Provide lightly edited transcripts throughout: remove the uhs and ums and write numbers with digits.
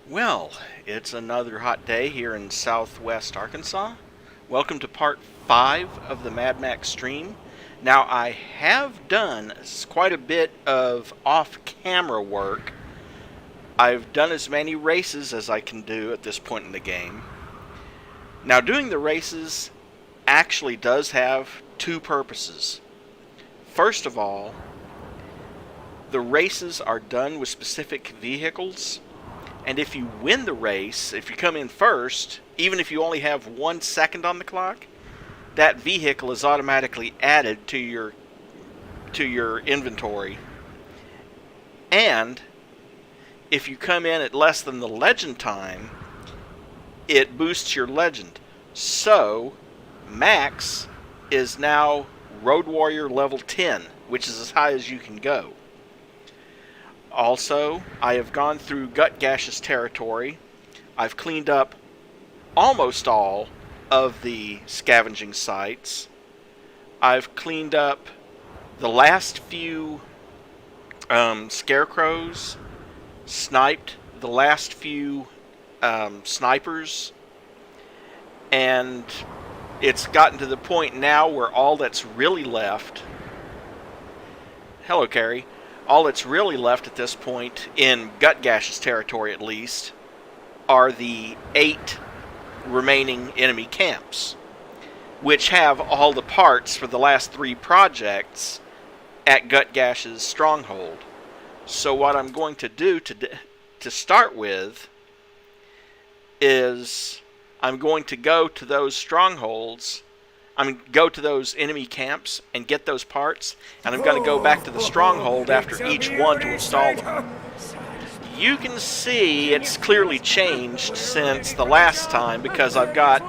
Well, it's another hot day here in southwest Arkansas. Welcome to part 5 of the Mad Max stream. Now, I have done quite a bit of off-camera work. I've done as many races as I can do at this point in the game. Now, doing the races actually does have two purposes. First of all, the races are done with specific vehicles. And if you win the race, if you come in first, even if you only have 1 second on the clock, that vehicle is automatically added to your inventory. And if you come in at less than the legend time, it boosts your legend. So, Max is now Road Warrior level 10, which is as high as you can go. Also, I have gone through Gutgash's territory. I've cleaned up almost all of the scavenging sites. I've cleaned up the last few scarecrows, sniped the last few snipers, and it's gotten to the point now where all that's really left... Hello, Carrie. All that's really left at this point, in Gutgash's territory at least, are the 8 remaining enemy camps, which have all the parts for the last 3 projects at Gutgash's stronghold. So what I'm going to do to start with is I'm going to go to those strongholds. Go to those enemy camps and get those parts, and I'm going to go back to the stronghold after each one to install them. You can see it's clearly changed since the last time because I've got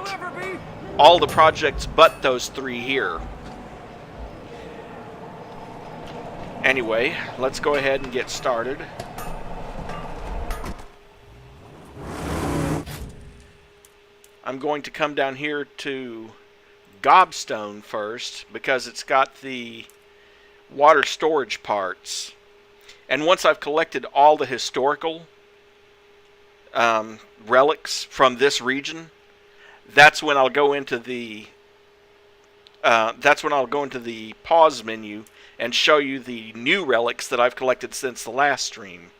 all the projects but those 3 here. Anyway, let's go ahead and get started. I'm going to come down here to Gobstone first because it's got the water storage parts, and once I've collected all the historical relics from this region, that's when I'll go into the pause menu and show you the new relics that I've collected since the last stream.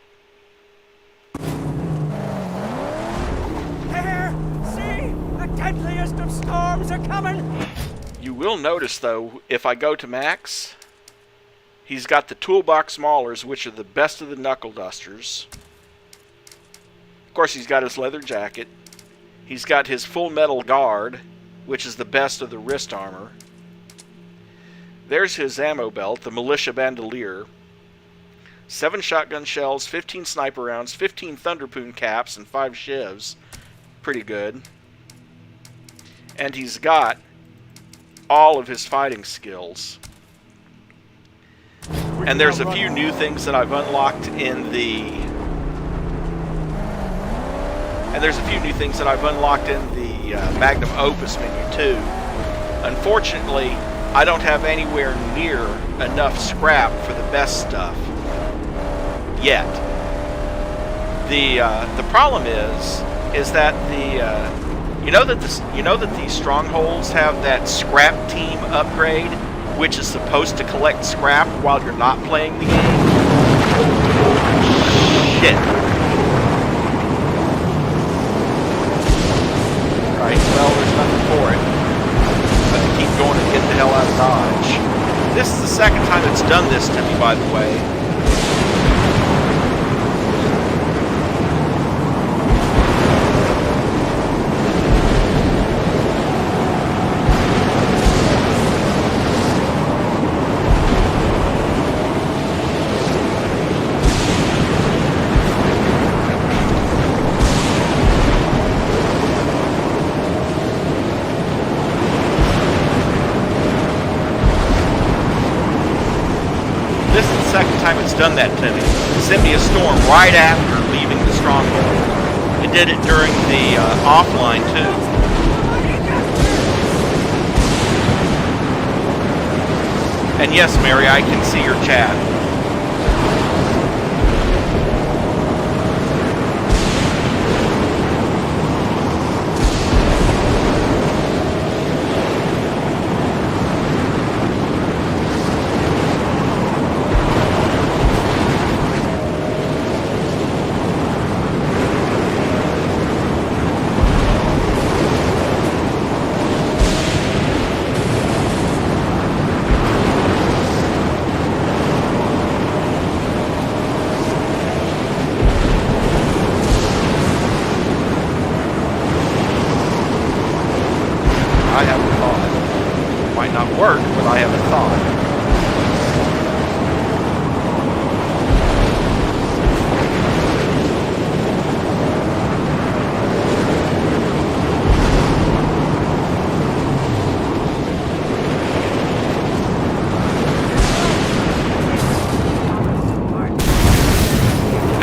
Deadliest of storms are coming! You will notice, though, if I go to Max, he's got the toolbox maulers, which are the best of the knuckle dusters. Of course, he's got his leather jacket. He's got his full metal guard, which is the best of the wrist armor. There's his ammo belt, the militia bandolier. 7 shotgun shells, 15 sniper rounds, 15 thunderpoon caps, and 5 shivs. Pretty good. And he's got all of his fighting skills. And there's a few new things that I've unlocked in the... Magnum Opus menu too. Unfortunately, I don't have anywhere near enough scrap for the best stuff yet. The problem is that you know that these strongholds have that scrap team upgrade, which is supposed to collect scrap while you're not playing the game? Shit. Right, well, there's nothing for it but to keep going and get the hell out of Dodge. This is the second time it's done this to me, by the way. It's done that to me. It sent me a storm right after leaving the stronghold. It did it during the offline too. And yes, Mary, I can see your chat.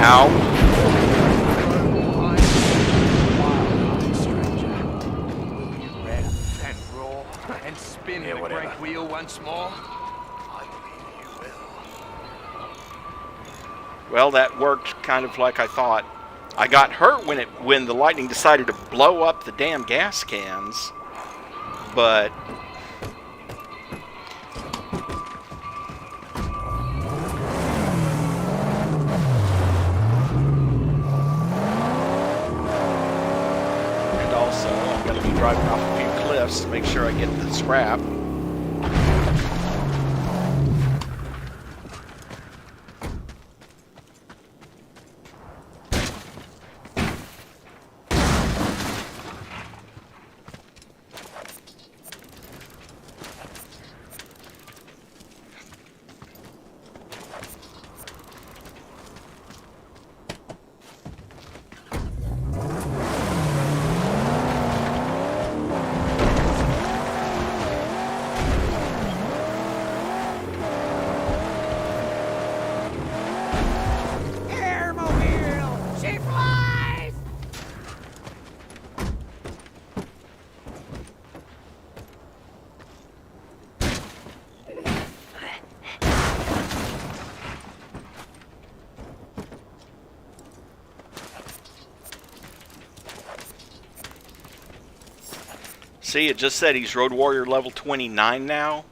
Ow. And spin the great wheel once more. I believe you will. Well, that worked kind of like I thought. I got hurt when the lightning decided to blow up the damn gas cans, but and also I'm going to be driving off a few cliffs to make sure I get the scrap. Airmobile! She flies! See, it just said he's Road Warrior level 29 now,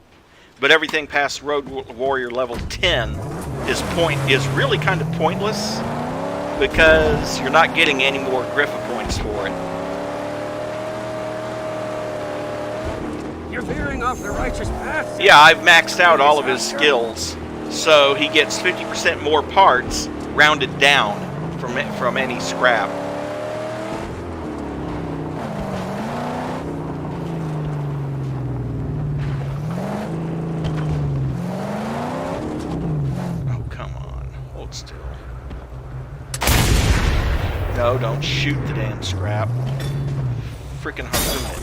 but everything past Road Warrior level 10 is really kind of pointless because you're not getting any more Griffa points for it. You're veering off the righteous path. Yeah, I've maxed out all of his skills, so he gets 50% more parts rounded down from any scrap. Still. No, don't shoot the damn scrap. Freaking harpoon it.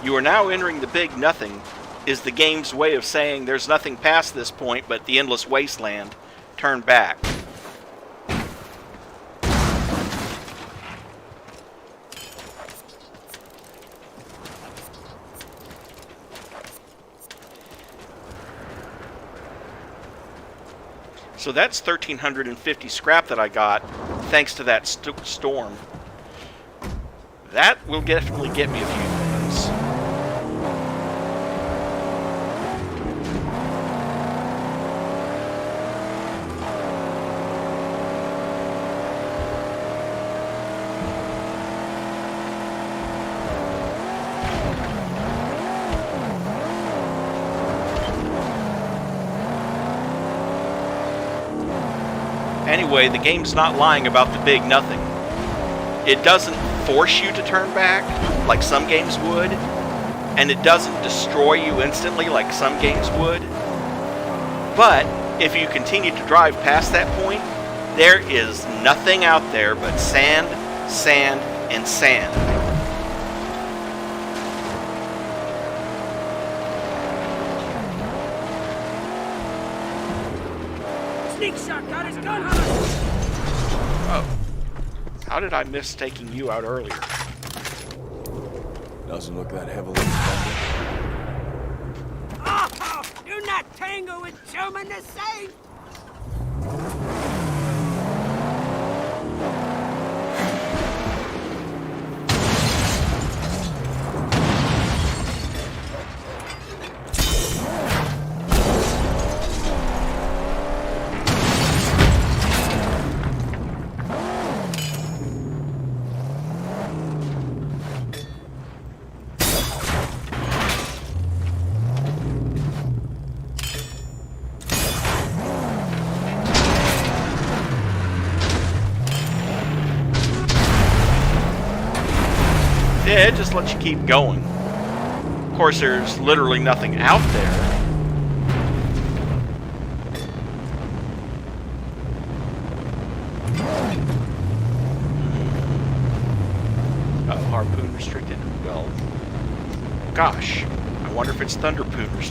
You are now entering the big nothing, is the game's way of saying there's nothing past this point but the endless wasteland. Turn back. So that's 1,350 scrap that I got, thanks to that storm. That will definitely get me a few things. Anyway, the game's not lying about the big nothing. It doesn't force you to turn back, like some games would, and it doesn't destroy you instantly like some games would. But if you continue to drive past that point, there is nothing out there but sand, sand, and sand. Sneak shot got his gun hunter! Oh. How did I miss taking you out earlier? Doesn't look that heavily funded. Oh, do not tangle with Truman the Saint! Yeah, it just lets you keep going. Of course, there's literally nothing out there. Oh, harpoon restricted. Well, gosh, I I wonder if it's Thunder Pooters.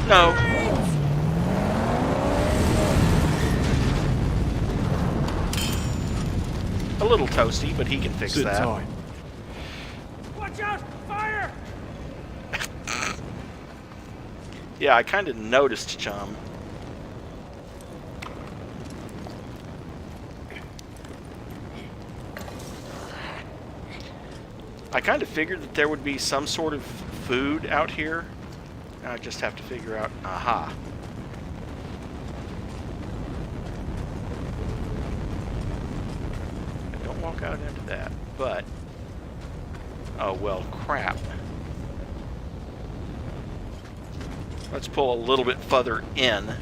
No. A little toasty, but he can fix Sit that. tight. Watch out! Fire! Yeah, I kind of noticed, chum. I kind of figured that there would be some sort of food out here. I just have to figure out. Aha. Don't walk out into that, but... Oh, well, crap. Let's pull a little bit further in.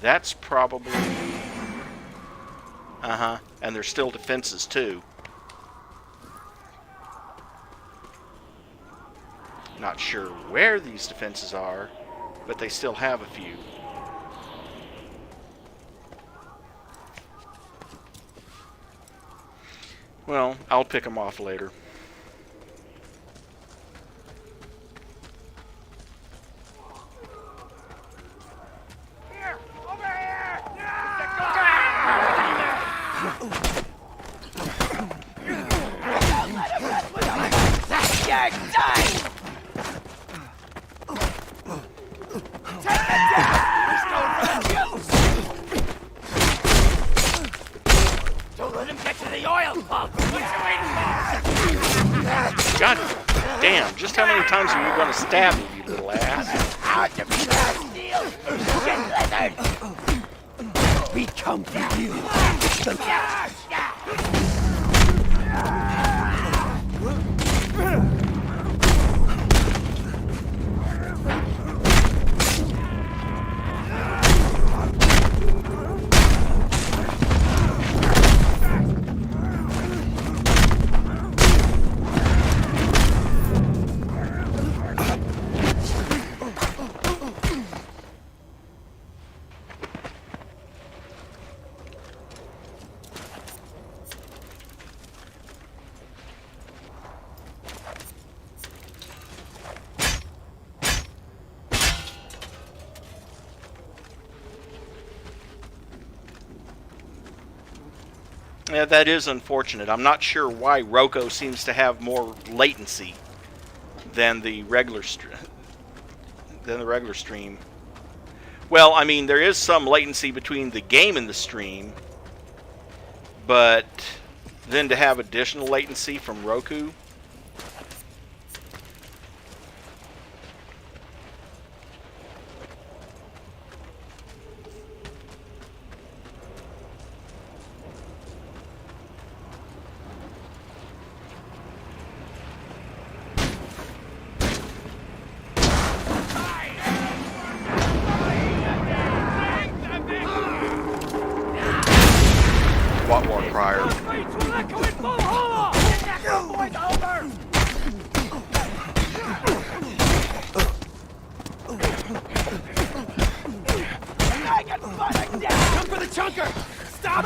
That's probably... Uh-huh. And there's still defenses, too. Not sure where these defenses are, but they still have a few. Well, I'll pick them off later. God damn, just how many times are you going to stab me, you little ass? We come for you. Yeah, that is unfortunate. I'm not sure why Roko seems to have more latency than the regular stream. Well, I mean, there is some latency between the game and the stream, but then to have additional latency from Roku. What more prior? Come for the chunker! Stop!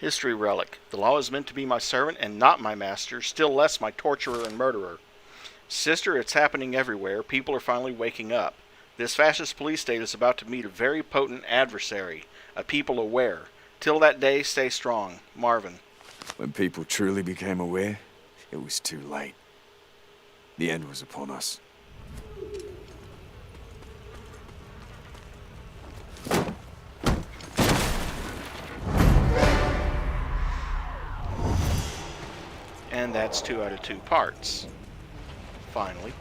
History relic. The law is meant to be my servant and not my master, still less my torturer and murderer. Sister, it's happening everywhere. People are finally waking up. This fascist police state is about to meet a very potent adversary, a people aware. Till that day, stay strong. Marvin. When people truly became aware, it was too late. The end was upon us. And that's 2 out of 2 parts. Finally.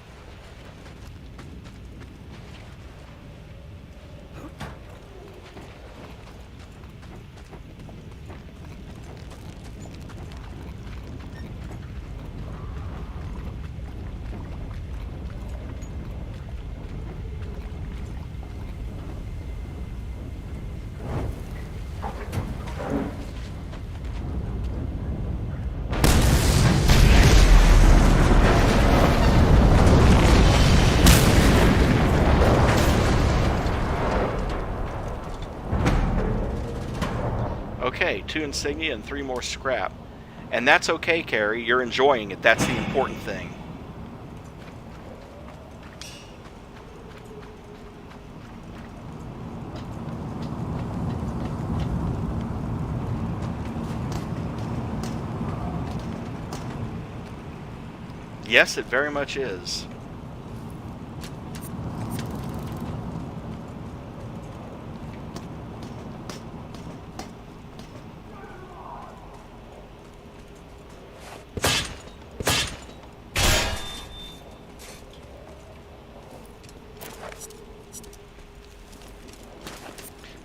Okay, 2 insignia and 3 more scrap. And that's okay, Carrie. You're enjoying it. That's the important thing. Yes, it very much is.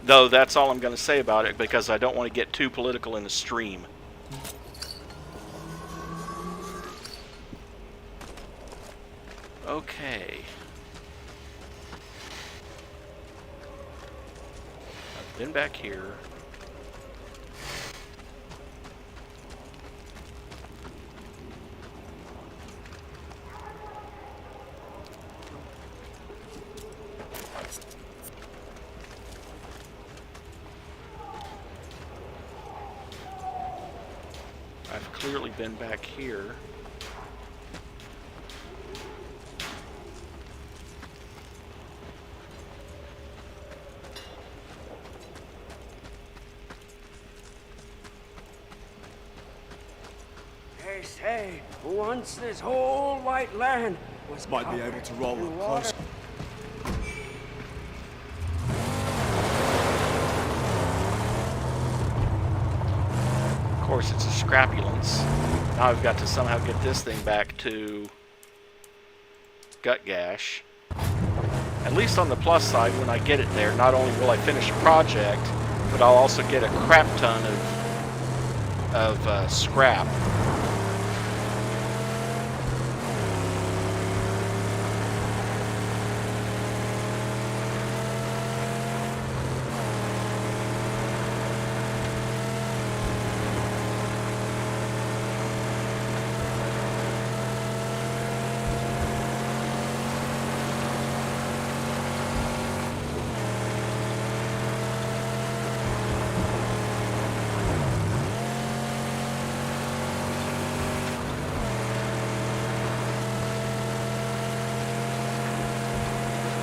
Though that's all I'm going to say about it, because I don't want to get too political in the stream. Okay. I've been back here. I've clearly been back here. They say once this whole white land was Might be able to roll up close. Of course, it's a scrapulence. Now I've got to somehow get this thing back to Gut Gash. At least on the plus side, when I get it there, not only will I finish a project, but I'll also get a crap ton of scrap.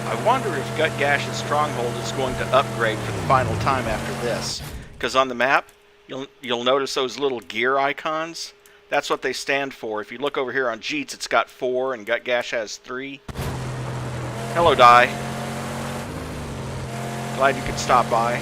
I wonder if Gut Gash's stronghold is going to upgrade for the final time after this. Because on the map, you'll notice those little gear icons. That's what they stand for. If you look over here on Jeets, it's got 4, and Gut Gash has 3. Hello, Di. Glad you could stop by.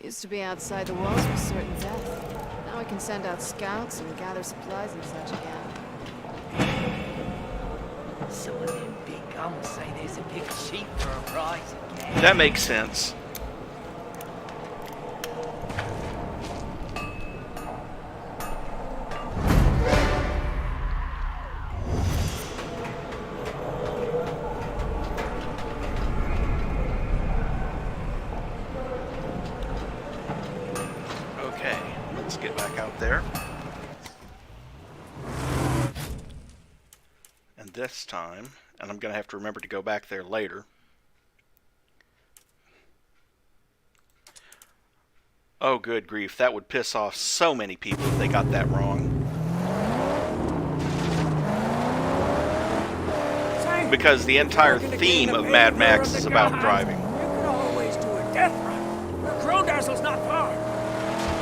Used to be outside the walls was certain death. Now we can send out scouts and gather supplies and such again. Some of them big Some say there's a big sheep for a prize again. That makes sense. Okay, let's get back out there. And this time, and I'm going to have to remember to go back there later. Oh, good grief. That would piss off so many people if they got that wrong. Because the entire theme of Mad Max is about driving. You could always do a death run. Crow-Dazzle's not far.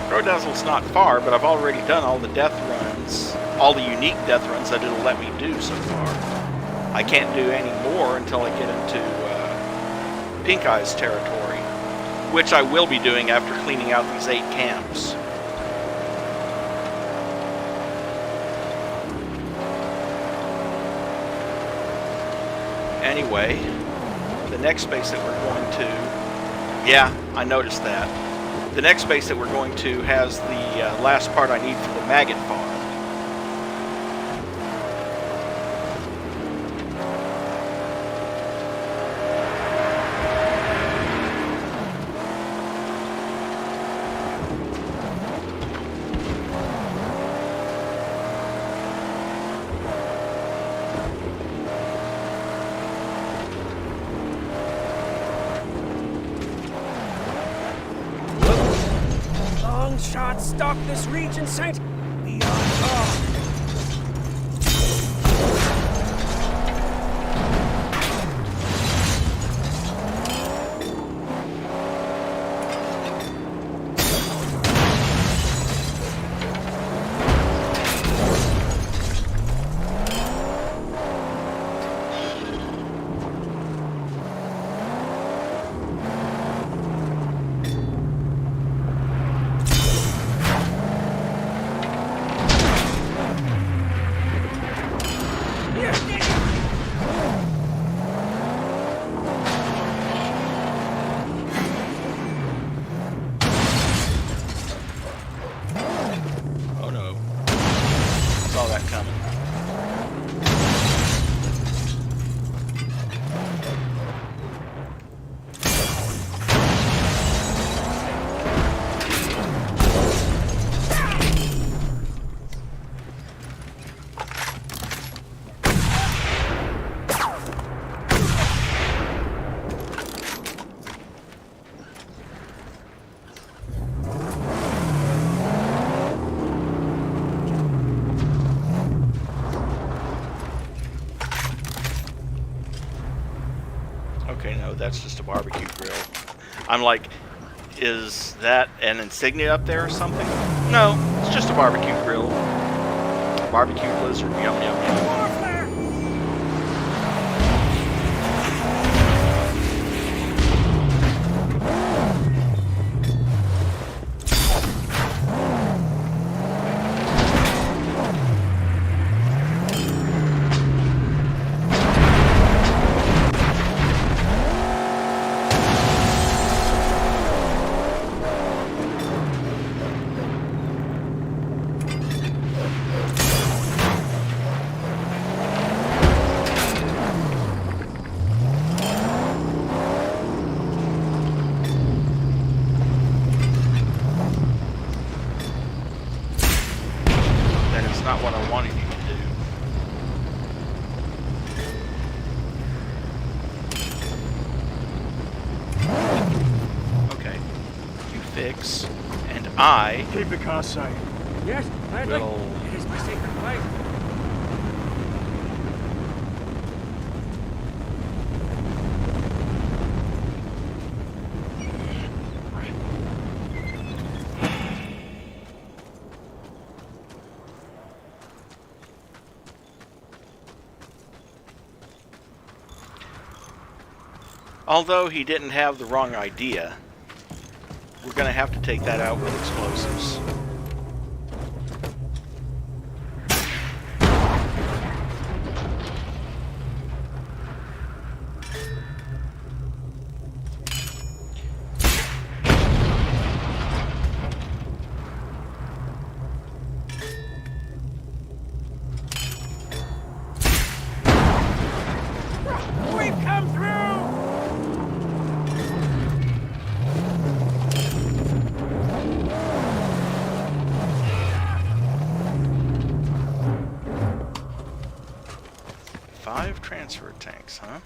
Crow-Dazzle's not far, but I've already done all the death runs, all the unique death runs that it'll let me do so far. I can't do any more until I get into Pink Eye's territory, which I will be doing after cleaning out these 8 camps. Anyway, the next base that we're going to... Yeah, I noticed that. The next base that we're going to has the last part I need for the maggot farm. Shot stalk this region, Saint. Be on guard. Okay, no, that's just a barbecue grill. I'm like, is that an insignia up there or something? No, it's just a barbecue grill. Barbecue blizzard, yum yum yum. Not what I wanted you to do. Okay. You fix, and I... Keep the car safe. Yes, gladly. Will... It is my sacred right. Although he didn't have the wrong idea, we're going to have to take that out with explosives. 5 transfer tanks, huh?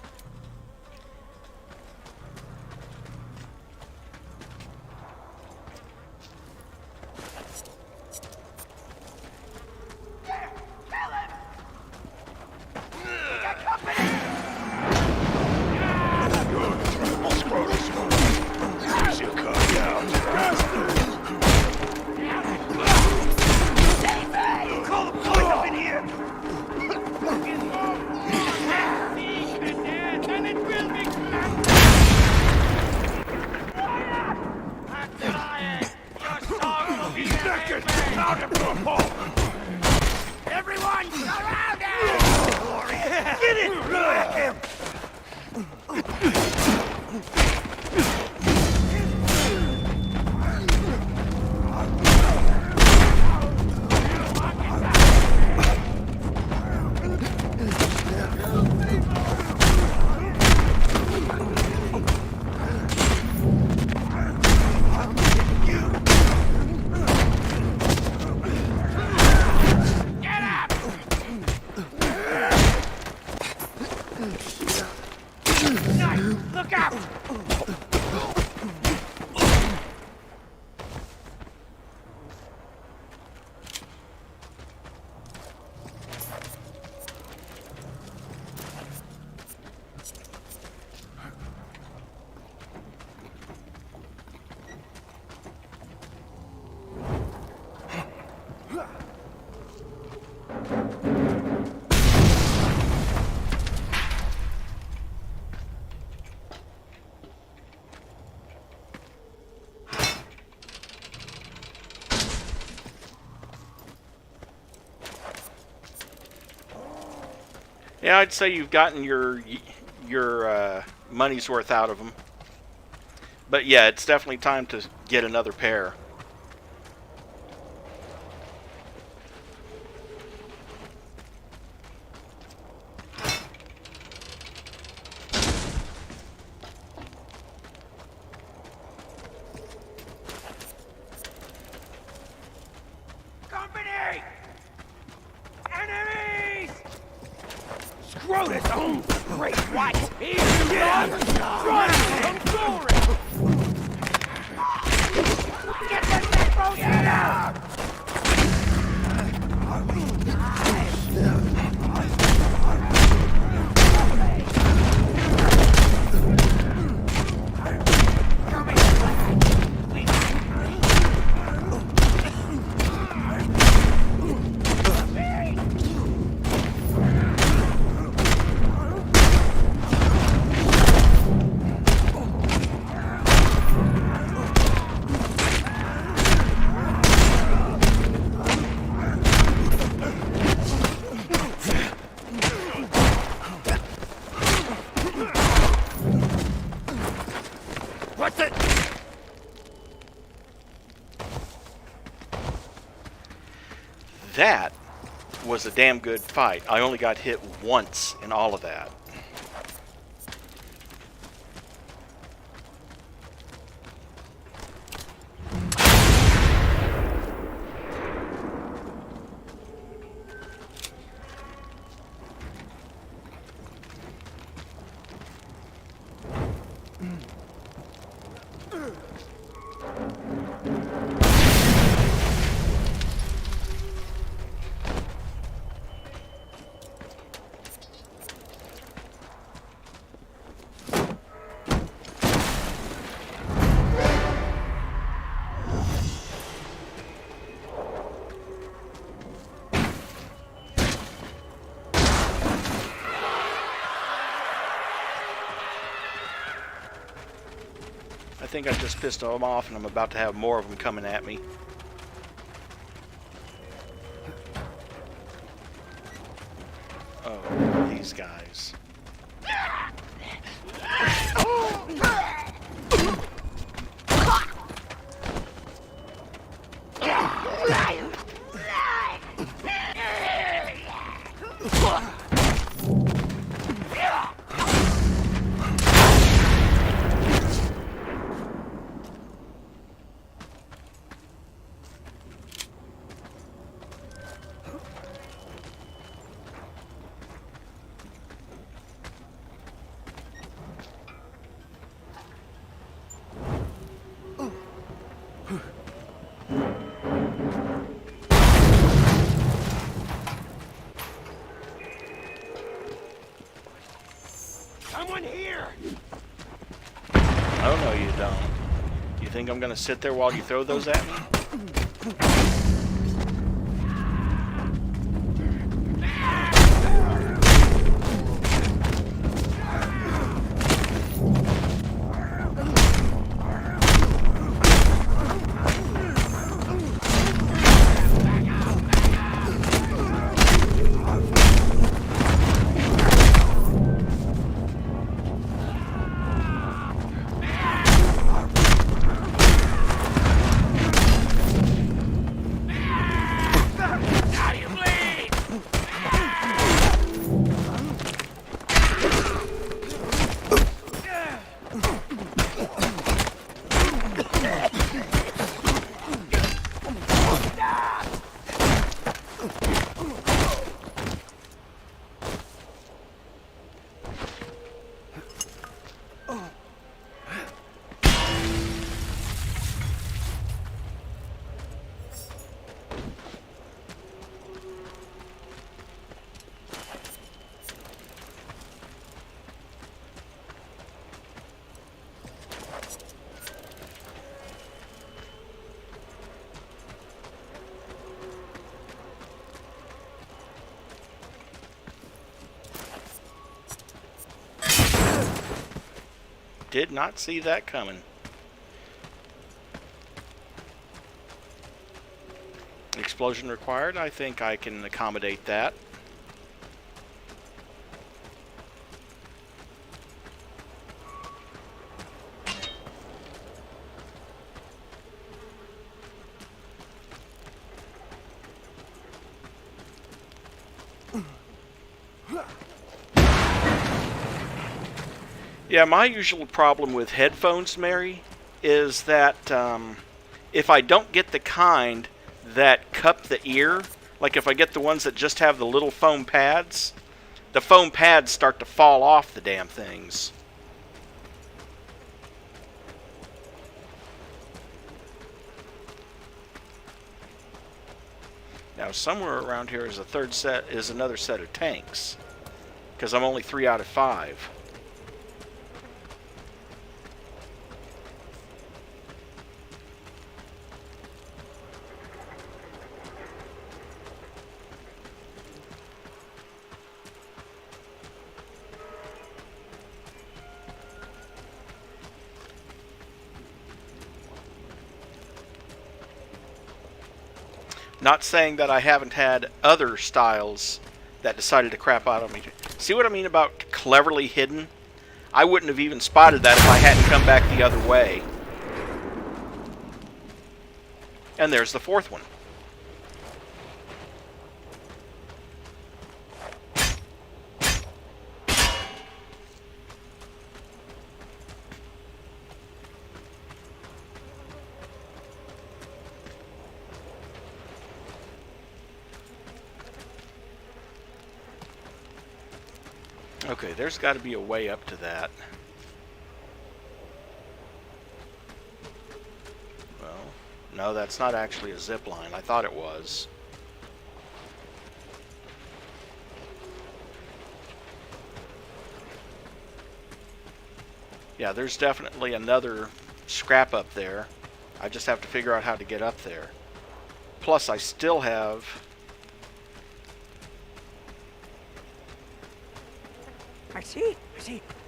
Everyone, surround him! Get it! Black him! Look out! Yeah, I'd say you've gotten your money's worth out of them. But yeah, it's definitely time to get another pair. Company! Enemies! Scrotus owns the great white! Here you are! Run! I'm sorry! Get the backbone out! What's it? That was a damn good fight. I only got hit once in all of that. I think I just pissed them off and I'm about to have more of them coming at me. Oh, these guys. someone here! Oh, no, you don't. You think I'm gonna sit there while you throw those at me? Now you bleed! Did not see that coming. Explosion required. I think I can accommodate that. Yeah, my usual problem with headphones, Mary, is that if I don't get the kind that cup the ear, like if I get the ones that just have the little foam pads, the foam pads start to fall off the damn things. Now, somewhere around here is another set of tanks, because I'm only 3 out of 5. Not saying that I haven't had other styles that decided to crap out on me. See what I mean about cleverly hidden? I wouldn't have even spotted that if I hadn't come back the other way. And there's the fourth one. Okay, there's got to be a way up to that. Well, no, that's not actually a zip line. I thought it was. Yeah, there's definitely another scrap up there. I just have to figure out how to get up there. Plus, I still have... I see.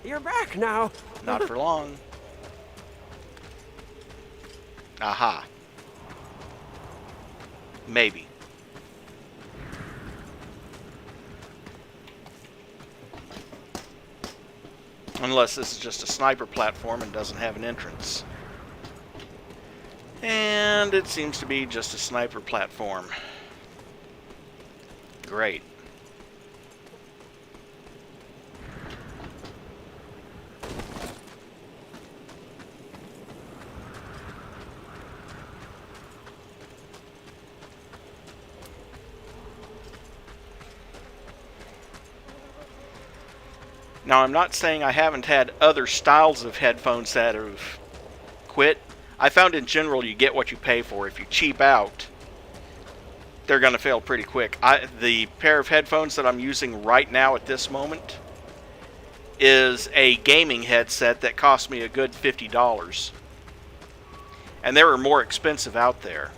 You're back now. Not for long. Aha. Maybe. Unless this is just a sniper platform and doesn't have an entrance. And it seems to be just a sniper platform. Great. Now, I'm not saying I haven't had other styles of headphones that have quit. I found in general you get what you pay for. If you cheap out, they're going to fail pretty quick. The pair of headphones that I'm using right now at this moment is a gaming headset that cost me a good $50. And there are more expensive out there.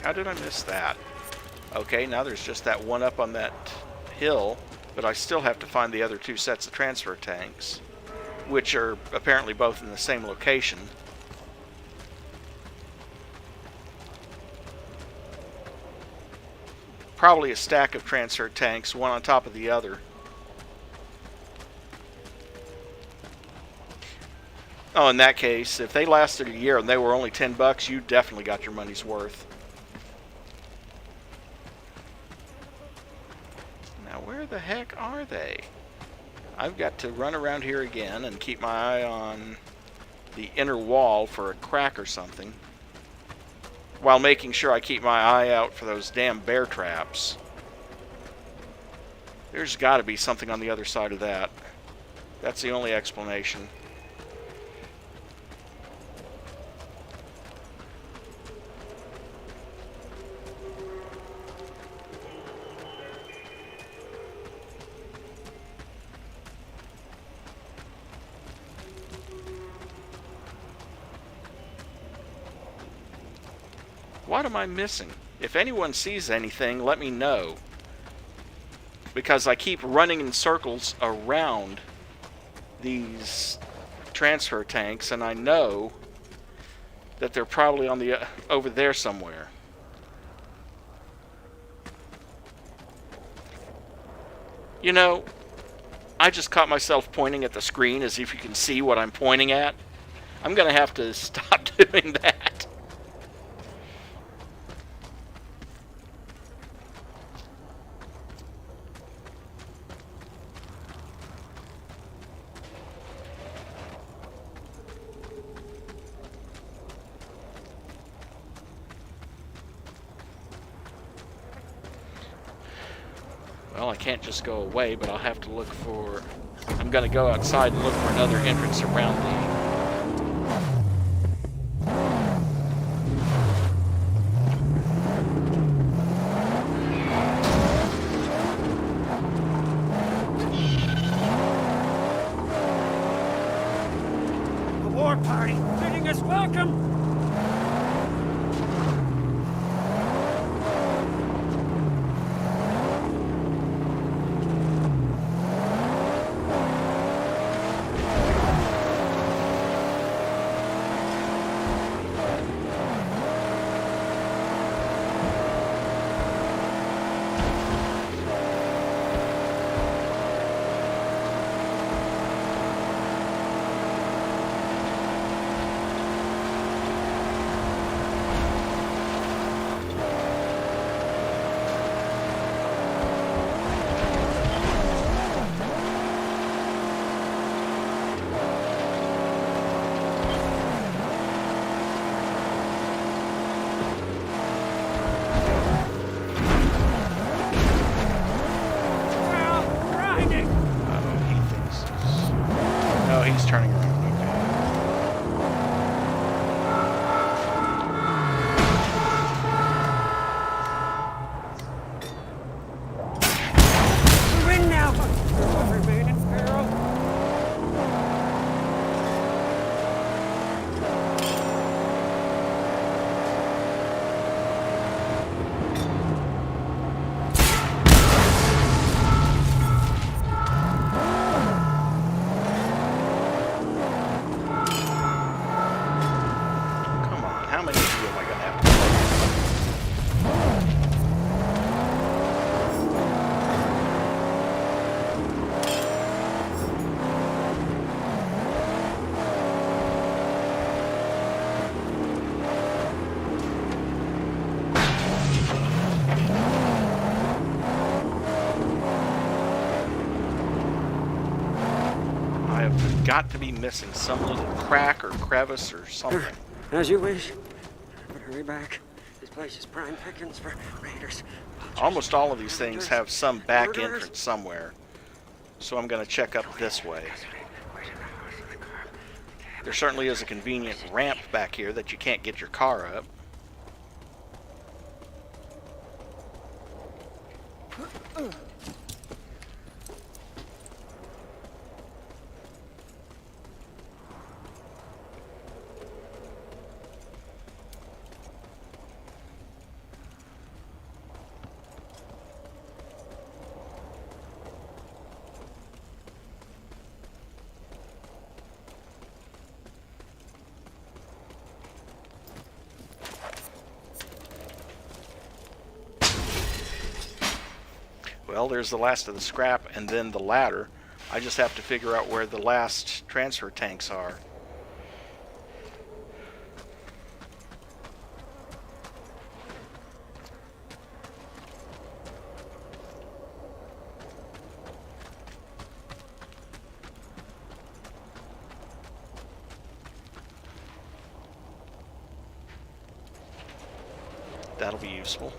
How did I miss that? Okay, now there's just that one up on that hill, but I still have to find the other two sets of transfer tanks, which are apparently both in the same location. Probably a stack of transfer tanks, one on top of the other. Oh, in that case, if they lasted a year and they were only $10, you definitely got your money's worth. Now, where the heck are they? I've got to run around here again and keep my eye on the inner wall for a crack or something, while making sure I keep my eye out for those damn bear traps. There's got to be something on the other side of that. That's the only explanation. What am I missing? If anyone sees anything, let me know. Because I keep running in circles around these transfer tanks, and I know that they're probably on the over there somewhere. You know, I just caught myself pointing at the screen as if you can see what I'm pointing at. I'm gonna have to stop doing that. Well, I can't just go away, but I'll have to look for... I'm going to go outside and look for another entrance around the... The war party bidding us welcome. He's turning around. We're in now. Remaining Pharaoh. Come on, how many of you am I going to have to play? I have got to be missing some little crack or crevice or something. As you wish. But hurry back. This place is prime pickings for raiders. Almost all of these things have some back entrance somewhere, so I'm going to check up this way. There certainly is a convenient ramp back here that you can't get your car up. Well, there's the last of the scrap and then the ladder. I just have to figure out where the last transfer tanks are. That'll be useful.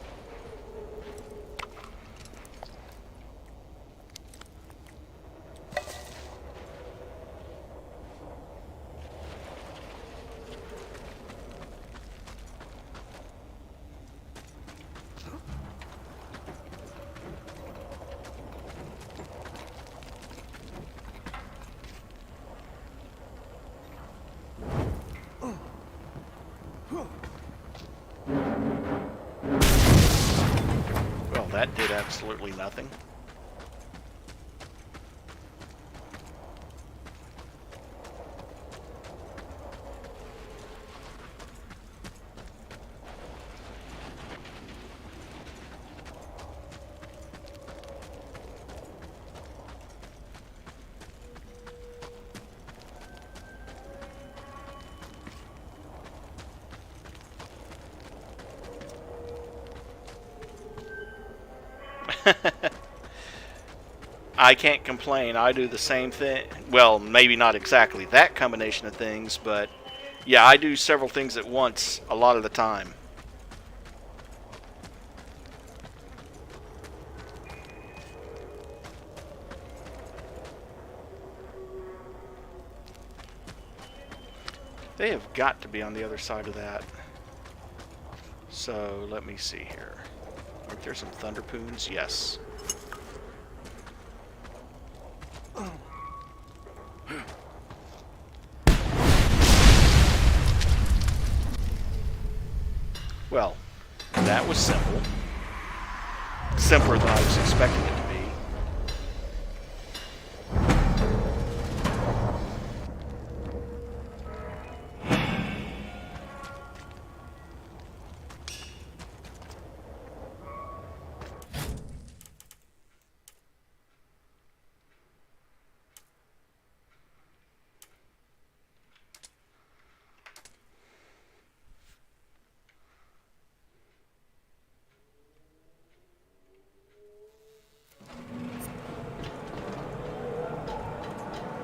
Well, that did absolutely nothing. I can't complain. I do the same thing. Well, maybe not exactly that combination of things, but yeah, I do several things at once a lot of the time. They have got to be on the other side of that. So, let me see here. Aren't there some thunderpoons? Yes. Well, that was simple. Simpler than I was expecting it to be.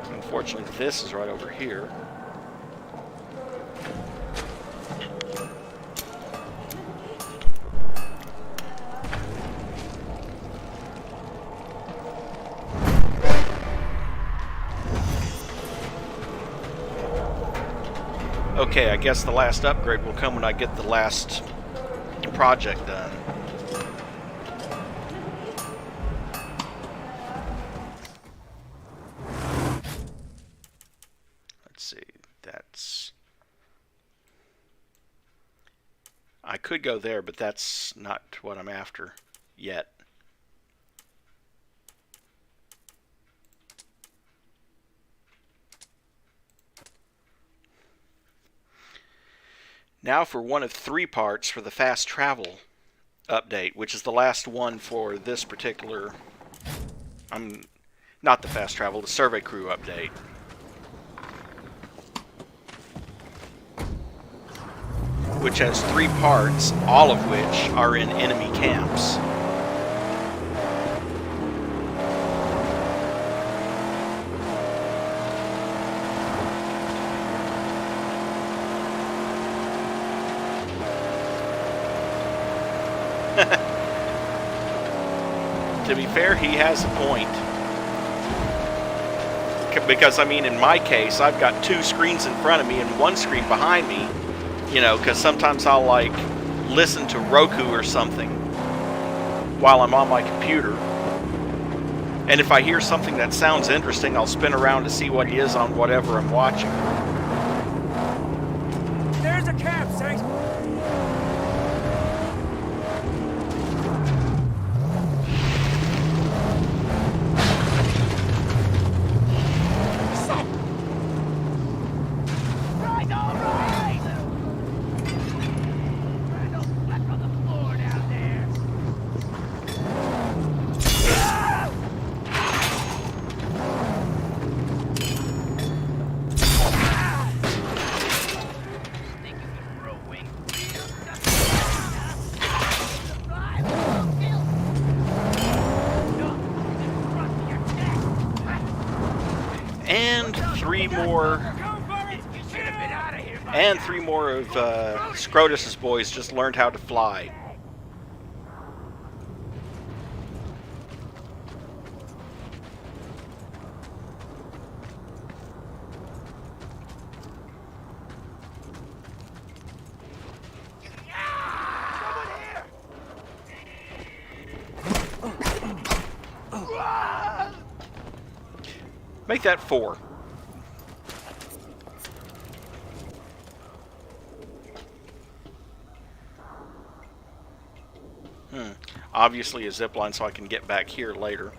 Unfortunately, this is right over here. Okay, I guess the last upgrade will come when I get the last project done. Let's see, that's... I could go there, but that's not what I'm after yet. Now for one of 3 parts for the fast travel update, which is the last one for this particular... not the fast travel, the survey crew update. Which has 3 parts, all of which are in enemy camps. To be fair, he has a point. Because, I mean, in my case, I've got 2 screens in front of me and 1 screen behind me. You know, because sometimes I'll, like, listen to Roku or something while I'm on my computer. And if I hear something that sounds interesting, I'll spin around to see what it is on whatever I'm watching. There's a campsite. Right, all right! Randall's back on the floor down there. Think you can grow wings? And three more. You should have been out of here by And now. three more of Scrotus's boys just learned how to fly. Make that 4. Obviously a zipline so I can get back here later.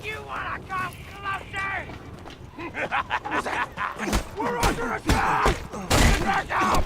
You wanna come closer? We're under attack! Back up!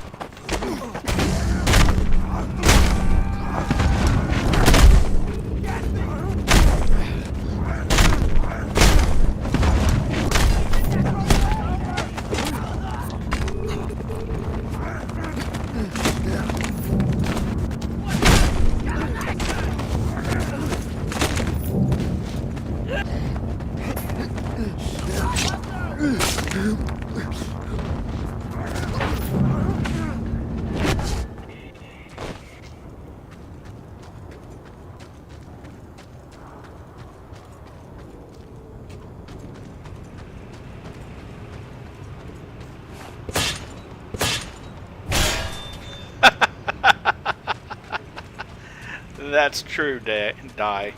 That's true, Die.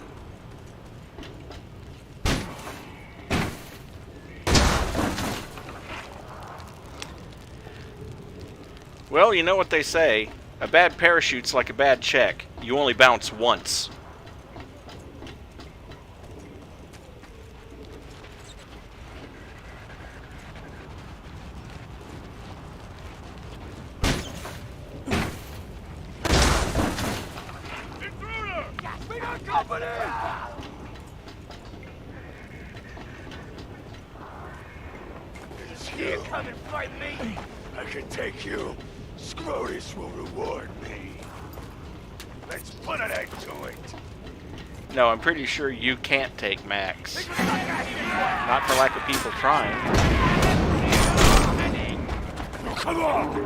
Well, you know what they say. A bad parachute's like a bad check. You only bounce once. We got company! You come and fight me? I can take you. Scrotus will reward me. Let's put an end to it. No, I'm pretty sure you can't take Max. Not for lack of people trying. Come on!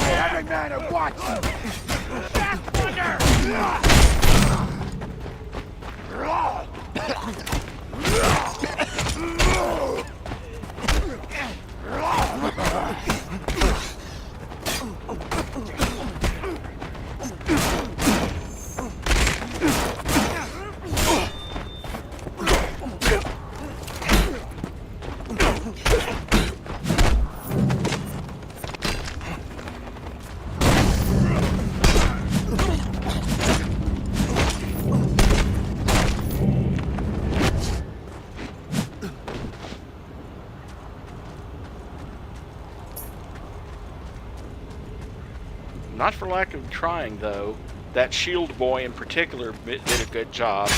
Every man at once! Not for lack of trying, though. That shield boy in particular did a good job.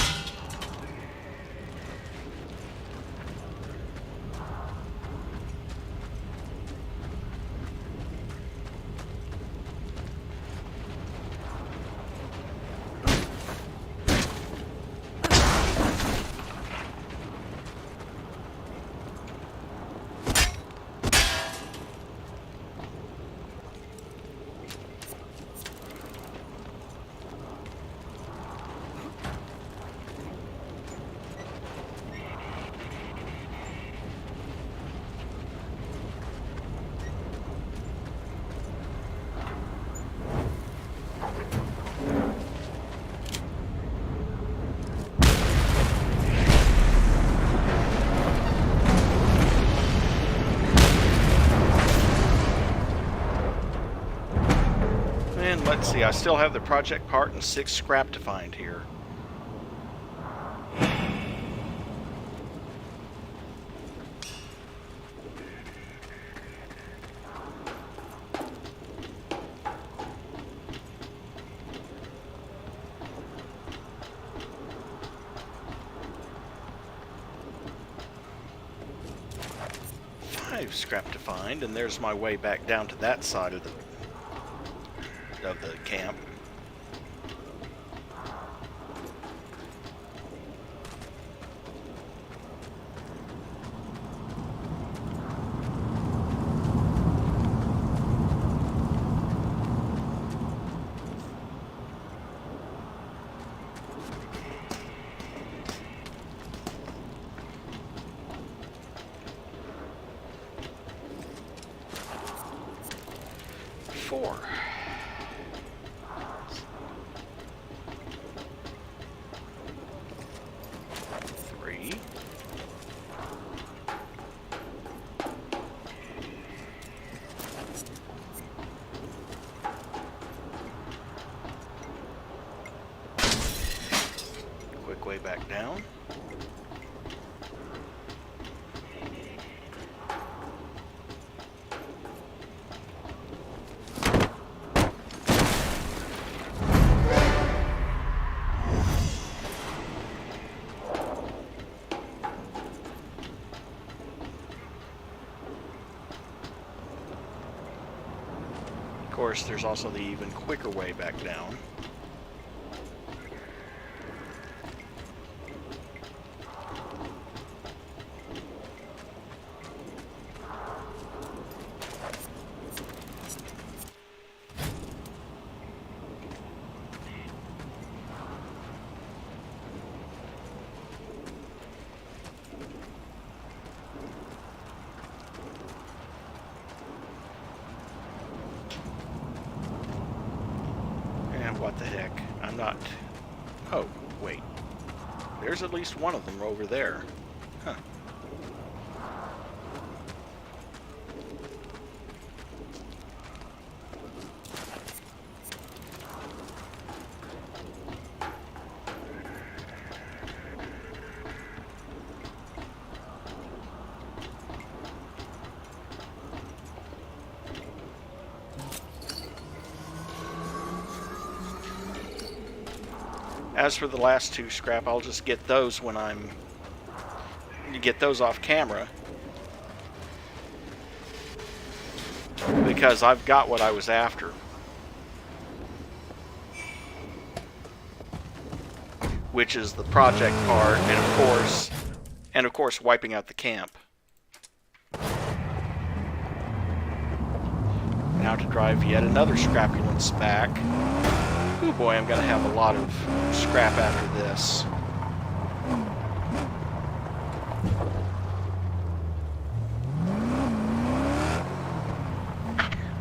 let's see, I still have the project part and 6 scrap to find here. Scrap to find, and there's my way back down to that side of the camp. Four. 3. Quick way back down. Of course, there's also the even quicker way back down. What the heck? I'm not... Oh, wait. There's at least one of them over there. Huh. As for the last 2 scrap, I'll just get those when get those off camera, because I've got what I was after, which is the project part, and of course wiping out the camp. Now to drive yet another scrapulence back. Oh boy, I'm gonna have a lot of scrap after this.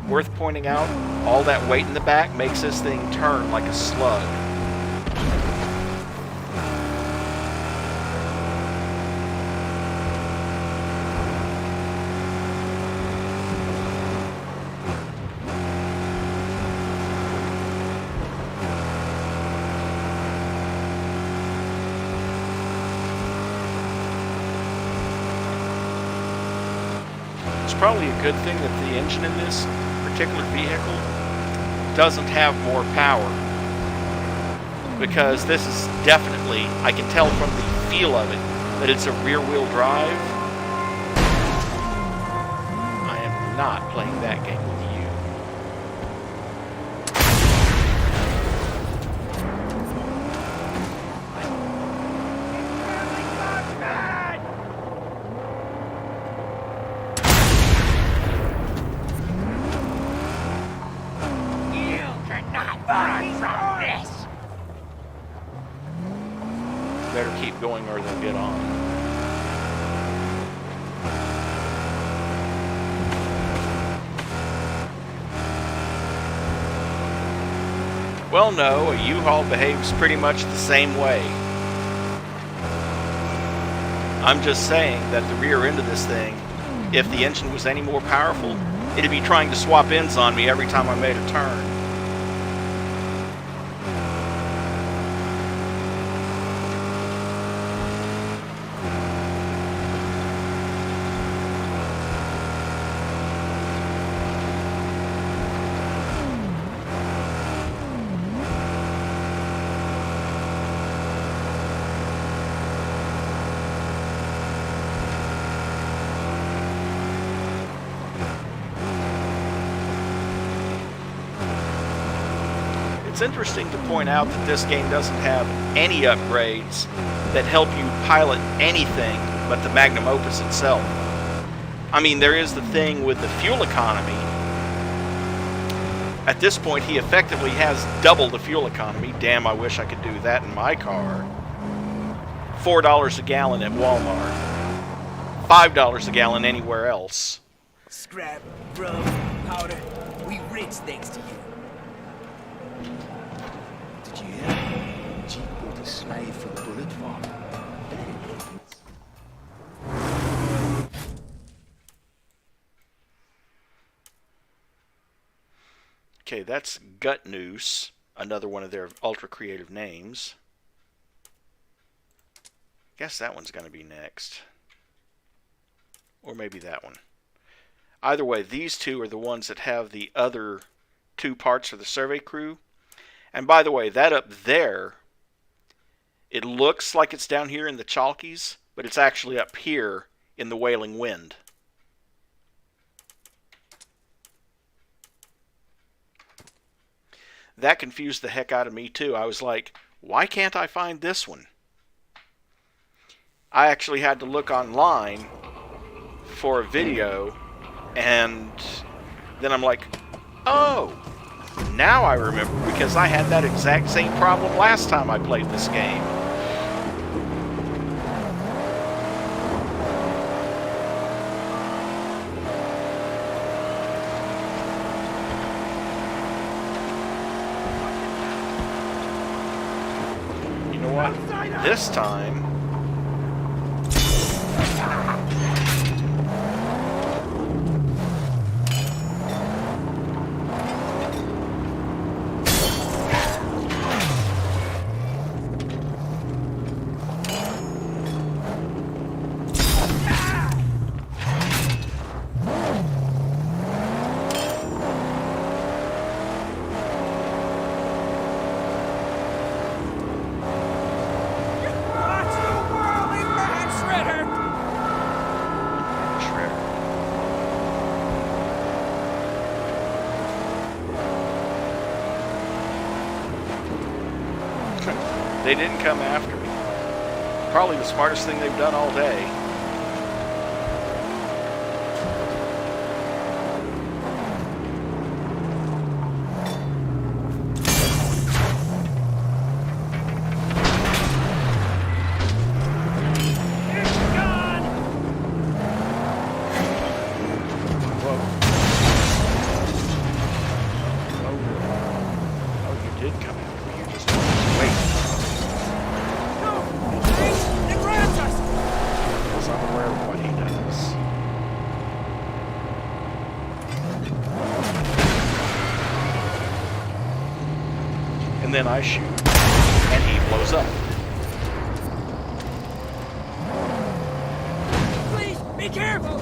Worth pointing out, all that weight in the back makes this thing turn like a slug. It's probably a good thing that the engine in this particular vehicle doesn't have more power, because this is definitely, I can tell from the feel of it, that it's a rear-wheel drive. I am not playing that game with you. Better keep going or they'll get on. Well, no, a U-Haul behaves pretty much the same way. I'm just saying that the rear end of this thing, if the engine was any more powerful, it'd be trying to swap ends on me every time I made a turn. it's interesting to point out that this game doesn't have any upgrades that help you pilot anything but the magnum opus itself. I mean, there is the thing with the fuel economy. At this point, he effectively has double the fuel economy. Damn, I wish I could do that in my car. $4 a gallon at Walmart. $5 a gallon anywhere else. Scrap, grub, powder. We rich thanks to you. Did you hear? Jeep bought a slave for the bullet farm. Okay, that's Gut Noose, another one of their ultra creative names. Guess that one's going to be next. Or maybe that one. Either way, these two are the ones that have the other two parts of the survey crew. And by the way, that up there, it looks like it's down here in the Chalkies, but it's actually up here in the Wailing Wind. That confused the heck out of me too. I was like, why can't I find this one? I actually had to look online for a video, and then I'm like, oh, now I remember, because I had that exact same problem last time I played this game. You know what? This time, they didn't come after me. Probably the smartest thing they've done all day. And then I shoot, and he blows up. Please, be careful!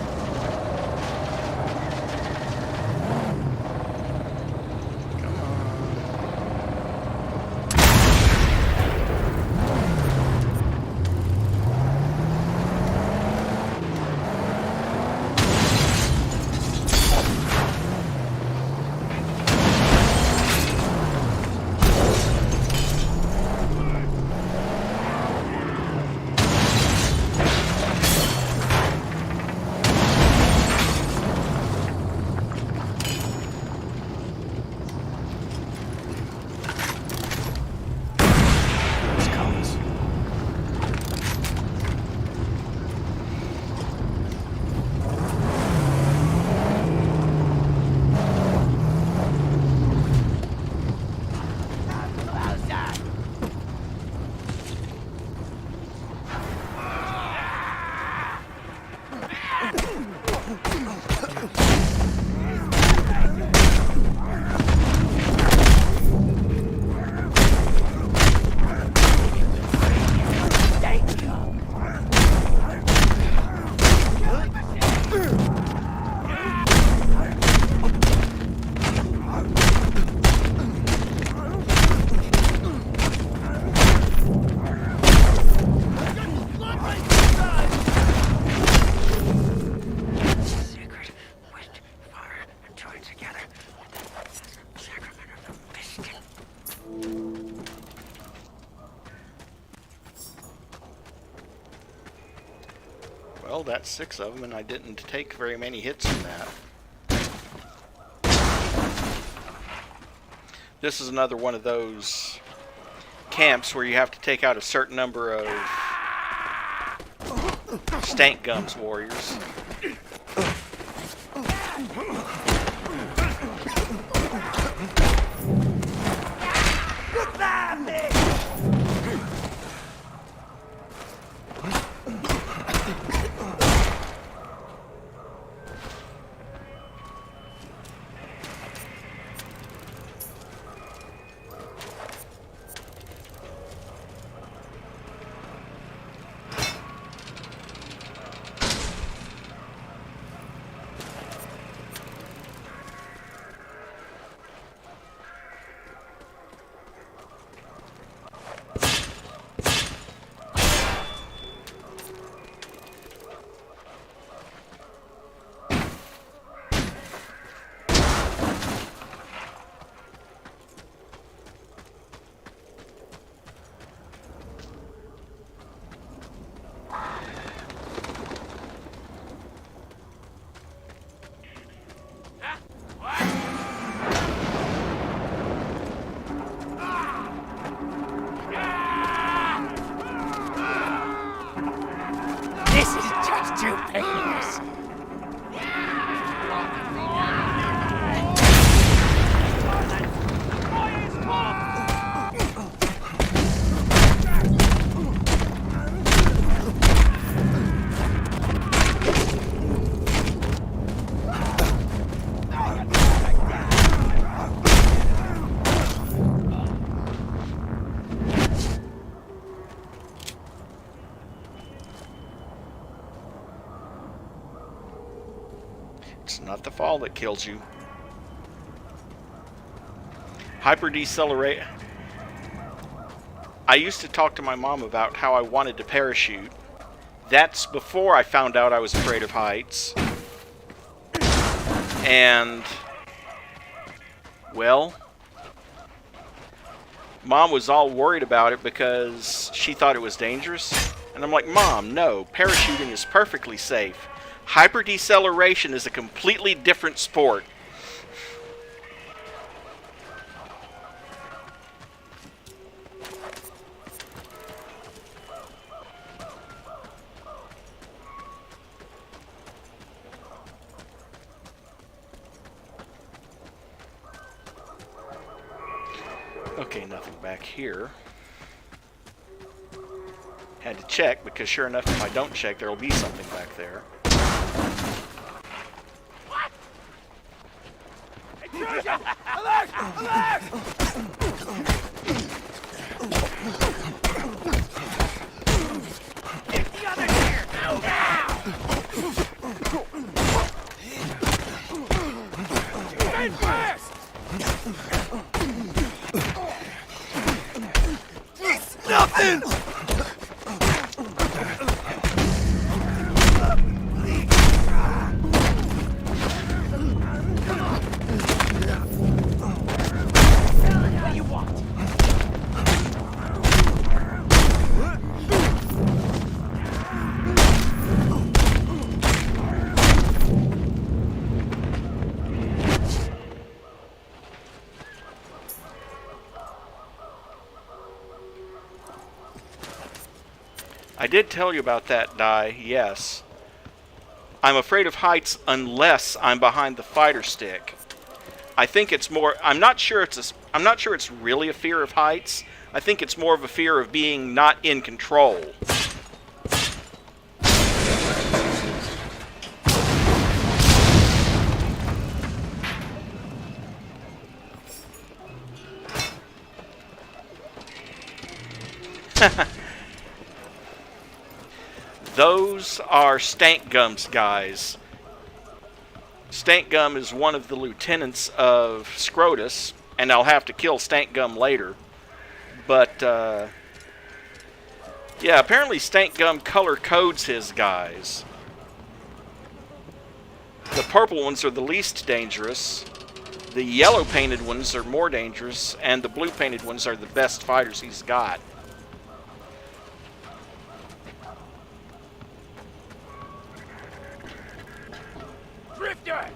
Well, that's 6 of them, and I didn't take very many hits from that. This is another one of those camps where you have to take out a certain number of stank gums warriors. This is just too painless. It's not the fall that kills you. Hyper decelerate. I used to talk to my mom about how I wanted to parachute. That's before I found out I was afraid of heights. And, well, Mom was all worried about it because she thought it was dangerous. And I'm like, Mom, no, parachuting is perfectly safe. Hyper deceleration is a completely different sport. Okay, nothing back here. Had to check because sure enough, if I don't check, there will be something back there. What? Intrusion! Alert! Alert! Get the others here! Now! Stay fast! It's nothing! What do you want? I did tell you about that die, yes. I'm afraid of heights unless I'm behind the fighter stick. I think it's more, I'm not sure it's really a fear of heights. I think it's more of a fear of being not in control. Those are Stank Gum's guys. Stank Gum is one of the lieutenants of Scrotus, and I'll have to kill Stank Gum later. But, yeah, apparently Stank Gum color codes his guys. The purple ones are the least dangerous. The yellow painted ones are more dangerous, and the blue painted ones are the best fighters he's got. Drifter!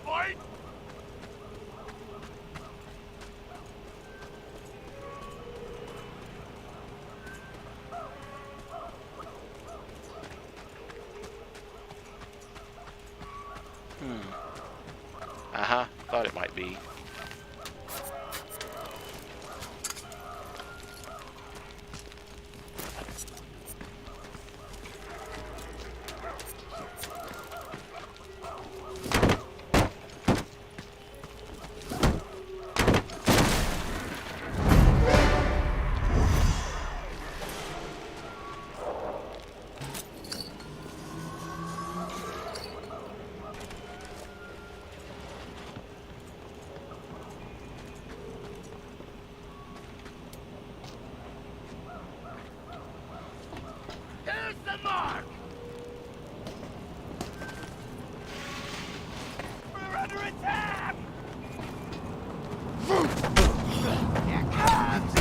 Fight! Thought it might be. Here's the mark! We're under attack! Here comes!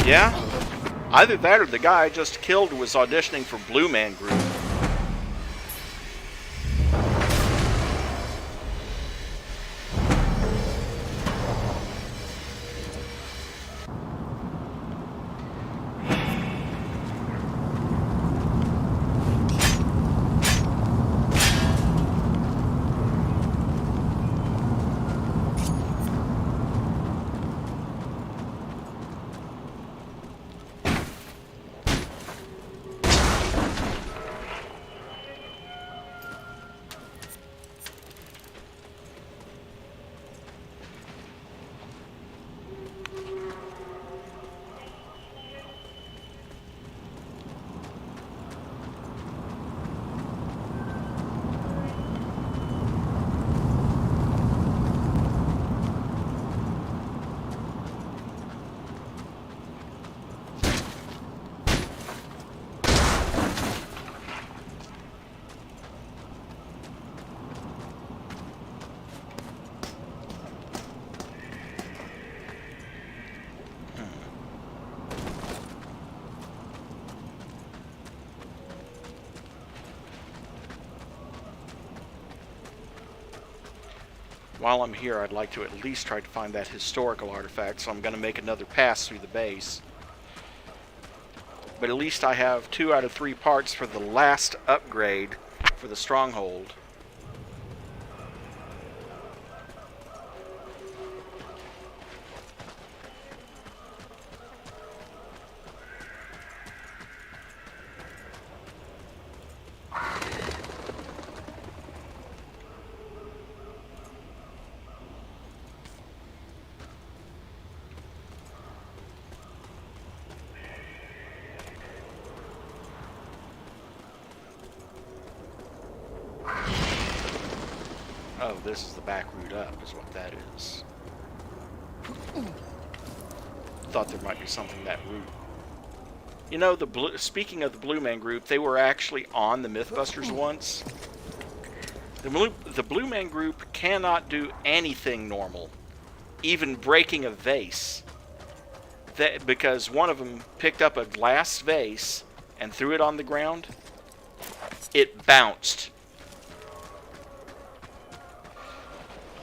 Yeah? Either that or the guy I just killed was auditioning for Blue Man Group. While I'm here, I'd like to at least try to find that historical artifact, so I'm going to make another pass through the base. But at least I have 2 out of 3 parts for the last upgrade for the stronghold. Oh, this is the back route up, is what that is. Thought there might be something that route. You know, speaking of the Blue Man Group, they were actually on the Mythbusters once. The Blue Man Group cannot do anything normal, even breaking a vase. Because one of them picked up a glass vase and threw it on the ground, it bounced.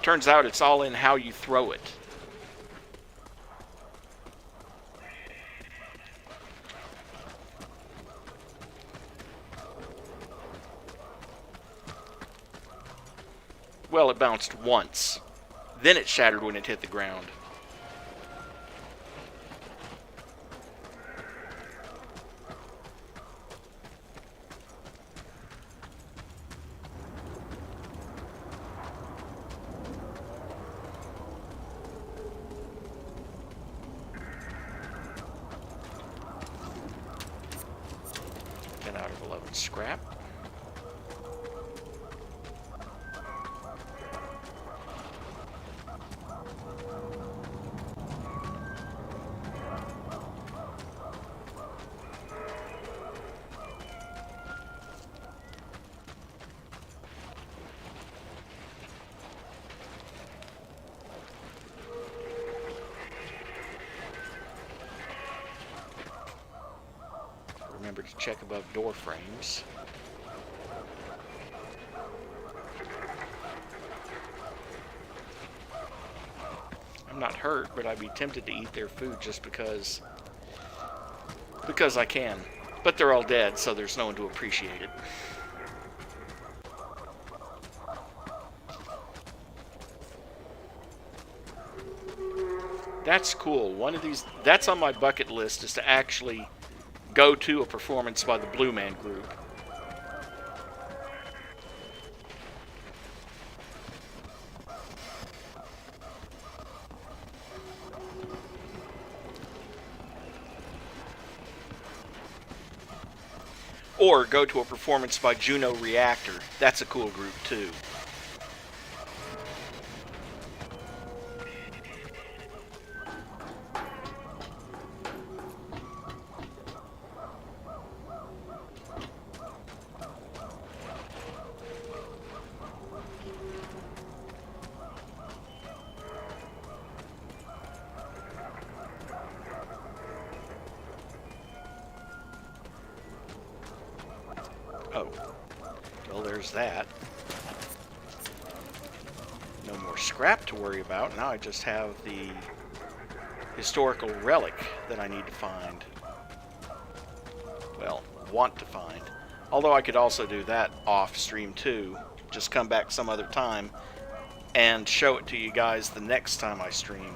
Turns out it's all in how you throw it. Well, it bounced once. Then it shattered when it hit the ground. scrap. Remember to check above door frames. I'm not hurt, but I'd be tempted to eat their food just because I can. But they're all dead, so there's no one to appreciate it. That's cool. One of these, that's on my bucket list, is to actually go to a performance by the Blue Man Group. Or go to a performance by Juno Reactor. That's a cool group too. Oh, well, there's that. No more scrap to worry about. Now I just have the historical relic that I need to find. Well, want to find. Although I could also do that off stream too. Just come back some other time and show it to you guys the next time I stream.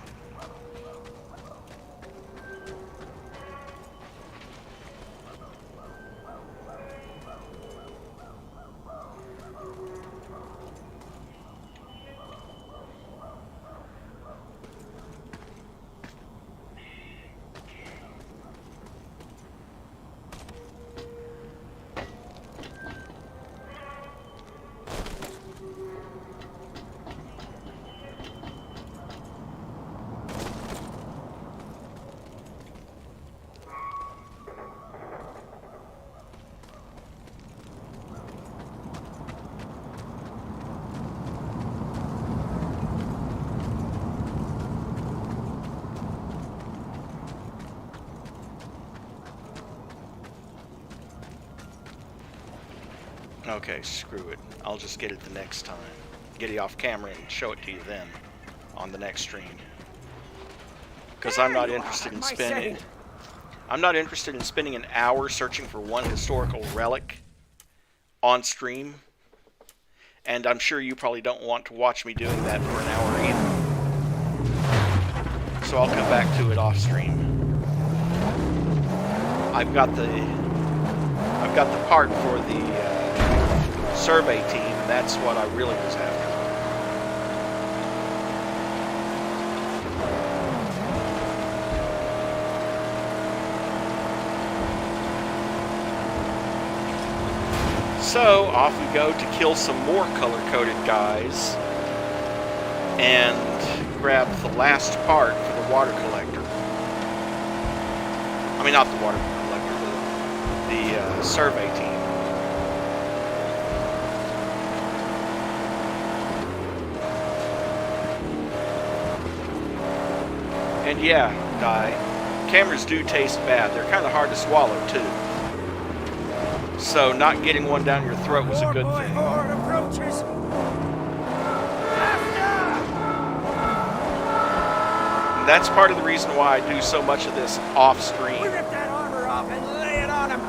Okay, screw it. I'll just get it the next time. Get it off camera and show it to you then on the next stream. Because I'm not interested in spending an hour searching for one historical relic on stream. And I'm sure you probably don't want to watch me doing that for an hour either. So I'll come back to it off stream. I've got the part for the survey team, and that's what I really was after. So off we go to kill some more color-coded guys and grab the last part for the water collector. I mean, not the water collector, the survey team. And yeah, cameras do taste bad. They're kind of hard to swallow too. So not getting one down your throat was a good thing. Approaches. And that's part of the reason why I do so much of this off stream. We rip that armor off and lay it on him.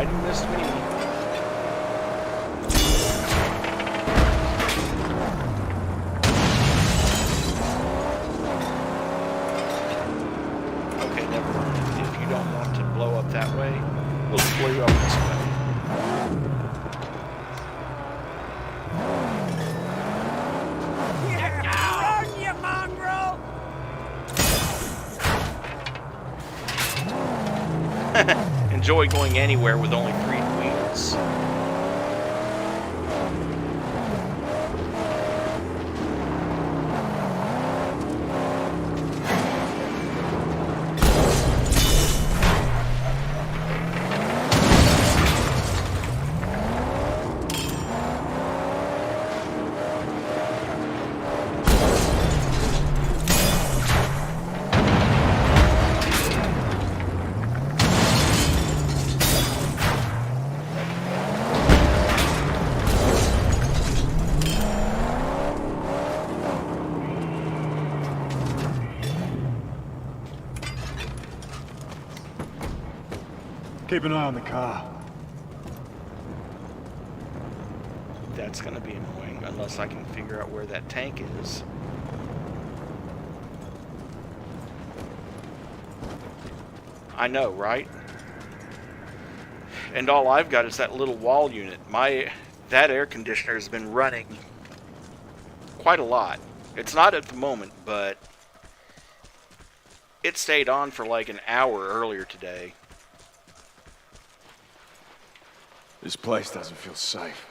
Glad you missed me. Okay, never mind. If you don't want to blow up that way, we'll just blow you up this way. Run, you mongrel! Enjoy going anywhere with only 3 wheels. Keep an eye on the car. That's going to be annoying unless I can figure out where that tank is. I know, right? And all I've got is that little wall unit. That air conditioner has been running quite a lot. It's not at the moment, but it stayed on for like an hour earlier today. This place doesn't feel safe.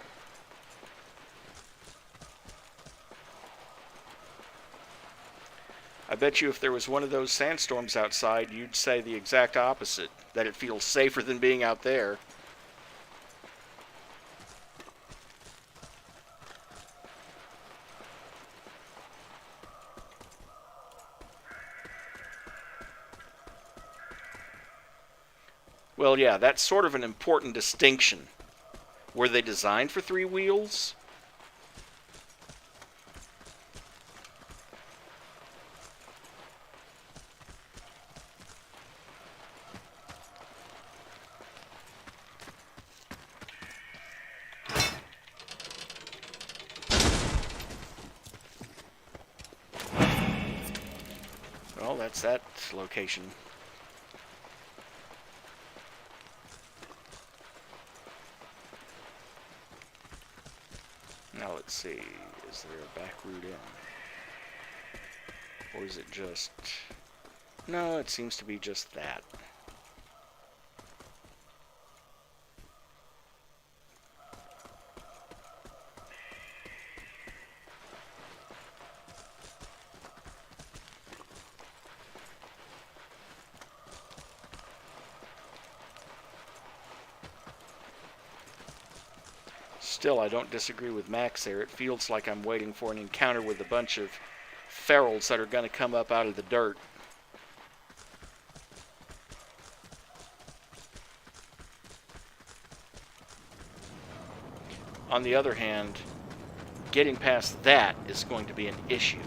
I bet you if there was one of those sandstorms outside, you'd say the exact opposite, that it feels safer than being out there. Well, yeah, that's sort of an important distinction. Were they designed for 3 wheels? Well, that's that location. Now let's see, is there a back route in? Or is it just... No, it seems to be just that. Still, I don't disagree with Max there. It feels like I'm waiting for an encounter with a bunch of ferals that are going to come up out of the dirt. On the other hand, getting past that is going to be an issue.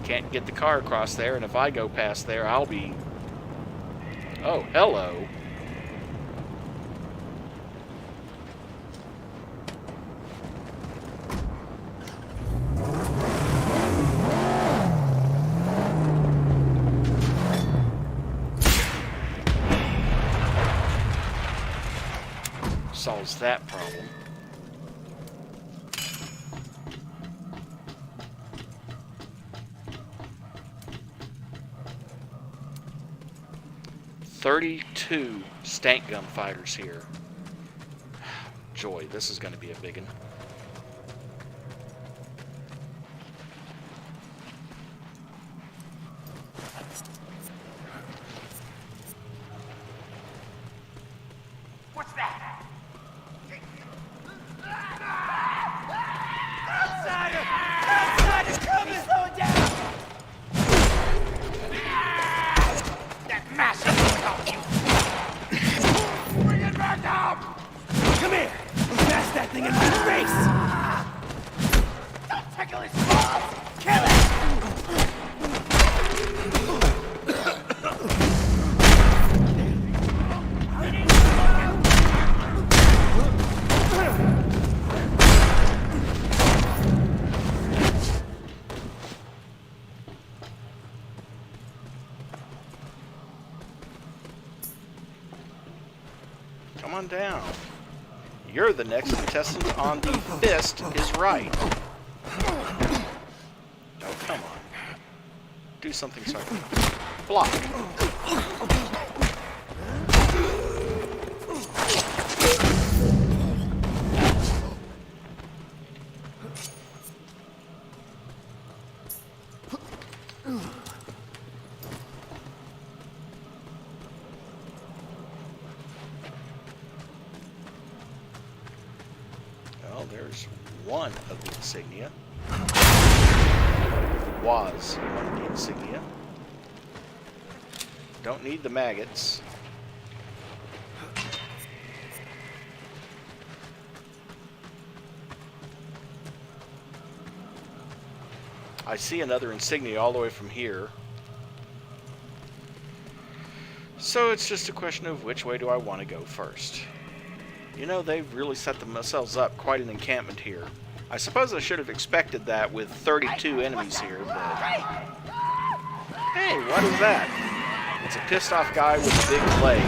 Can't get the car across there, and if I go past there, I'll be... Oh, hello. Solves that problem. "32 stank gun fighters here. Joy, this is going to be a big one. What's that? Outsider, coming! Slow it down! That massive help you! Bring it back up! Come here! Blast that thing in my face! Come on down. You're the next contestant on the fist is right. Oh, come on. Do something so I can block. Well, there's one of the insignia. Was one of the insignia. Don't need the maggots. I see another insignia all the way from here. So it's just a question of which way do I want to go first. You know, they've really set themselves up quite an encampment here. I suppose I should have expected that with 32 enemies here, but... Hey, what is that? It's a pissed off guy with a big blade.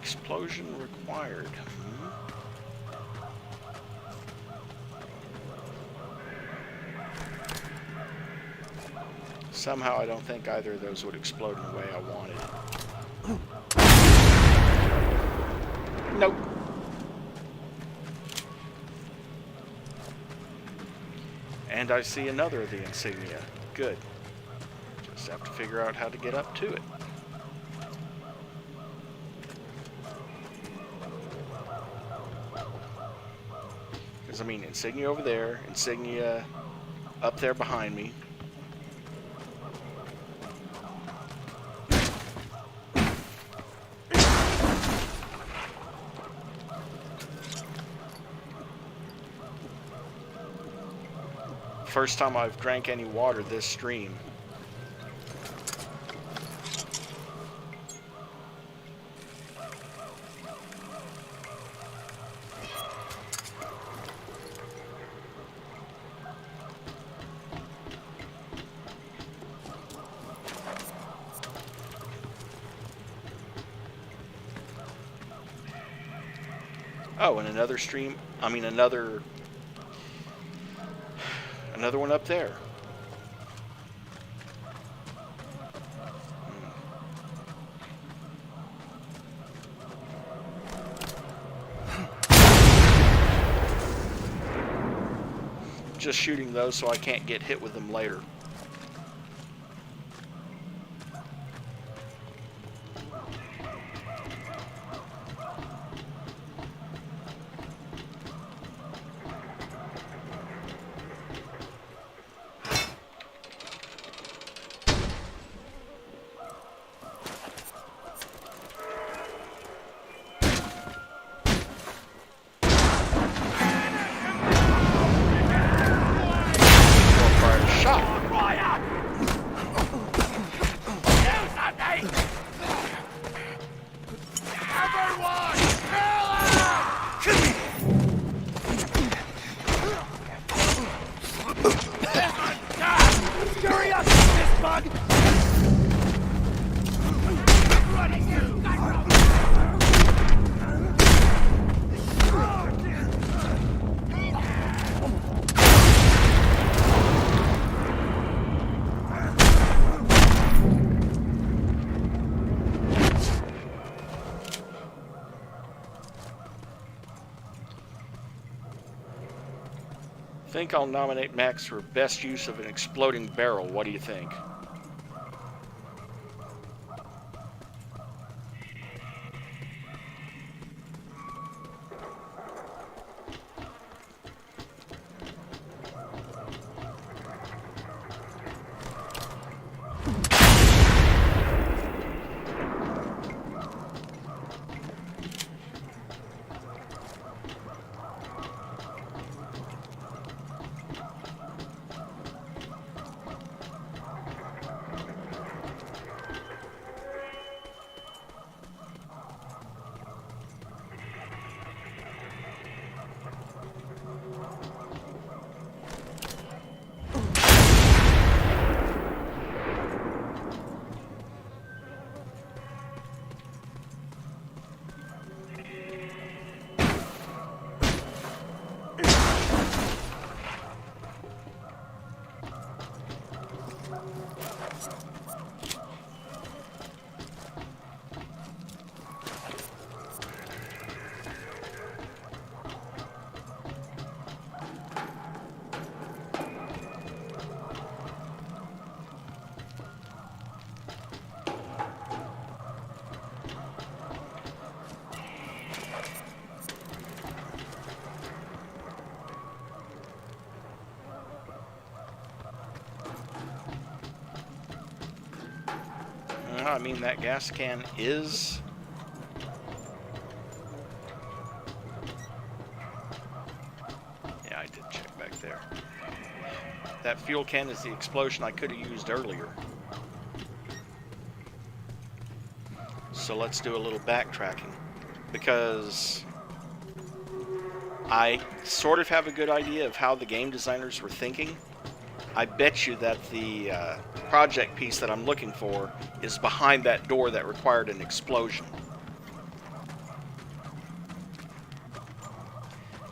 Explosion required. Somehow I don't think either of those would explode in the way I wanted. Nope. And I see another of the insignia. Good. Just have to figure out how to get up to it. Because, I mean, insignia over there, insignia up there behind me. First time I've drank any water this stream. Oh, and another stream, I mean another one up there. Just shooting those so I can't get hit with them later. Shot. bug! I think I'll nominate Max for best use of an exploding barrel. What do you think? I mean, that gas can is... Yeah, I did check back there. That fuel can is the explosion I could have used earlier. So let's do a little backtracking, because I sort of have a good idea of how the game designers were thinking. I bet you that the project piece that I'm looking for is behind that door that required an explosion.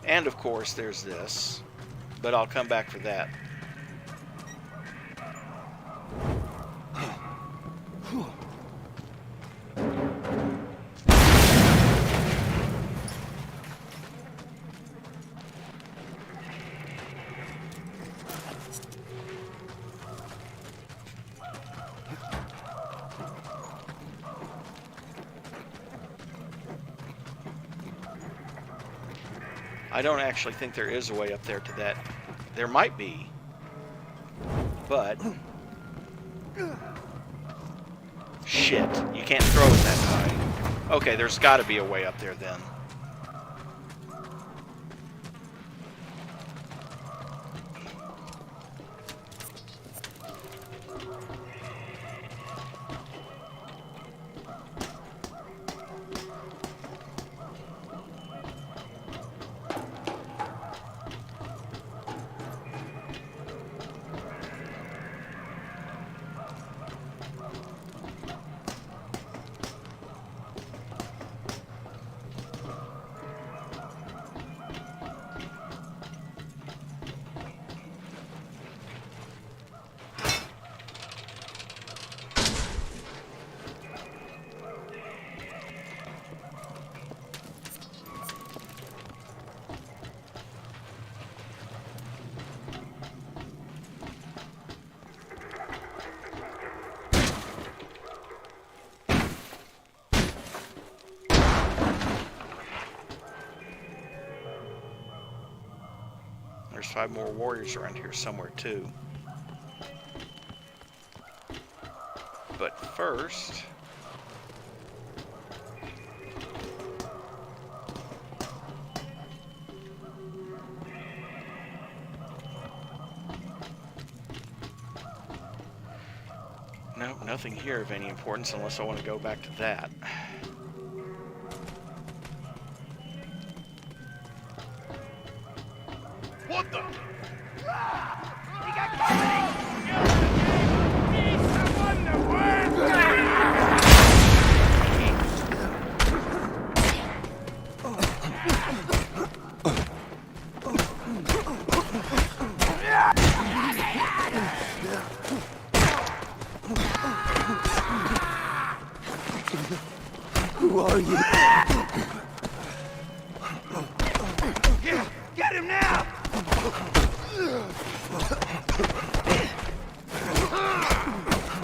And of course there's this, but I'll come back for that. I don't actually think there is a way up there to that. There might be, but shit, you can't throw it that high. Okay, there's got to be a way up there then. There's 5 more warriors around here somewhere too. But first... no, nothing here of any importance unless I want to go back to that. What the? We got company! Who are you? Get him now!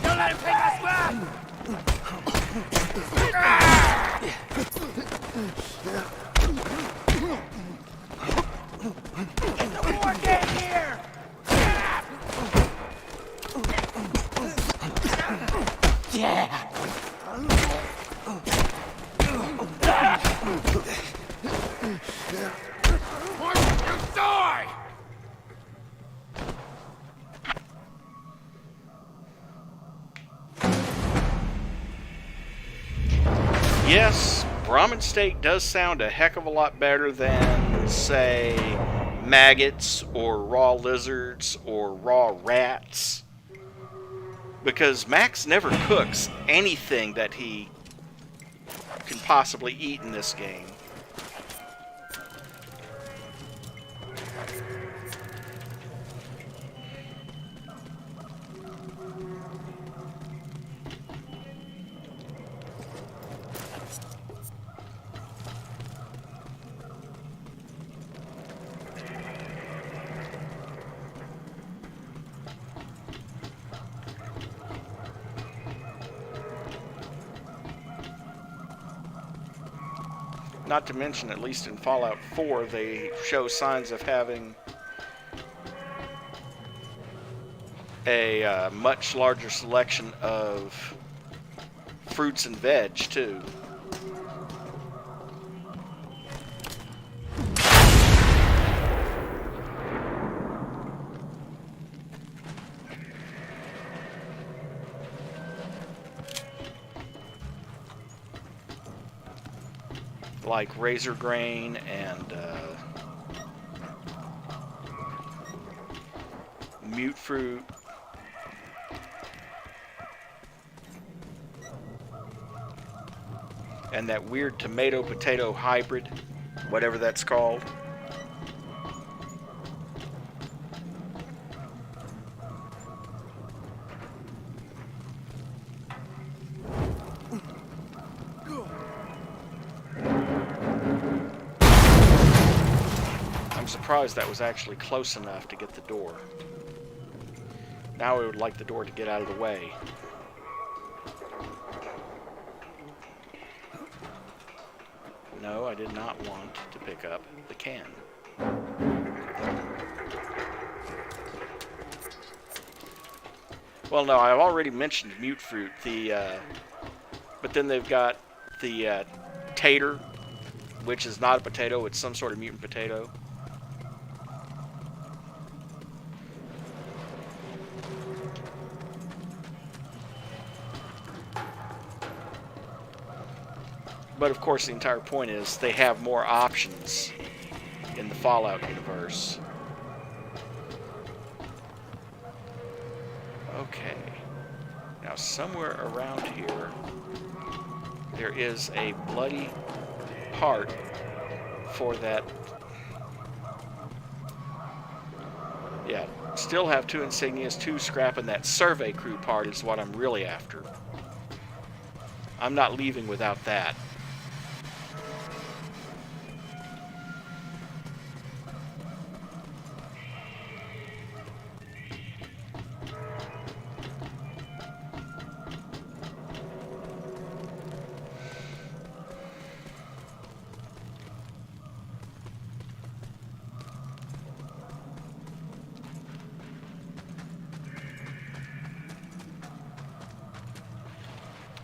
Don't let him take us back! It's a war game here! Yeah! Yes, Brahmin steak does sound a heck of a lot better than, say, maggots or raw lizards or raw rats. Because Max never cooks anything that he can possibly eat in this game. Not to mention, at least in Fallout 4, they show signs of having a much larger selection of fruits and veg, too. Like razor grain and mute fruit. And that weird tomato-potato hybrid, whatever that's called. Surprised that was actually close enough to get the door. Now we would like the door to get out of the way. No, I did not want to pick up the can. Well, no, I've already mentioned mute fruit. But then they've got the tater, which is not a potato, it's some sort of mutant potato. But of course, the entire point is they have more options in the Fallout universe. Okay. Now, somewhere around here, there is a bloody part for that. Yeah, still have 2 insignias, 2 scrap, and that survey crew part is what I'm really after. I'm not leaving without that.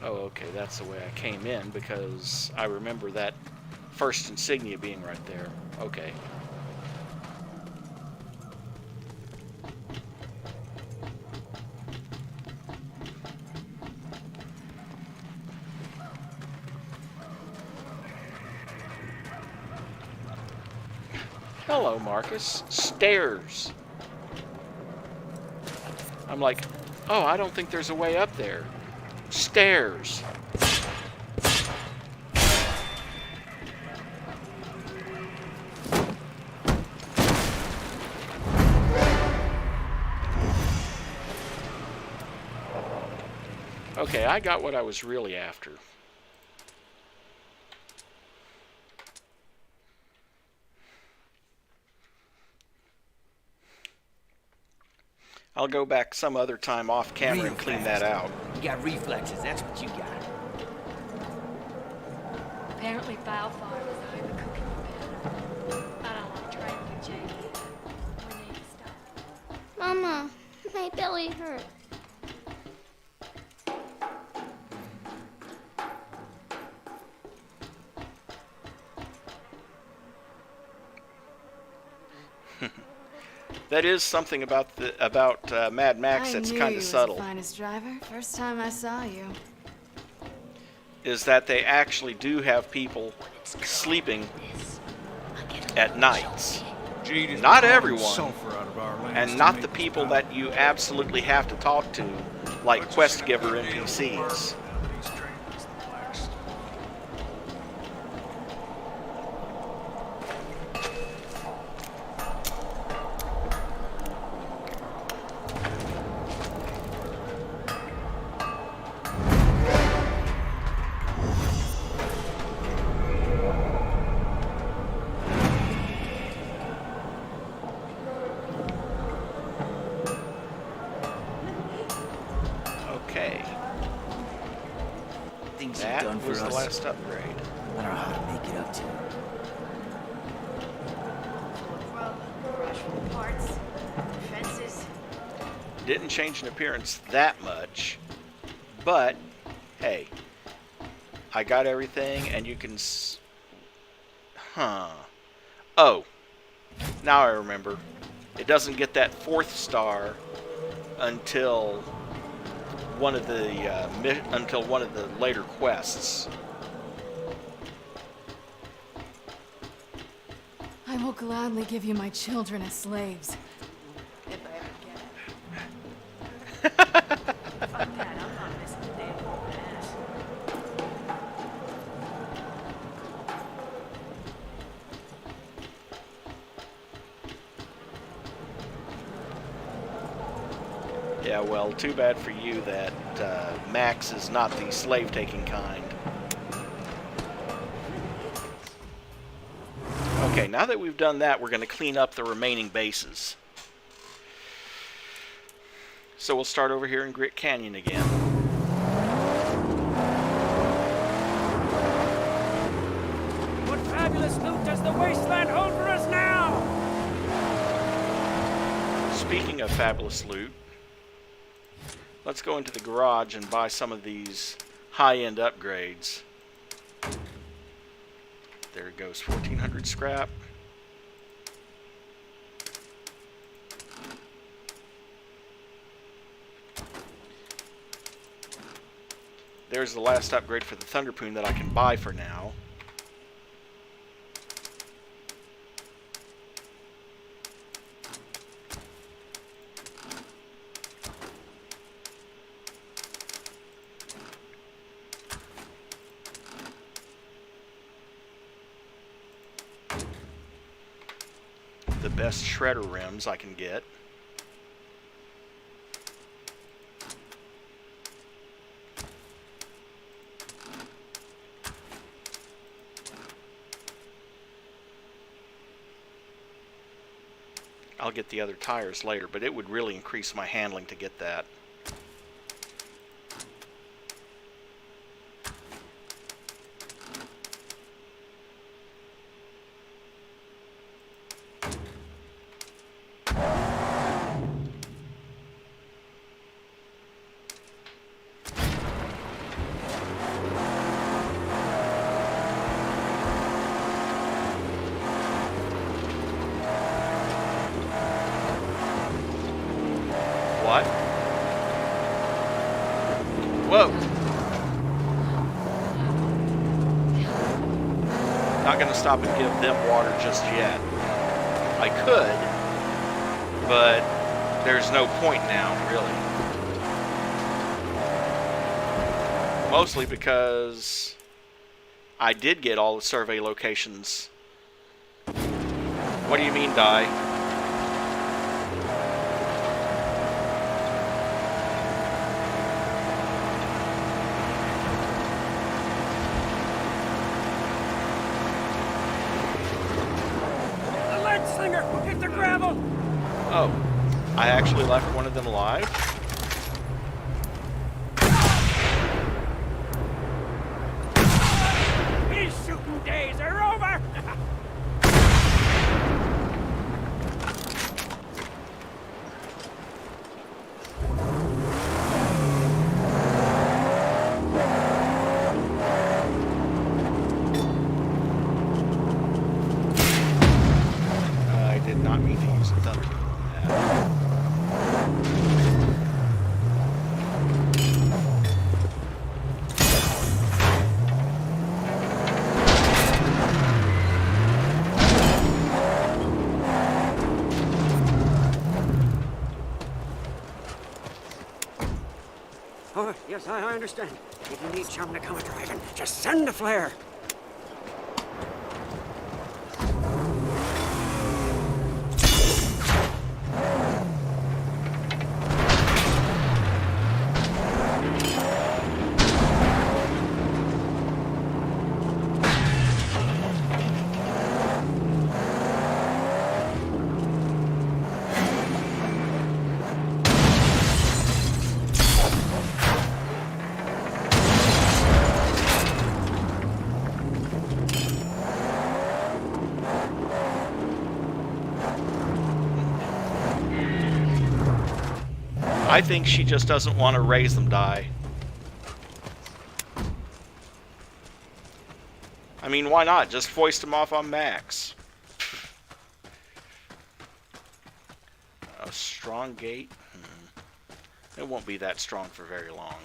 Oh, okay, that's the way I came in, because I remember that first insignia being right there. Okay. Hello, Marcus. Stairs. I'm like, oh, I don't think there's a way up there. Stairs. Okay, I got what I was really after. I'll go back some other time off camera and clean that out. You got reflexes, that's what you got. Apparently Wildfire was behind the cooking pattern. I don't want to try it with Jake. We need to stop. Mama, my belly hurts. That is something about Mad Max that's kind of subtle. I knew you was the finest driver. First time I saw you. Is that they actually do have people sleeping at nights. Not everyone, and not the people that you absolutely have to talk to, like quest giver NPCs. Okay. Things you've That done for was the us. last upgrade. I don't know how to make it up to you. Full of rubble, brush full of parts, fences. Didn't change in appearance that much, but hey, I got everything, and you can oh, now I remember. It doesn't get that 4th star until one of the later quests. I will gladly give you my children as slaves. If I ever get it. Fuck that, I'm not missing the damn old ass. Yeah, well, too bad for you that Max is not the slave-taking kind. Okay, now that we've done that, we're going to clean up the remaining bases. So we'll start over here in Grit Canyon again. What fabulous loot does the wasteland hold for us now? Speaking of fabulous loot, let's go into the garage and buy some of these high-end upgrades. There it goes, 1,400 scrap. There's the last upgrade for the Thunderpoon that I can buy for now. The best shredder rims I can get. I'll get the other tires later, but it would really increase my handling to get that. What? Whoa. Not going to stop and give them water just yet. I could, but there's no point now, really. Mostly because I did get all the survey locations. What do you mean, die? The lead slinger! Hit the gravel! Oh. I actually left one of them alive. His shooting days are over! I did not mean to use a thunder on that. Oh, yes, I understand. If you need chum to come a-driving, just send a flare. I think she just doesn't want to raise them die. I mean, why not? Just foist them off on Max. A strong gate? It won't be that strong for very long.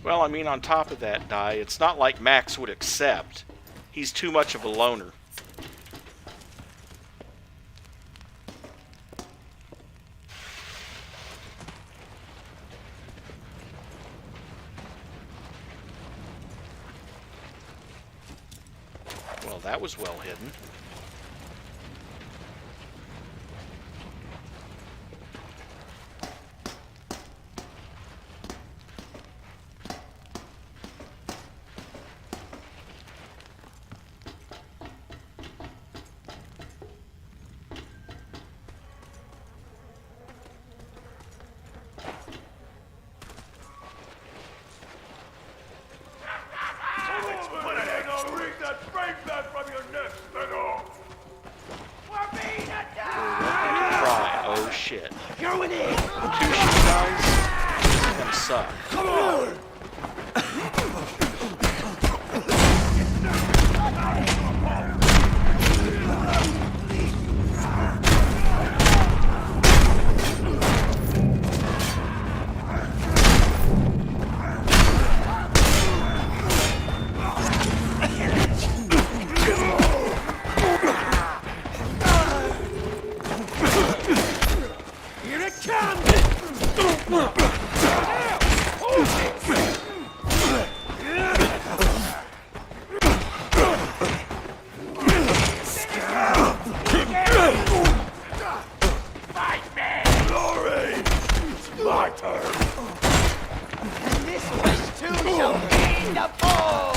Well, I mean, on top of that, die, it's not like Max would accept. He's too much of a loner. Well, that was well hidden. Put it in the ring that springs that from your neck, Spittle! We're being attacked! Cry. Oh shit. Going in! 2 shoot guys? This is gonna suck. Come on! Here it comes! My turn! And this wish too shall gain the fall!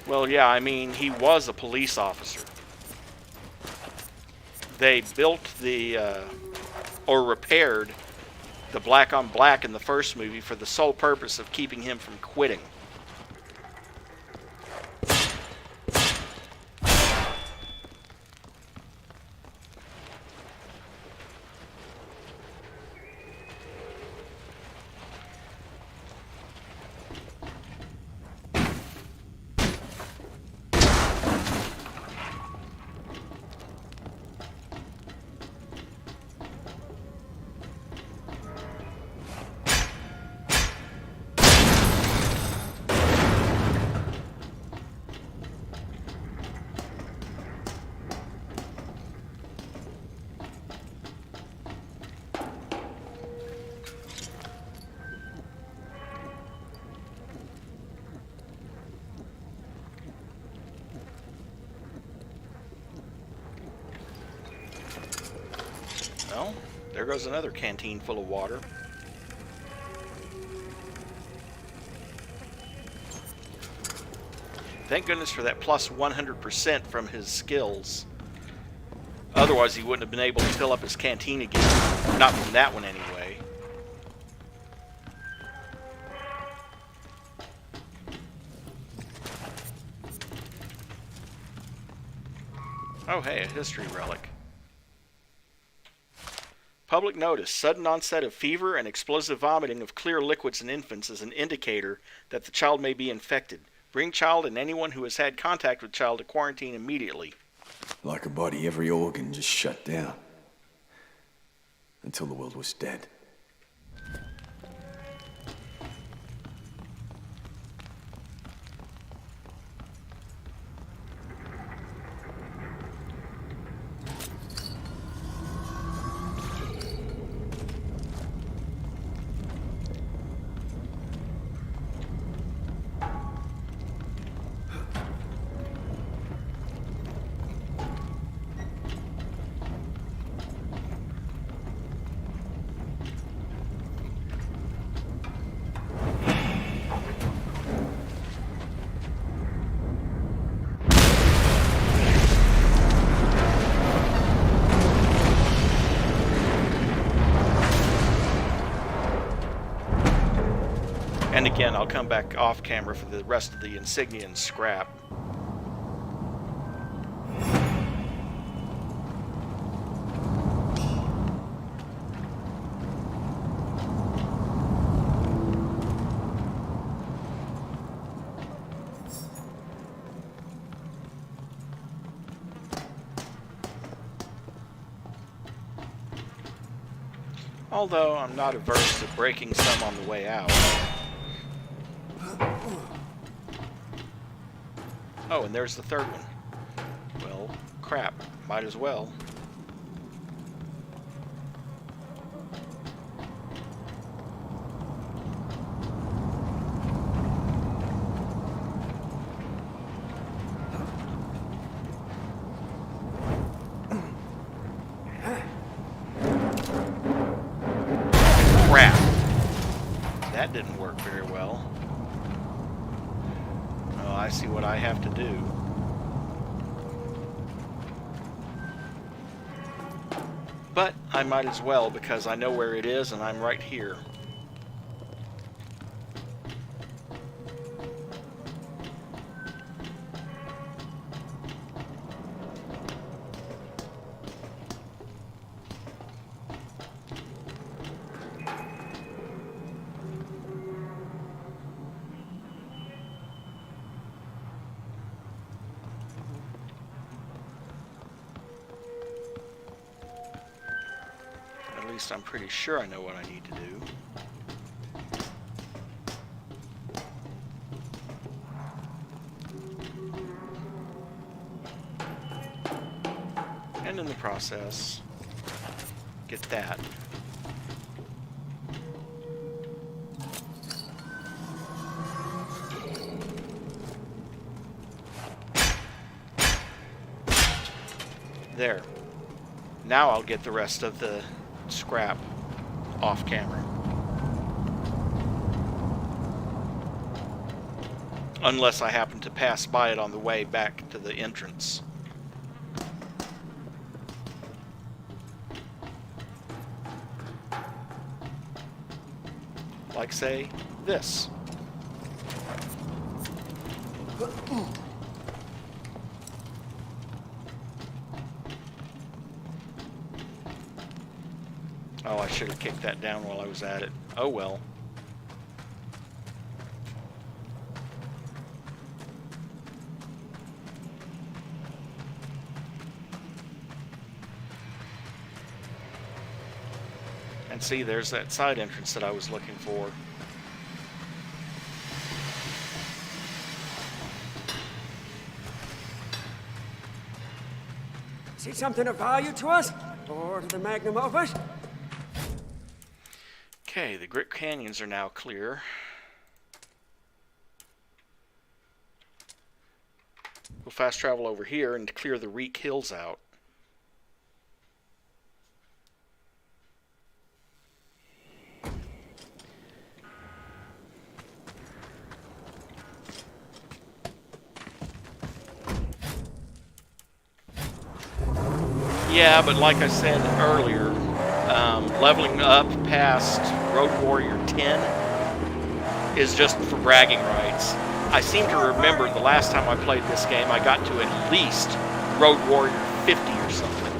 Well, yeah, I mean, he was a police officer. They built or repaired the black on black in the first movie for the sole purpose of keeping him from quitting. Well, there goes another canteen full of water. Thank goodness for that plus 100% from his skills. Otherwise, he wouldn't have been able to fill up his canteen again. Not from that one, anyway. Oh, hey, a history relic. Public notice. Sudden onset of fever and explosive vomiting of clear liquids in infants is an indicator that the child may be infected. Bring child and anyone who has had contact with child to quarantine immediately. Like a body, every organ just shut down. Until the world was dead. And again, I'll come back off camera for the rest of the insignia and scrap. Although I'm not averse to breaking some on the way out. Oh, and there's the third one. Well, crap. Might as well. Crap. That didn't work very well. I see what I have to do. But I might as well because I know where it is and I'm right here. At least I'm pretty sure I know what I need to do. And in the process, get that. There. Now I'll get the rest of the scrap off camera. Unless I happen to pass by it on the way back to the entrance. Like, say, this. Oh, I should have kicked that down while I was at it. Oh well. And see, there's that side entrance that I was looking for. See something of value to us? Or to the magnum opus? Okay, the Grit Canyons are now clear. We'll fast travel over here and clear the Reek Hills out. Yeah, but like I said earlier, leveling up past Road Warrior 10 is just for bragging rights. I seem to remember the last time I played this game, I got to at least Road Warrior 50 or something.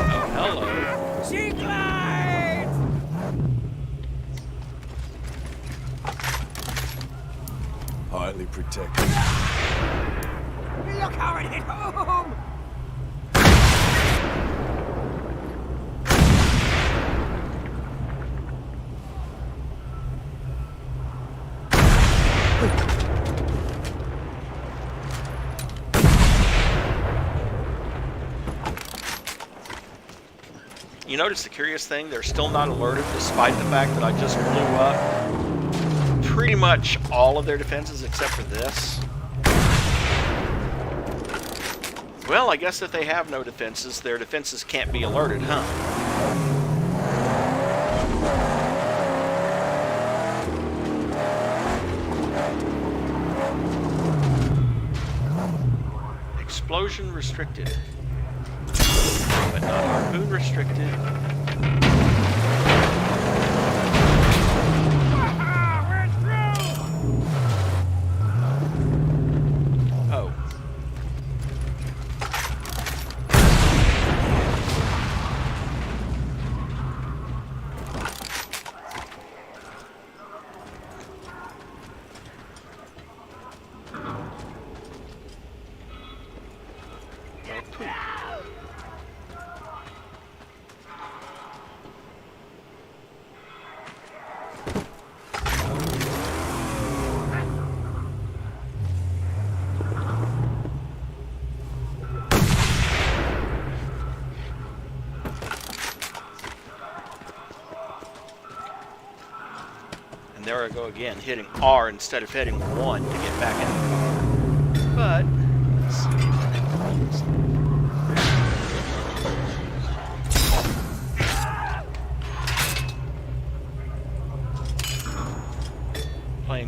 Oh, hello. She glides! Highly protected. Look how it hit home! You notice the curious thing? They're still not alerted despite the fact that I just blew up pretty much all of their defenses except for this. Well, I guess if they have no defenses, their defenses can't be alerted, huh? Explosion restricted. But not harpoon restricted. We're through! Oh. Well, poop. And there I go again, hitting R instead of hitting 1 to get back in the car. But, let's see.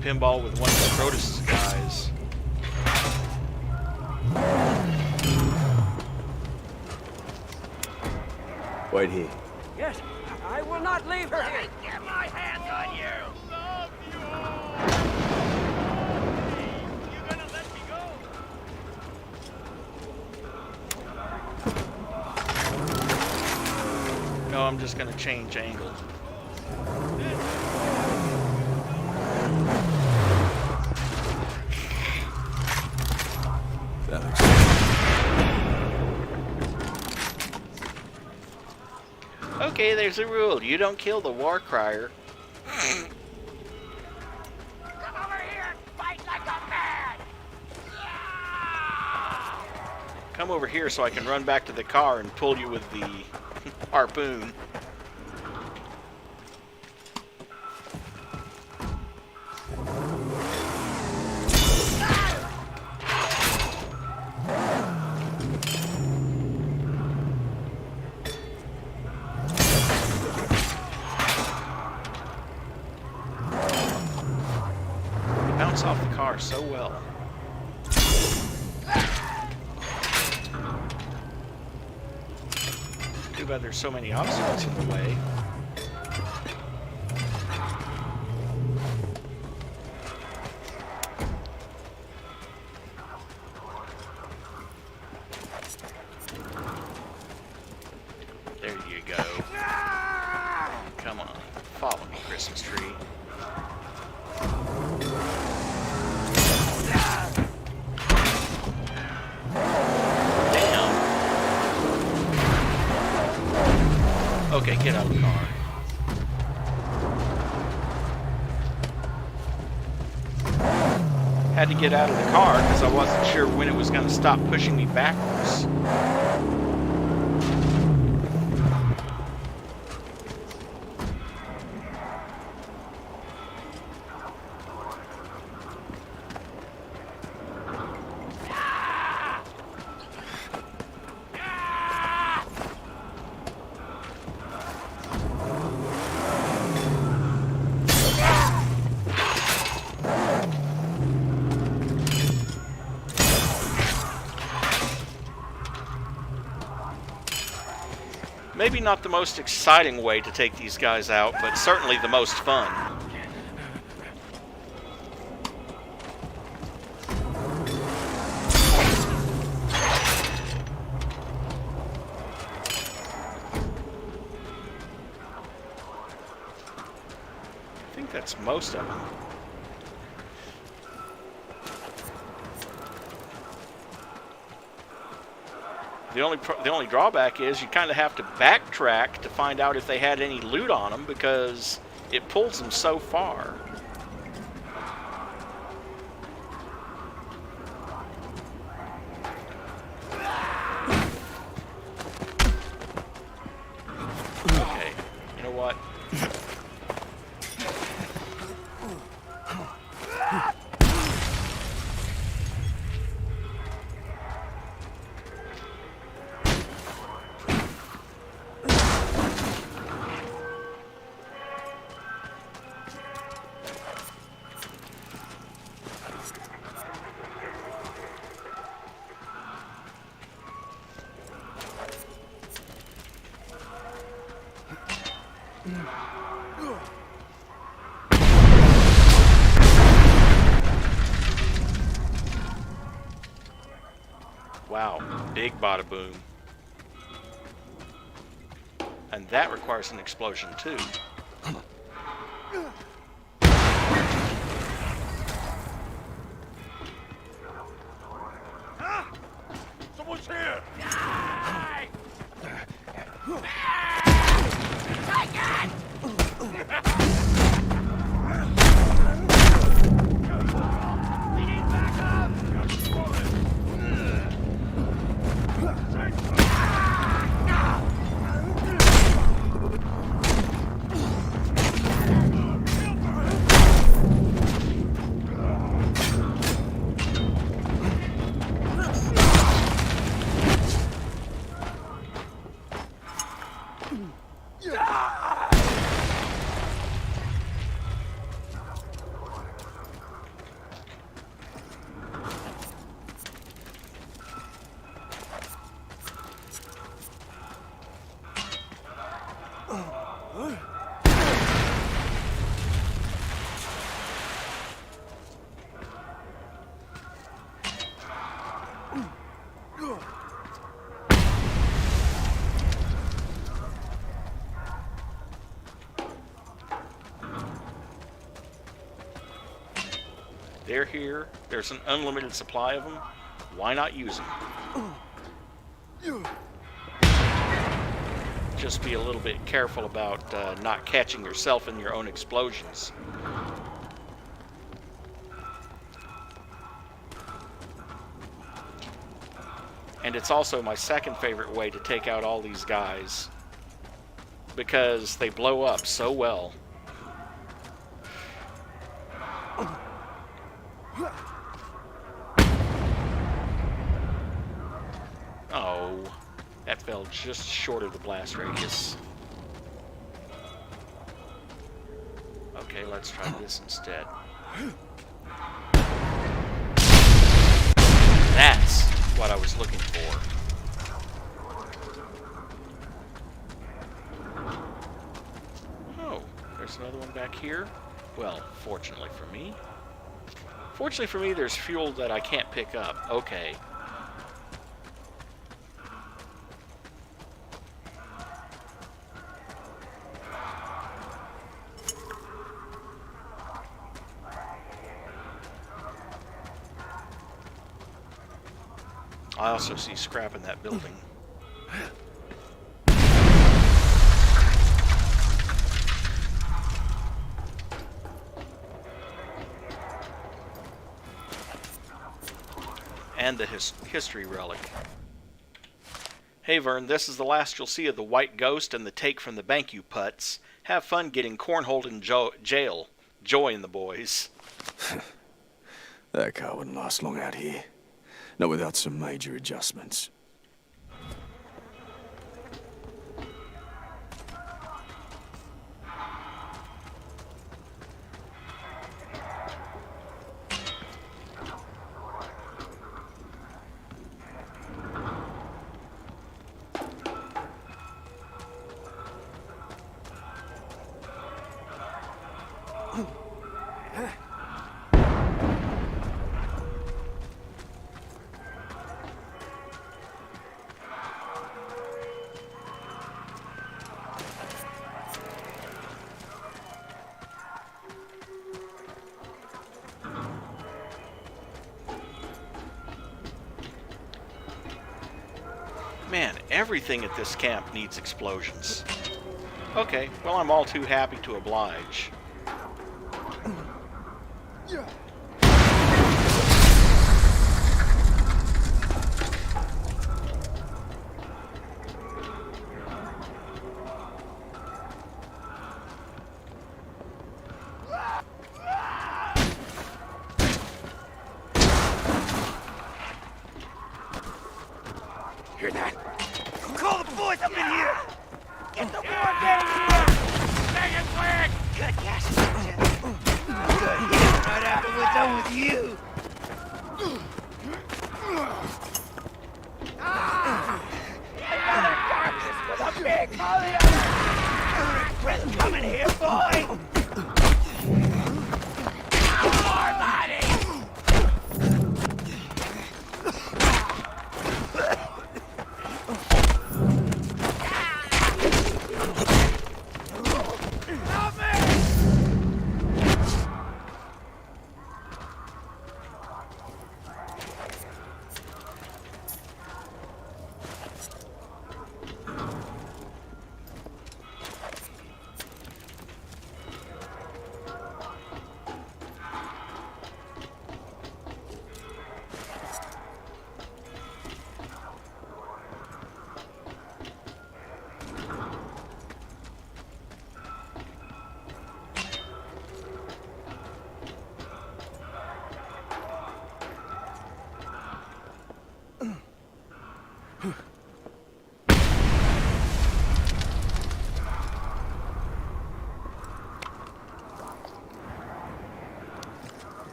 pinball with one of the Protus guys. Wait here. Yes, I will not leave her here. Get my hands on you! You gonna let me go? No, I'm just gonna change angle. That looks Okay, there's a rule. You don't kill the war crier. Come over here and fight like a man! Come over here so I can run back to the car and pull you with the harpoon. Bounce off the car so well. Too bad there's so many obstacles in the way. There you go. Come on, follow me, Christmas tree. Okay, get out of the car. Had to get out of the car because I wasn't sure when it was going to stop pushing me backwards. Maybe not the most exciting way to take these guys out, but certainly the most fun. I think that's most of them. The only drawback is you kind of have to backtrack to find out if they had any loot on them because it pulls them so far. Okay, you know what? Wow, big bada boom. And that requires an explosion too. Someone's here! They're here. There's an unlimited supply of them. Why not use them? Just be a little bit careful about not catching yourself in your own explosions. And it's also my second favorite way to take out all these guys, because they blow up so well. Oh, that fell just short of the blast radius. Okay, let's try this instead. That's what I was looking for. Oh, there's another one back here. Well, fortunately for me. Fortunately for me, there's fuel that I can't pick up. Okay. I also see scrap in that building. And the history relic. Hey Vern, this is the last you'll see of the White Ghost and the take from the bank, you putz. Have fun getting cornholed in jail. Joy in the boys. That car wouldn't last long out here. Not without some major adjustments. Man, everything at this camp needs explosions. Okay, well, I'm all too happy to oblige. Hear that? Call the boys up in here! Get the war gang here! Make it quick! Good, yes, good. Right after we're done with you! With a big molly! We're coming here, boy! More bodies!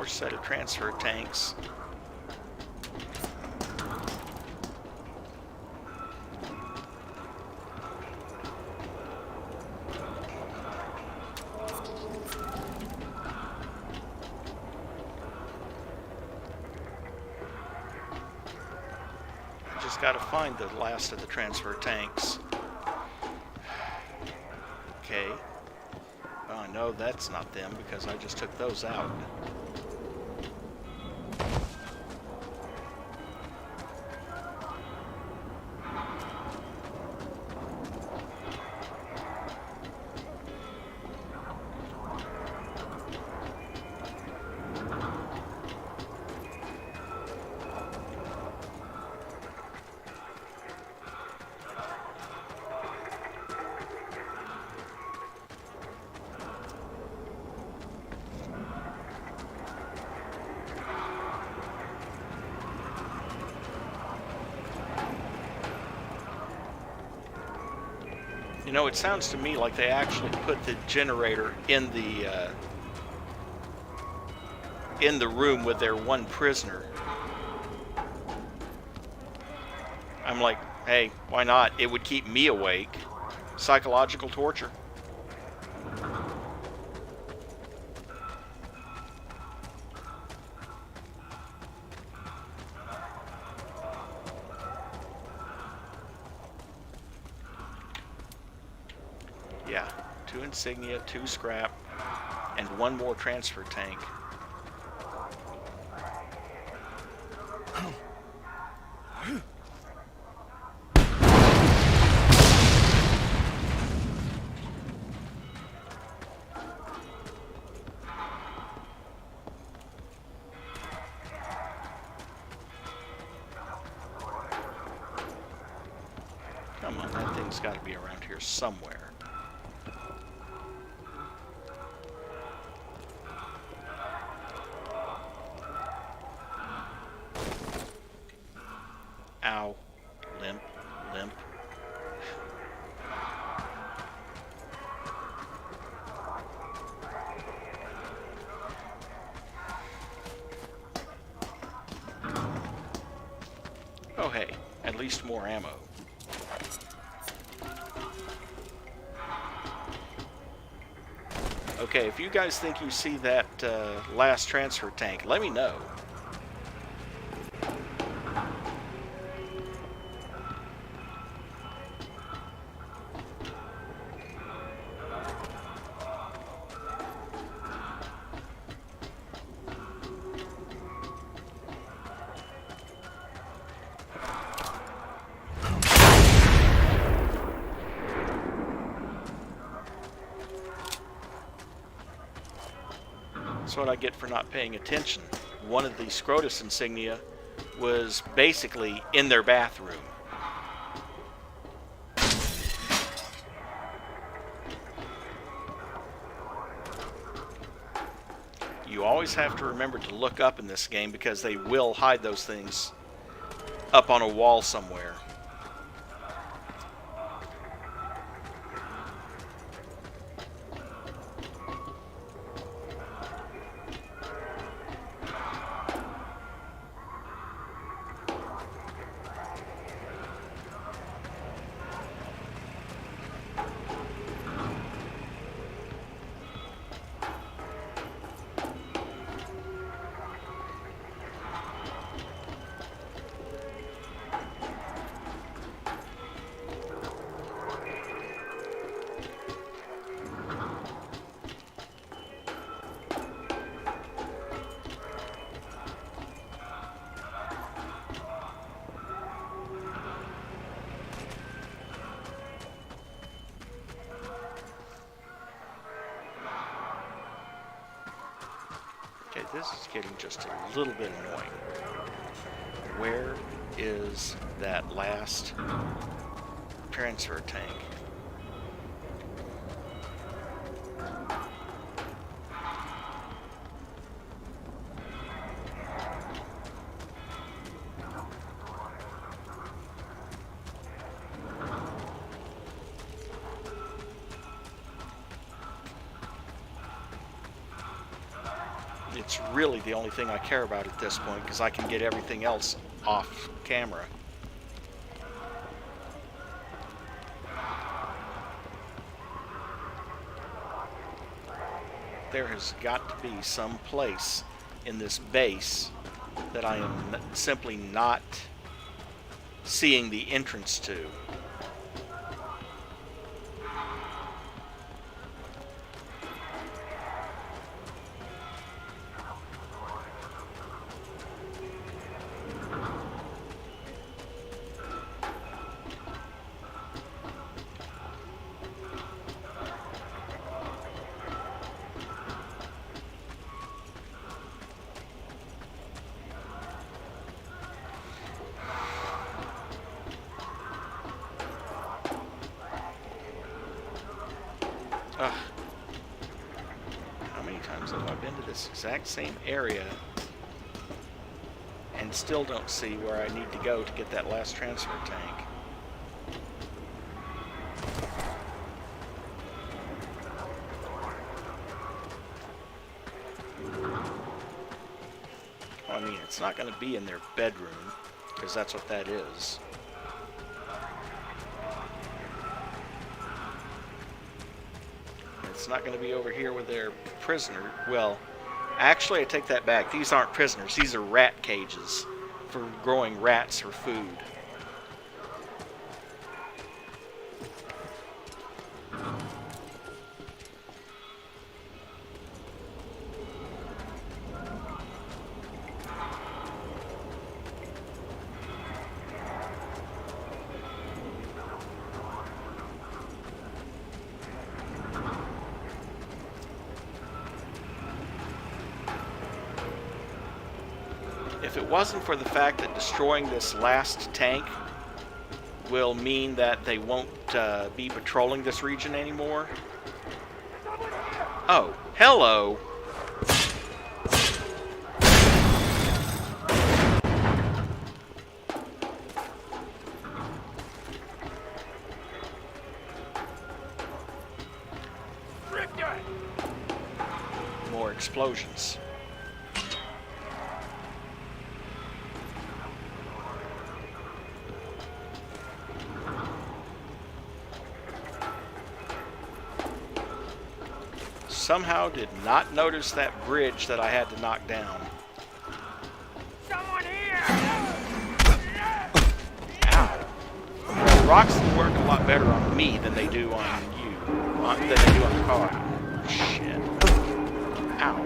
set of transfer tanks. Just got to find the last of the transfer tanks. Okay. Oh, no, that's not them because I just took those out. You know, it sounds to me like they actually put the generator in the room with their one prisoner. I'm like, hey, why not? It would keep me awake. Psychological torture. Yeah, 2 insignia, 2 scrap, and 1 more transfer tank. Come on, that thing's got to be around here somewhere. Ow. Limp, limp. Oh hey, at least more ammo. Okay, if you guys think you see that last transfer tank, let me know. That's what I get for not paying attention. One of the Scrotus insignia was basically in their bathroom. You always have to remember to look up in this game because they will hide those things up on a wall somewhere. Okay, this is getting just a little bit annoying. Where is that last transfer tank? it's really the only thing I care about at this point, because I can get everything else off camera. There has got to be some place in this base that I am simply not seeing the entrance to. Ugh. How many times have I been to this exact same area and still don't see where I need to go to get that last transfer tank? Well, I mean, it's not going to be in their bedroom, because that's what that is. It's not going to be over here with their prisoner. Well, actually, I take that back. These aren't prisoners. These are rat cages for growing rats for food. If it wasn't for the fact that destroying this last tank will mean that they won't be patrolling this region anymore. Oh, hello! More explosions. Somehow did not notice that bridge that I had to knock down. Someone here! Ow. The rocks work a lot better on me than they do on you. Than they do on the car. Shit. Ow.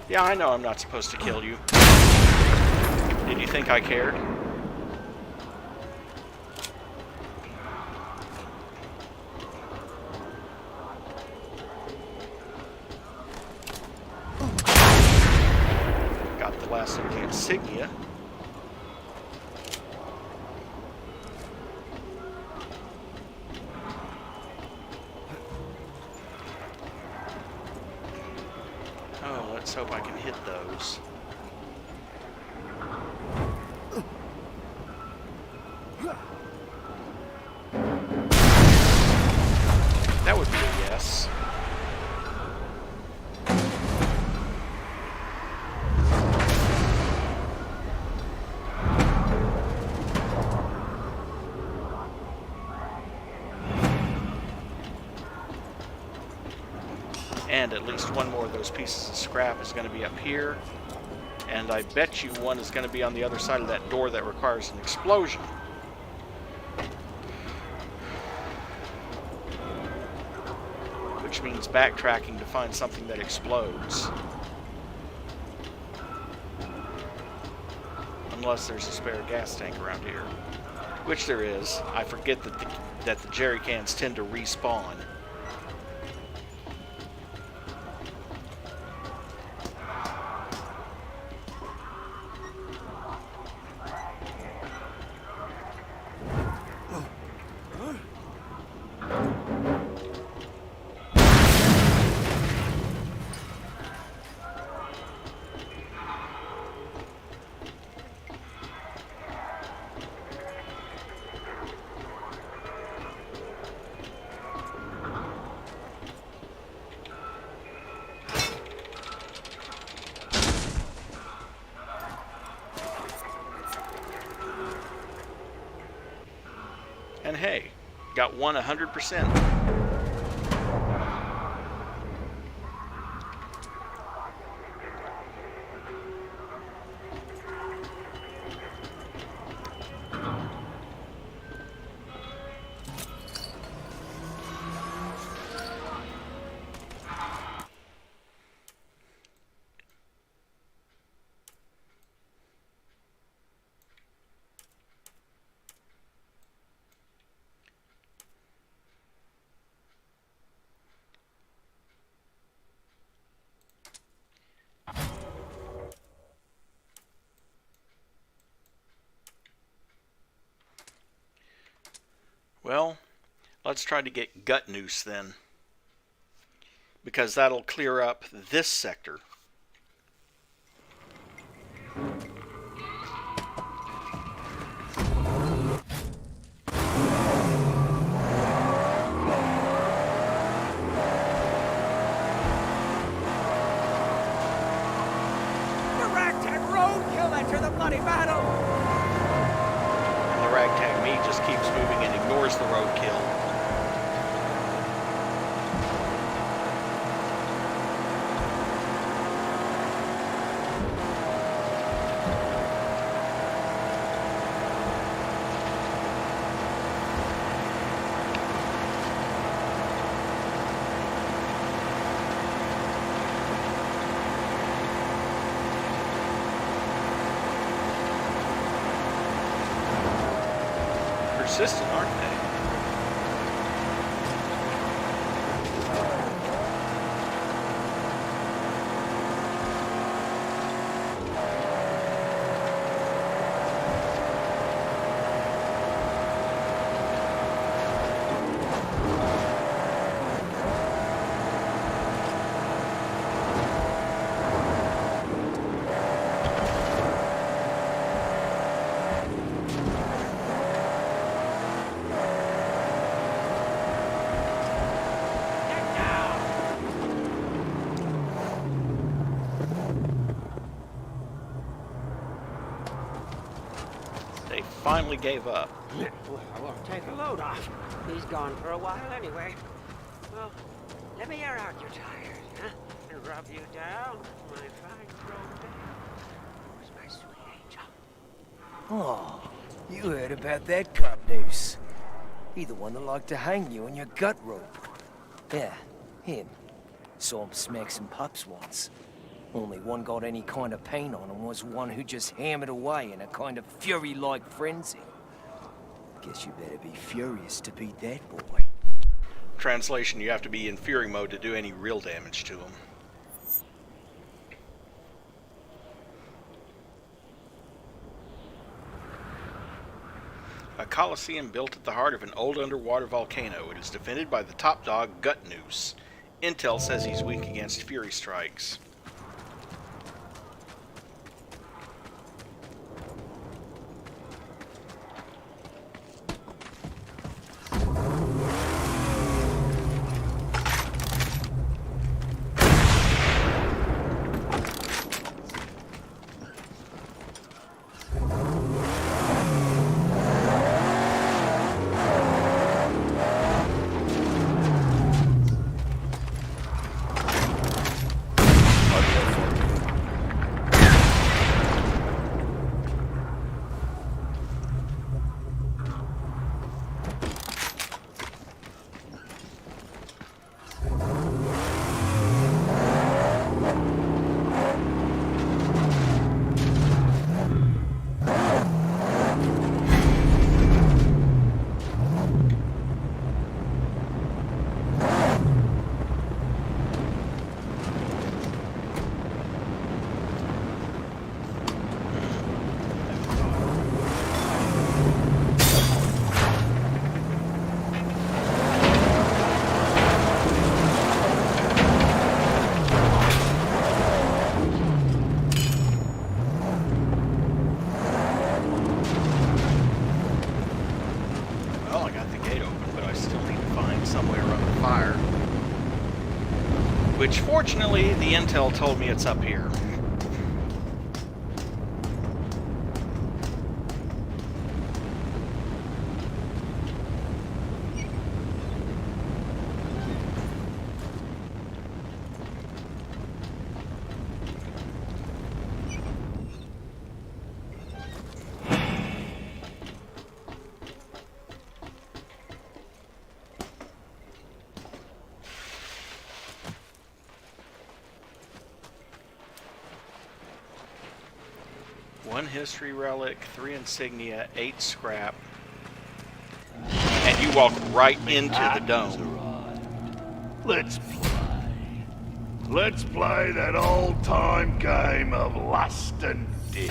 Yeah, I know I'm not supposed to kill you. Did you think I cared? Got the last of the insignia. Oh, let's hope I can hit those. That would be a yes. And at least one more of those pieces of scrap is going to be up here. And I bet you one is going to be on the other side of that door that requires an explosion. Which means backtracking to find something that explodes. Unless there's a spare gas tank around here. Which there is. I forget that the jerry cans tend to respawn. hey, got one 100%. Well, let's try to get gut noose then, because that'll clear up this sector. The ragtag roadkill enter the bloody battle! And the ragtag me just keeps moving and ignores the roadkill. Persistent, aren't they? They finally gave up. Well, I won't take a load off. He's gone for a while anyway. Well, let me air out your tires, huh? And rub you down, my fine throat down. Where's my sweet angel? Oh, you heard about that gut noose. He the one that liked to hang you on your gut rope. Yeah, him. Saw him smack some pups once. Only one got any kind of pain on him was one who just hammered away in a kind of fury-like frenzy. Guess you better be furious to beat that boy. Translation, you have to be in fury mode to do any real damage to him. A coliseum built at the heart of an old underwater volcano. It is defended by the top dog, Gut Noose. Intel says he's weak against fury strikes. Which, fortunately, the intel told me it's up here. 1 history relic, 3 insignia, 8 scrap. And you walk right into the dome. Let's play. Let's play that old-time game of lust and dig.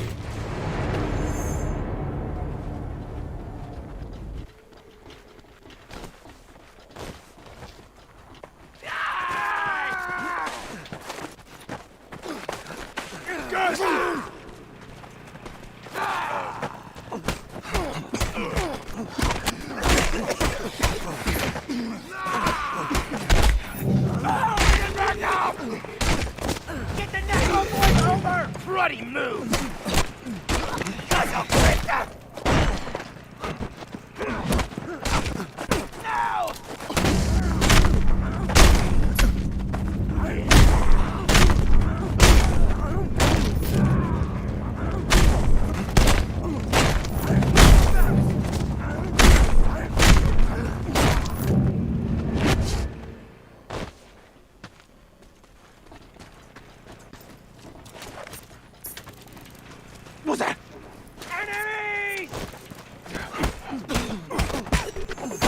Get the Necro boys over! Cruddy move! Now! What's that? Enemies!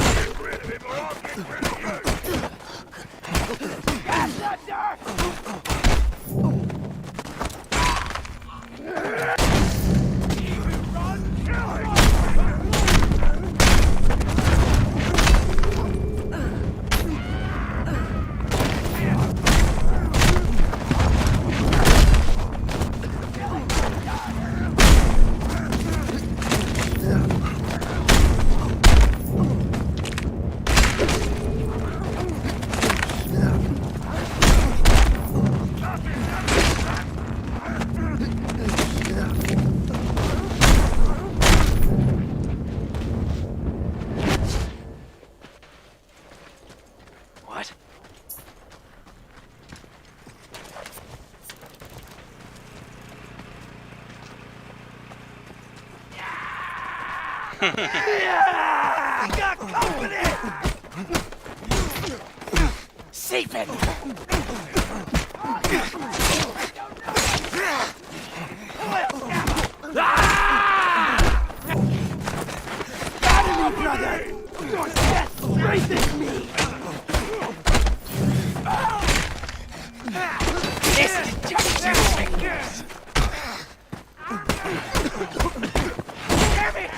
Get rid of him or I'll get rid of you! Gas the dirt! Run, kill him! What? Got company! Save it! Got him, brother! Your death strengthens me! This is just your fingers! Damn it!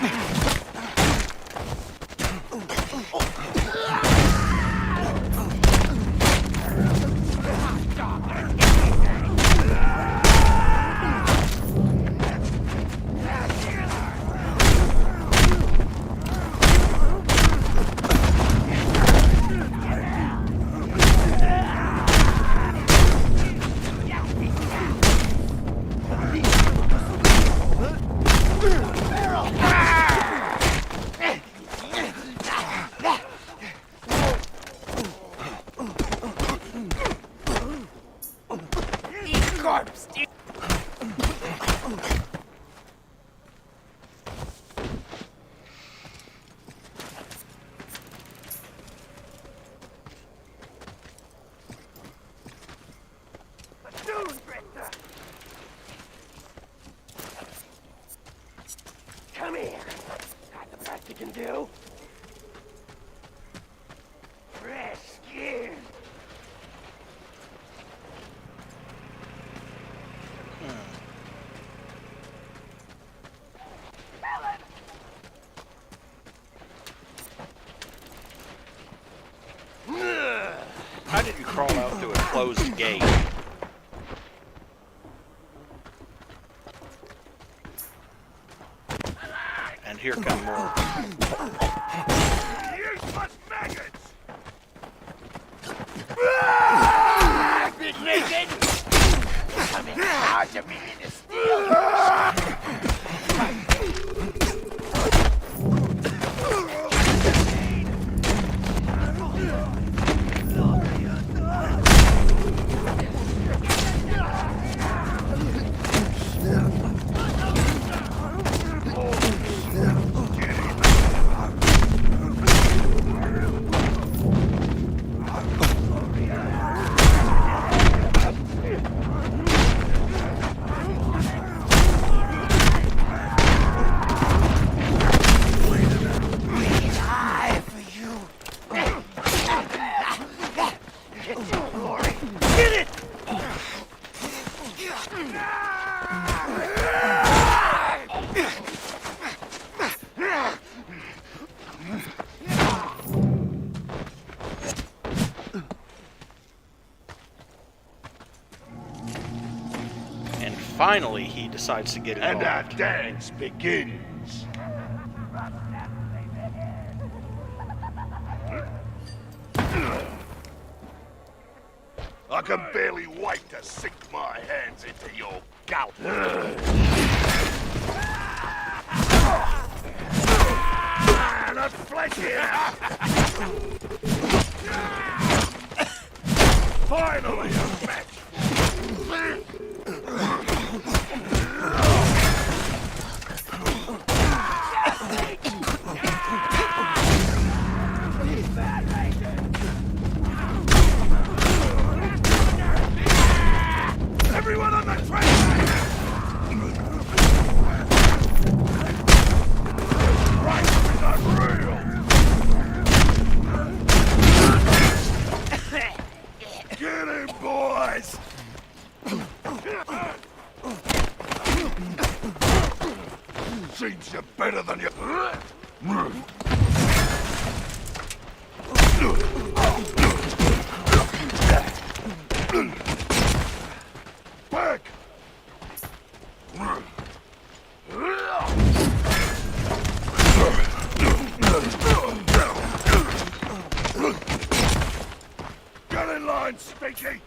Corpse! Come here. Got the best you can do? Fresh skin. How did you crawl out through a closed gate? And here come more. Useless maggots! Bit naked. Coming hard to me to steal. finally he decides to get And our involved. dance begins. I can barely wait to sink my hands into your gout. The flesh here! Finally a match! Everyone on the train! Right is unreal! Get him, boys! Seems you're better than you... Back! Get in line, Stinky!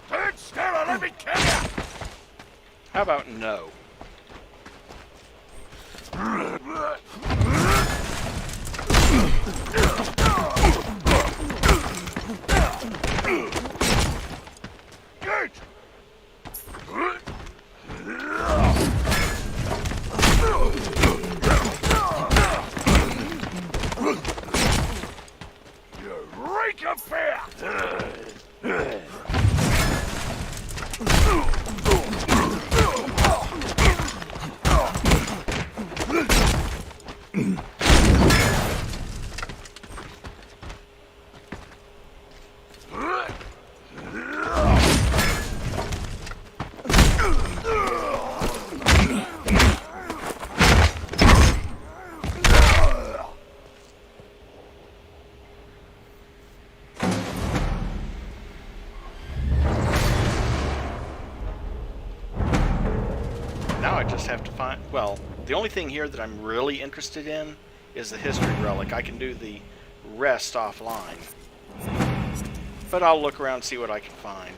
Stand still and let me kill you! How about no? Good! You reek of fear! Now I just have to find... Well, the only thing here that I'm really interested in is the history relic. I can do the rest offline. But I'll look around and see what I can find.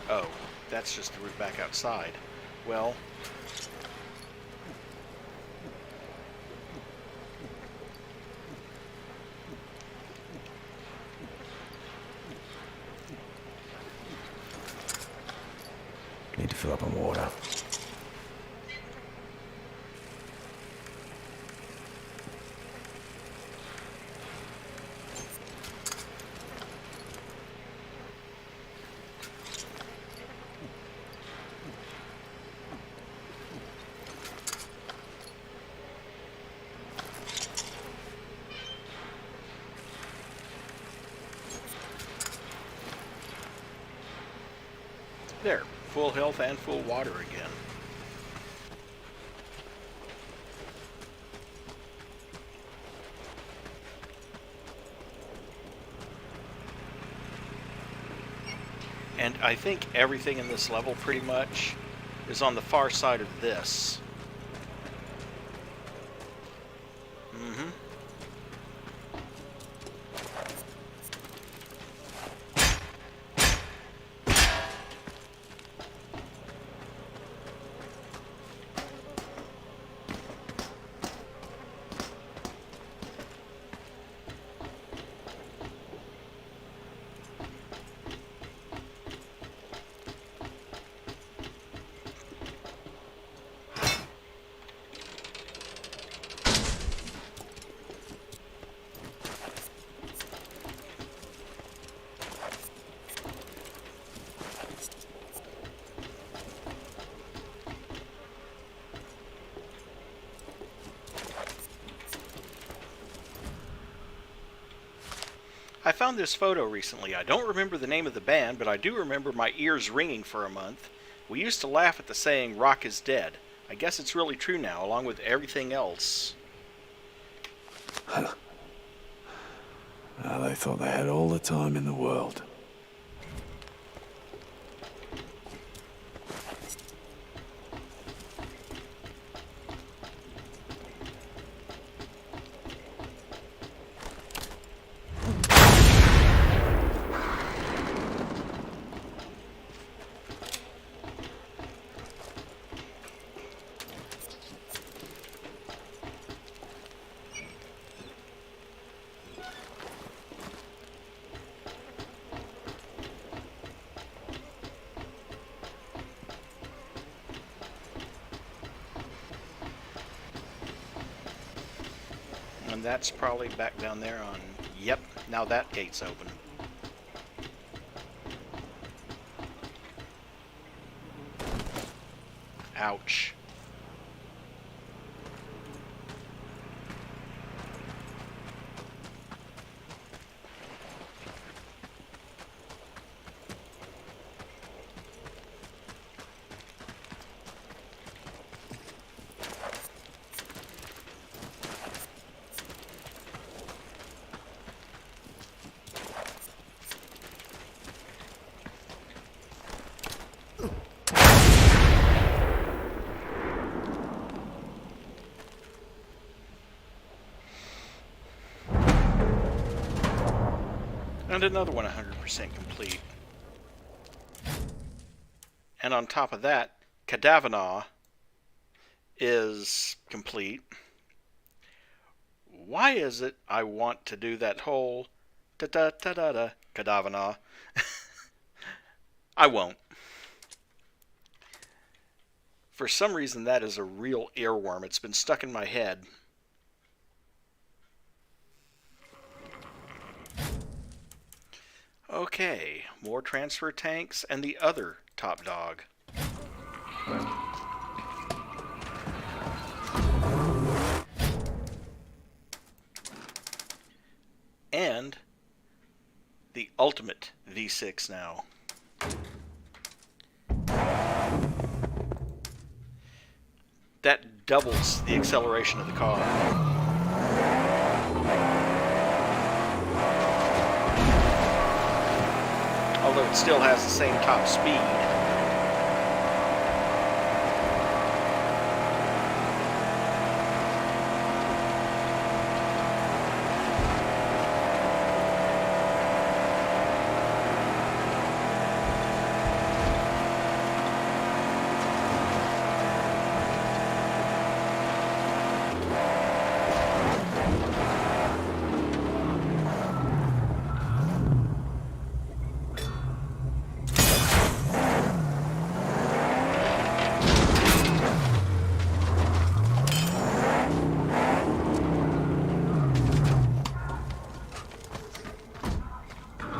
Oh, that's just the route back outside. Well... Need to fill up on water. There, full health and full water again. And I think everything in this level pretty much is on the far side of this. Mm-hmm. I found this photo recently. I don't remember the name of the band, but I do remember my ears ringing for a month. We used to laugh at the saying, rock is dead. I guess it's really true now, along with everything else. They thought they had all the time in the world. And that's probably back down there on... Yep, now that gate's open. Ouch. And another one 100% complete. And on top of that, Cadavana is complete. Why is it I want to do that whole da-da-da-da-da Cadavana? I won't. For some reason, that is a real earworm. It's been stuck in my head. Okay, more transfer tanks and the other top dog. And the ultimate V6 now. That doubles the acceleration of the car. Although it still has the same top speed.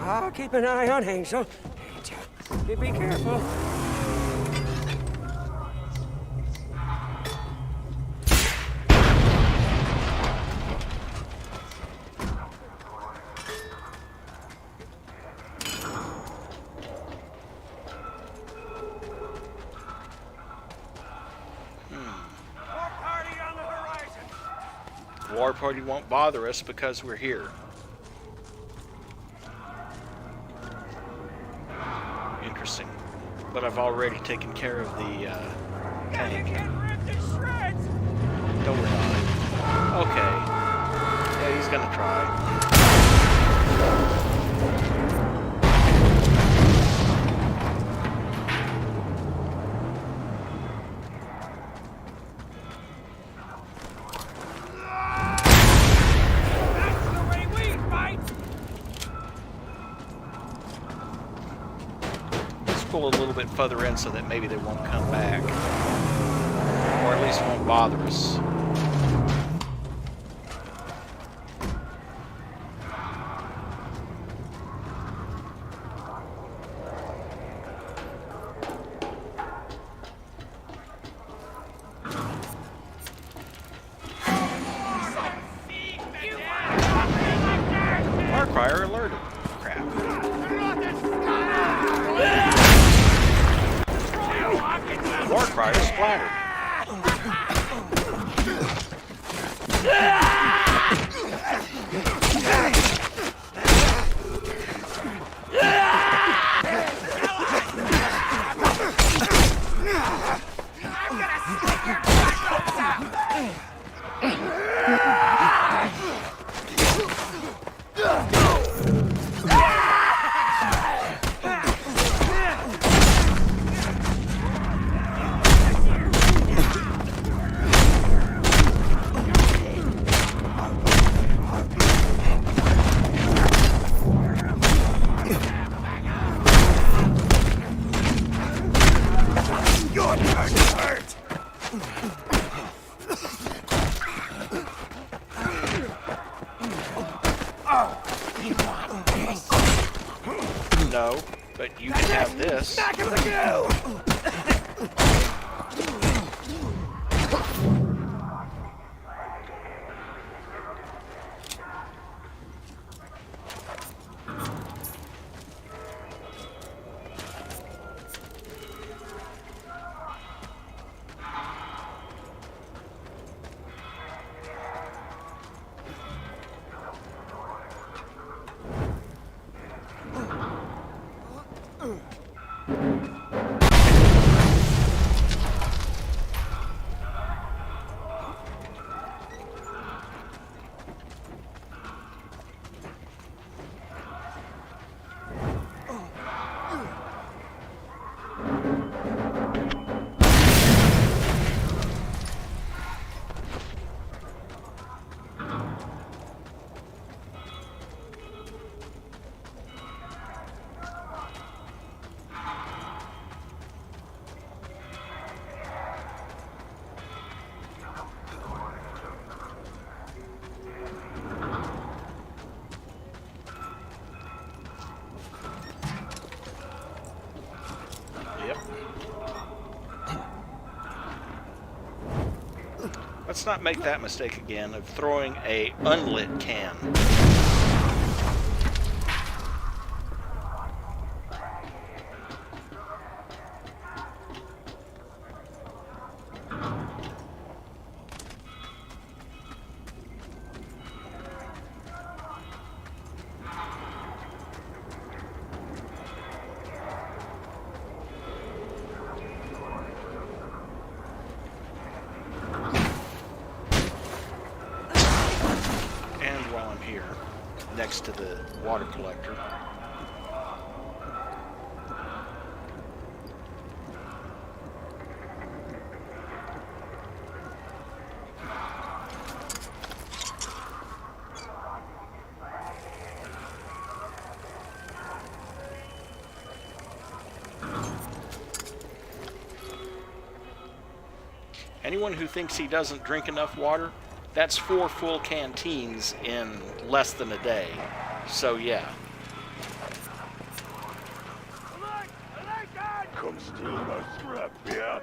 I'll keep an eye on Hazel. You be careful. War party on the horizon. War party won't bother us because we're here. Interesting. But I've already taken care of the tank. No, we're not. Okay. Yeah, he's gonna try. That's the way we fight. Let's pull a little bit further in so that maybe they won't come back. Or at least won't bother us. Far Crier alerted. splattered. Your turn to hurt! No, but you can have this. Back of the goo! Yep. Let's not make that mistake again of throwing a unlit can. Next to the water collector. Anyone who thinks he doesn't drink enough water, that's 4 full canteens in less than a day. So yeah. Come steal my scrap, yeah?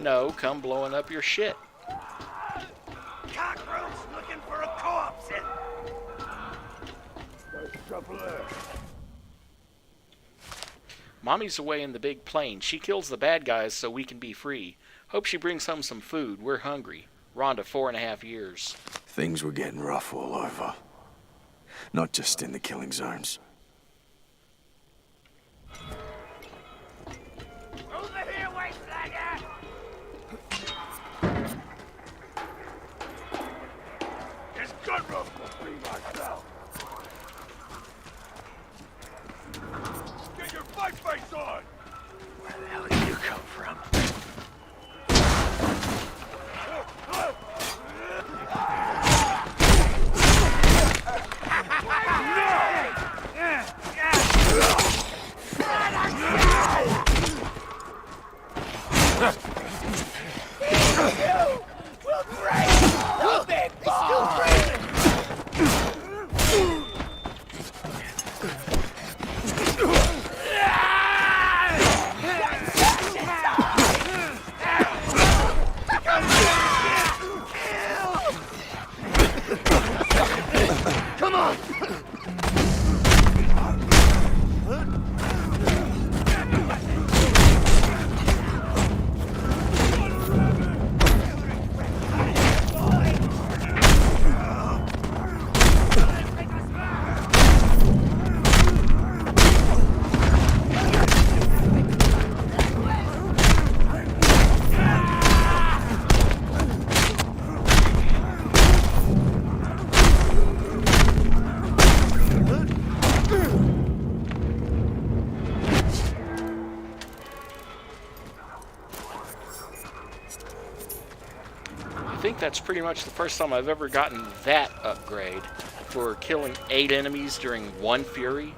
No, come blowing up your shit. Cockroach looking for a corpse and... Mommy's away in the big plane. She kills the bad guys so we can be free. Hope she brings home some food. We're hungry. Rhonda, 4.5 years. Things were getting rough all over. Not just in the killing zones. Over here, wastelander! This gun rope must be myself. Get your fight face on! Where the hell did you come from? think that's pretty much the first time I've ever gotten that upgrade for killing 8 enemies during one Fury.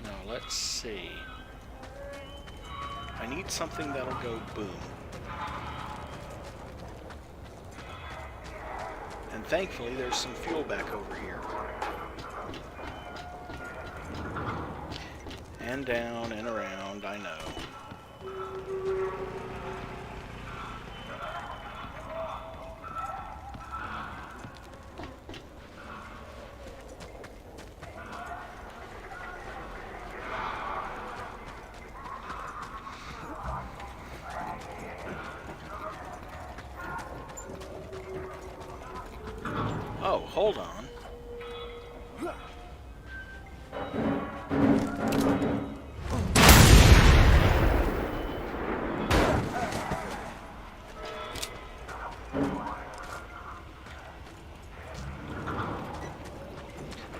Now let's see. I need something that'll go boom. And thankfully there's some fuel back over here. And down and around, I know. Oh, hold on.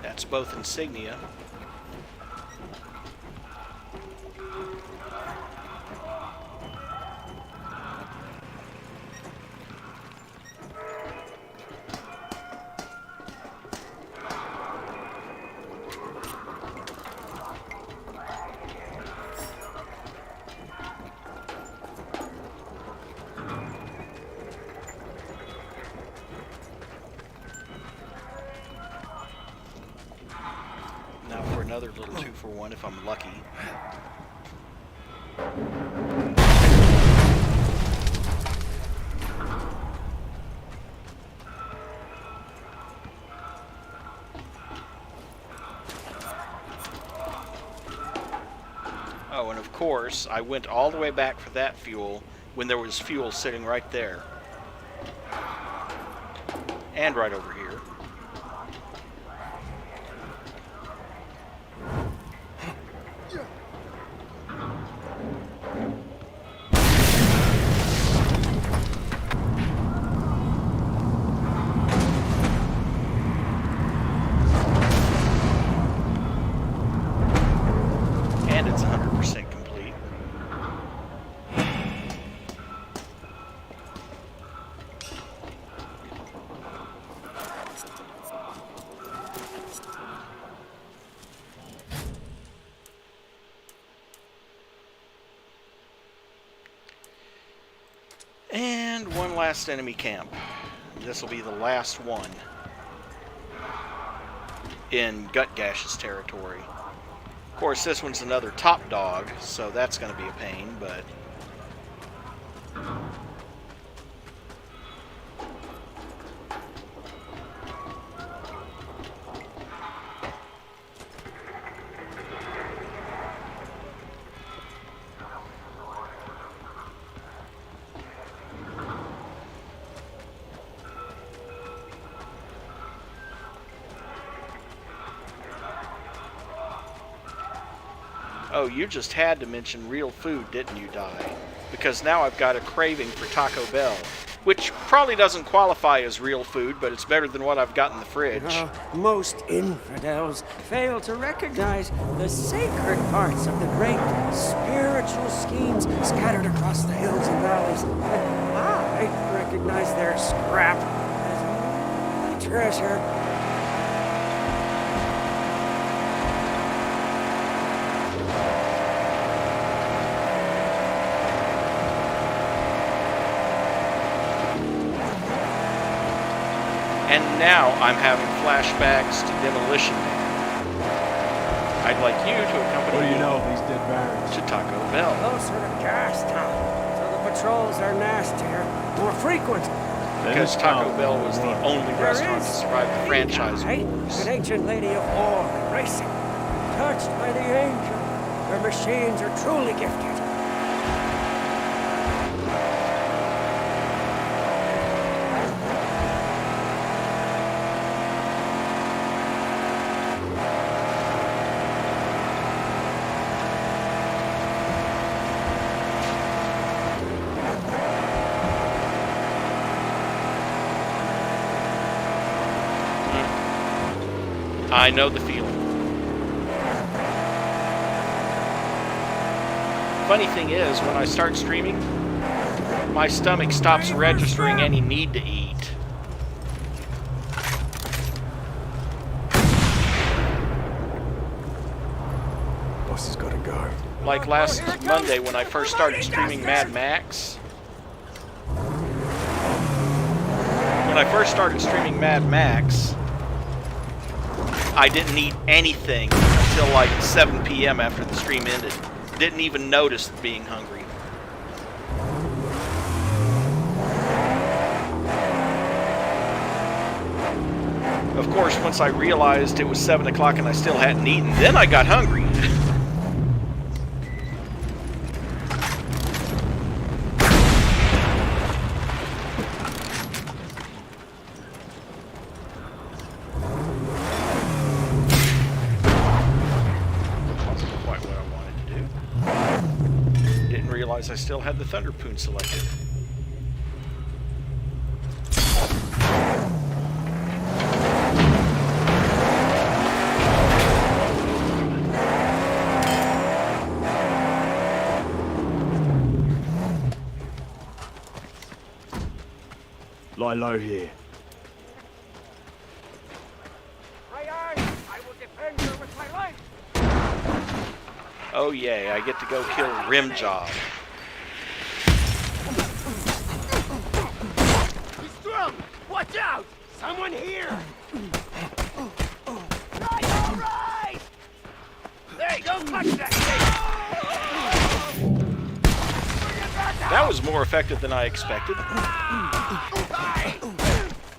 That's both insignia. Now for another little 2-for-1 if I'm lucky. Oh, and of course, I went all the way back for that fuel when there was fuel sitting right there. And right over here. And it's 100% complete. And one last enemy camp. This will be the last one in Gut Gash's territory. Of course, this one's another top dog, so that's going to be a pain, but... Oh, you just had to mention real food, didn't you, Di? Because now I've got a craving for Taco Bell, which probably doesn't qualify as real food, but it's better than what I've got in the fridge. Most infidels fail to recognize the sacred parts of the great spiritual schemes scattered across the hills and valleys. I recognize their scrap as treasure. And now I'm having flashbacks to Demolition Man. I'd like you to accompany What do you me know of these dead barons? to Taco Bell. Closer to Gastown, so the patrols are nastier, more frequent. Because Taco Bell was the only restaurant to survive the franchise wars. An ancient lady of war and racing, touched by the angel. Her machines are truly gifted. I know the feeling. Funny thing is, when I start streaming, my stomach stops registering any need to eat. Boss has got to go. Like last Monday when I first started streaming Mad Max. When I first started streaming Mad Max, I didn't eat anything until like 7 p.m. after the stream ended. Didn't even notice being hungry. Of course, once I realized it was 7 o'clock and I still hadn't eaten, then I got hungry. Quite what I wanted to do. Didn't realize I still had the Thunderpoon selected. Lie low here. Aye, I will defend you with my life. Oh yay, I get to go kill Rimjob. He's strong. Watch out! Someone here! Right, all right! Hey, don't touch that thing! That was more effective than I expected.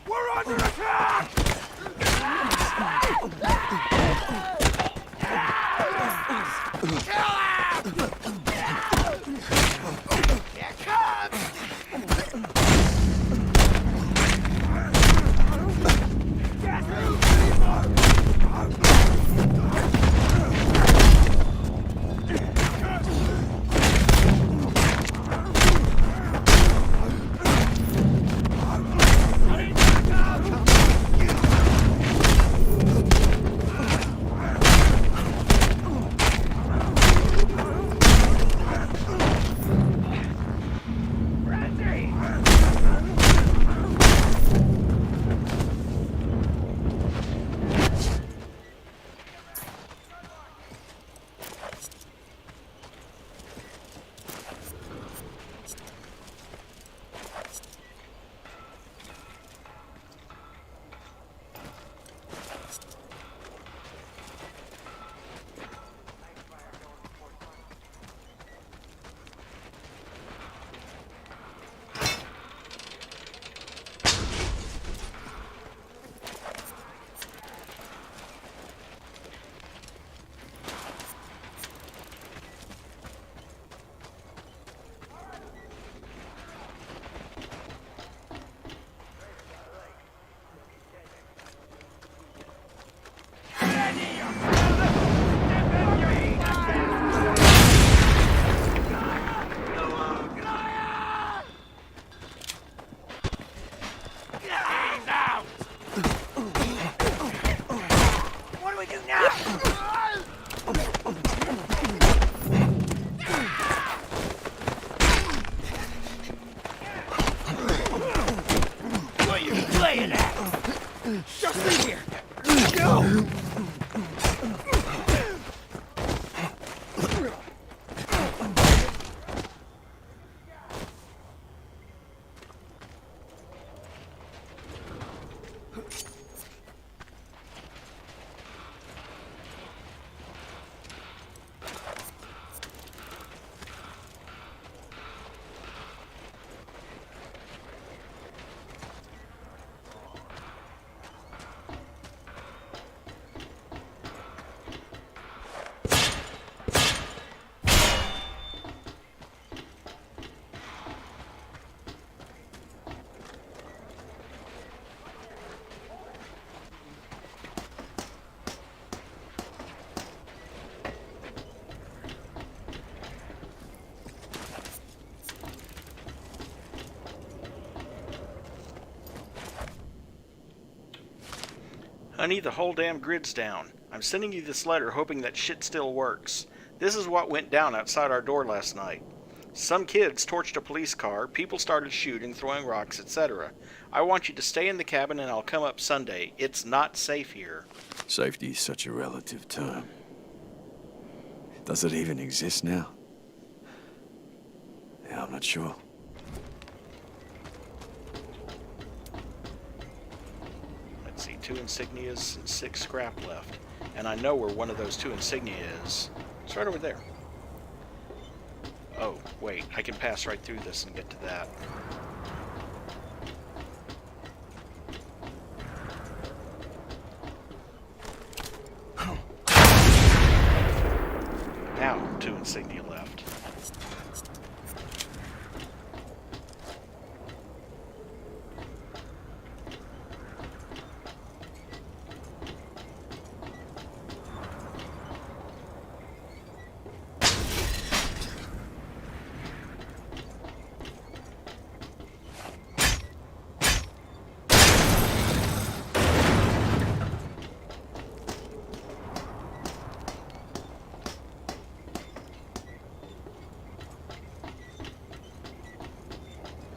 We're under attack! Kill him! Here comes! Honey, the whole damn grid's down. I'm sending you this letter hoping that shit still works. This is what went down outside our door last night. Some kids torched a police car, people started shooting, throwing rocks, etc. I want you to stay in the cabin and I'll come up Sunday. It's not safe here. Safety is such a relative term. Does it even exist now? Yeah, I'm not sure. Let's see, 2 insignias and 6 scrap left. And I know where one of those 2 insignia is. It's right over there. Oh, wait, I can pass right through this and get to that. Now, 2 insignia left.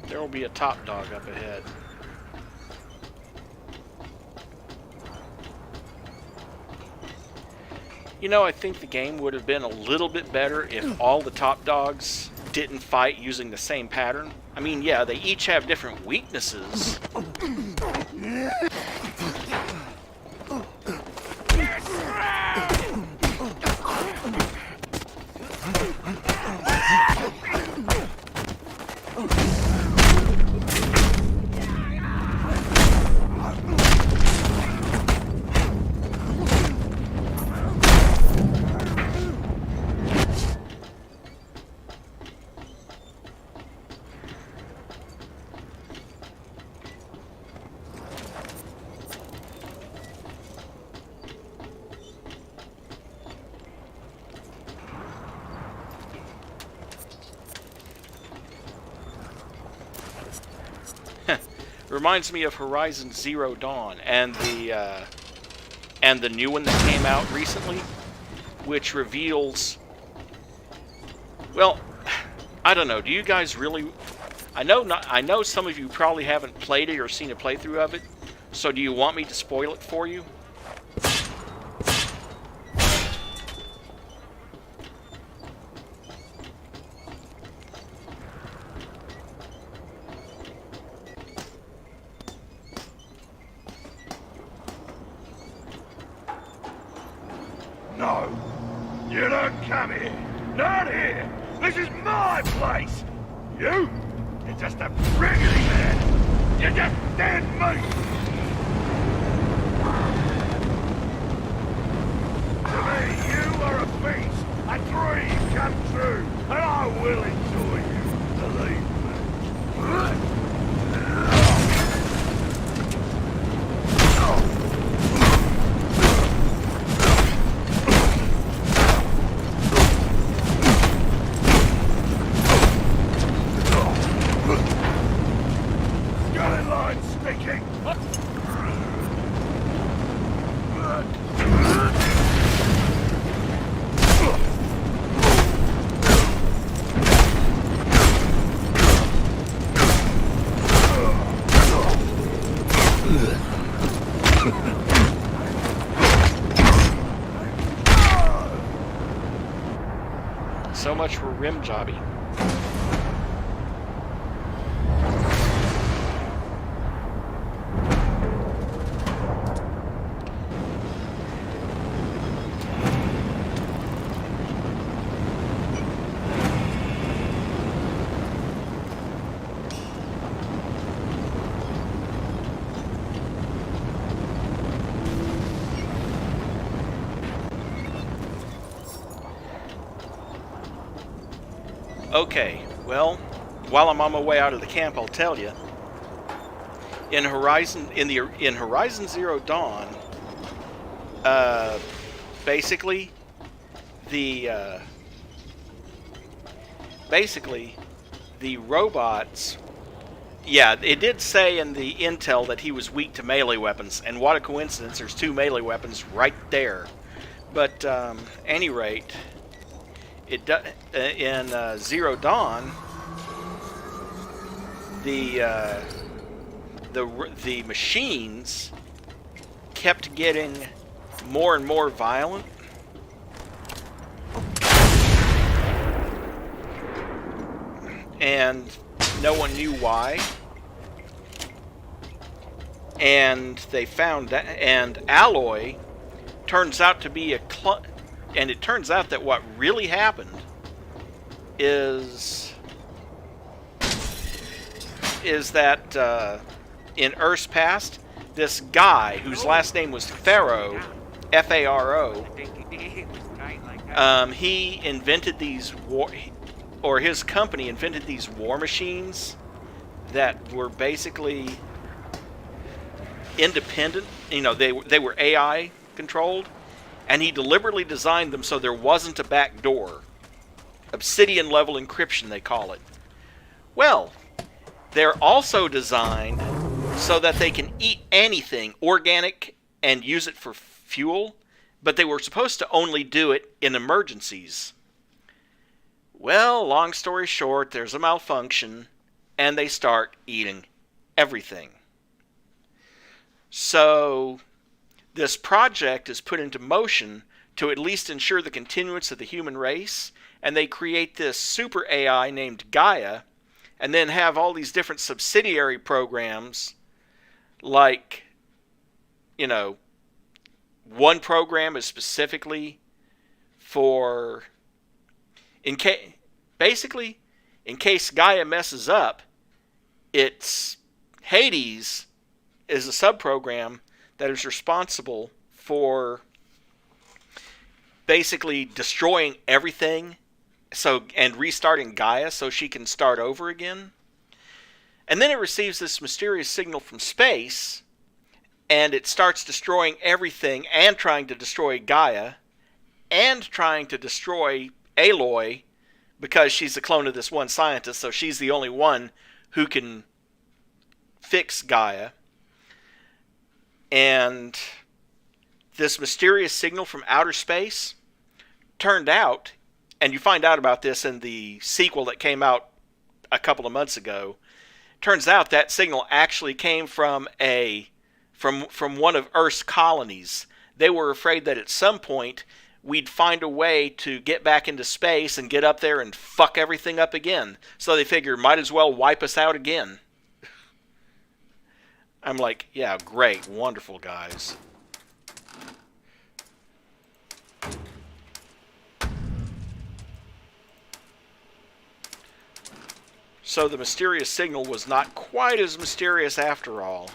There will be a top dog up ahead. You know, I think the game would have been a little bit better if all the top dogs didn't fight using the same pattern. I mean, yeah, they each have different weaknesses. Reminds me of Horizon Zero Dawn and the new one that came out recently, which reveals, well, I don't know. Do you guys really? I know some of you probably haven't played it or seen a playthrough of it. So do you want me to spoil it for you? No, you don't come here. Not here. This is my place. You? You're just a prickly man. You're just dead meat. To me, you are a feast, a dream come true, and I will enjoy you. Believe me. So much for rim jobbing. Okay, well, while I'm on my way out of the camp, I'll tell you. In Horizon Zero Dawn, basically the robots Yeah, it did say in the intel that he was weak to melee weapons, and what a coincidence, there's 2 melee weapons right there. But, any rate, in Zero Dawn, the machines kept getting more and more violent. And no one knew why. And they found that, and Alloy turns out to be and it turns out that what really happened is that in Earth's past, this guy whose last name was Pharaoh, F-A-R-O, he invented these his company invented these war machines that were basically independent. You know, they were AI controlled, and he deliberately designed them so there wasn't a back door. Obsidian level encryption, they call it. Well, they're also designed so that they can eat anything organic and use it for fuel, but they were supposed to only do it in emergencies. Well, long story short, there's a malfunction, and they start eating everything. So, this project is put into motion to at least ensure the continuance of the human race, and they create this super AI named Gaia, and then have all these different subsidiary programs, like, you know, one program is specifically for, in case Gaia messes up, it's Hades is a subprogram that is responsible for basically destroying everything, and restarting Gaia so she can start over again. And then it receives this mysterious signal from space, and it starts destroying everything and trying to destroy Gaia and trying to destroy Aloy, because she's a clone of this one scientist, so she's the only one who can fix Gaia. And this mysterious signal from outer space turned out, and you find out about this in the sequel that came out a couple of months ago, turns out that signal actually came from one of Earth's colonies. They were afraid that at some point we'd find a way to get back into space and get up there and fuck everything up again. So they figure, might as well wipe us out again. I'm like, yeah, great, wonderful, guys. So the mysterious signal was not quite as mysterious after all.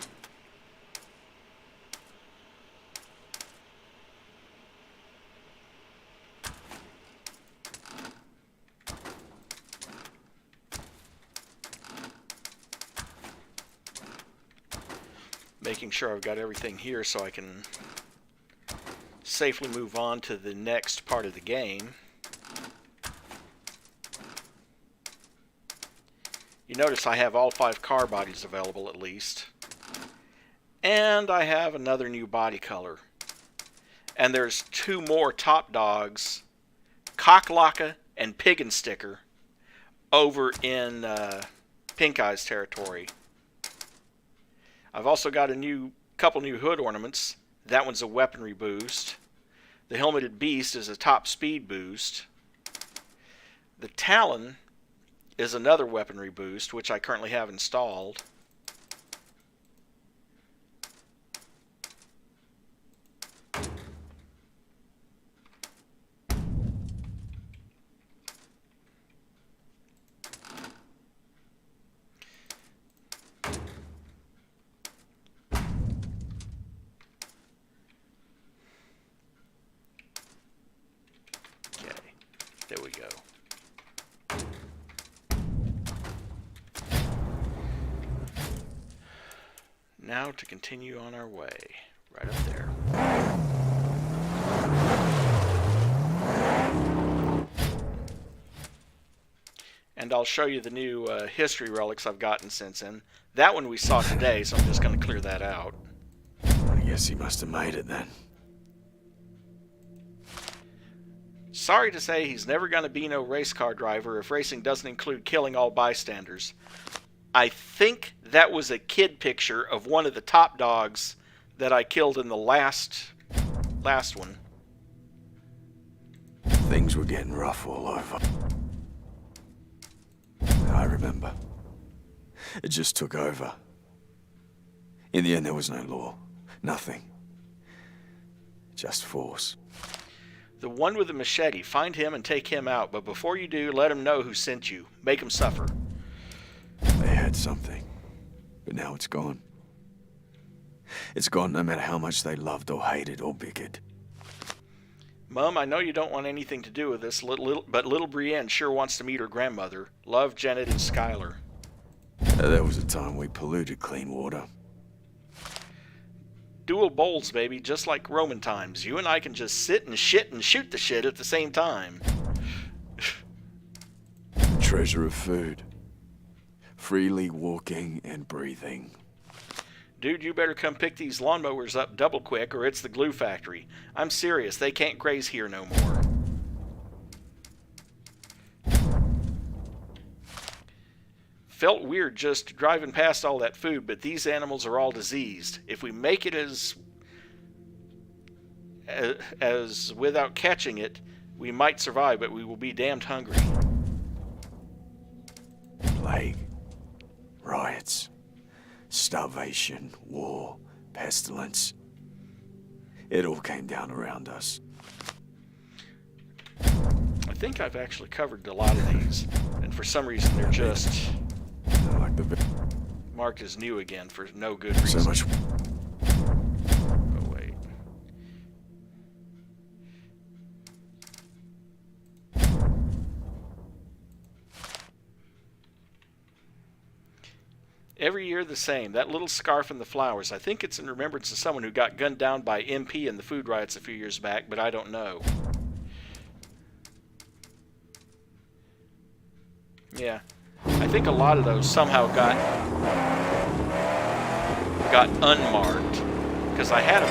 Making sure I've got everything here so I can safely move on to the next part of the game. You notice I have all 5 car bodies available at least. And I have another new body color. And there's 2 more top dogs, Cocklocka and Pig and Sticker, over in Pink Eye's territory. I've also got a couple new hood ornaments. That one's a weaponry boost. The Helmeted Beast is a top speed boost. The Talon is another weaponry boost, which I currently have installed. There we go. Now to continue on our way. Right up there. and I'll show you the new history relics I've gotten since then. That one we saw today, so I'm just going to clear that out. I guess he must have made it then. Sorry to say he's never going to be no race car driver if racing doesn't include killing all bystanders. I think that was a kid picture of one of the top dogs that I killed in the last one. Things were getting rough all over. I remember. It just took over. In the end, there was no law. Nothing. Just force. The one with the machete, find him and take him out, but before you do, let him know who sent you. Make him suffer. They had something, but now it's gone. It's gone no matter how much they loved or hated or bickered. Mum, I know you don't want anything to do with this, but little Brienne sure wants to meet her grandmother. Love, Janet and Skylar. There was a time we polluted clean water. Dual bowls, baby, just like Roman times. You and I can just sit and shit and shoot the shit at the same time. The treasure of food. Freely walking and breathing. Dude, you better come pick these lawnmowers up double quick or it's the glue factory. I'm serious, they can't graze here no more. Felt weird just driving past all that food, but these animals are all diseased. If we make it as without catching it, we might survive, but we will be damned hungry. Plague. Riots. Starvation, war, pestilence. It all came down around us. I think I've actually covered a lot of these, and for some reason they're just Like the marked as new again for no good reason. so much. Oh, wait. Every year the same. That little scarf and the flowers. I think it's in remembrance of someone who got gunned down by MP in the food riots a few years back, but I don't know. Yeah. I think a lot of those somehow got unmarked. Because I had them.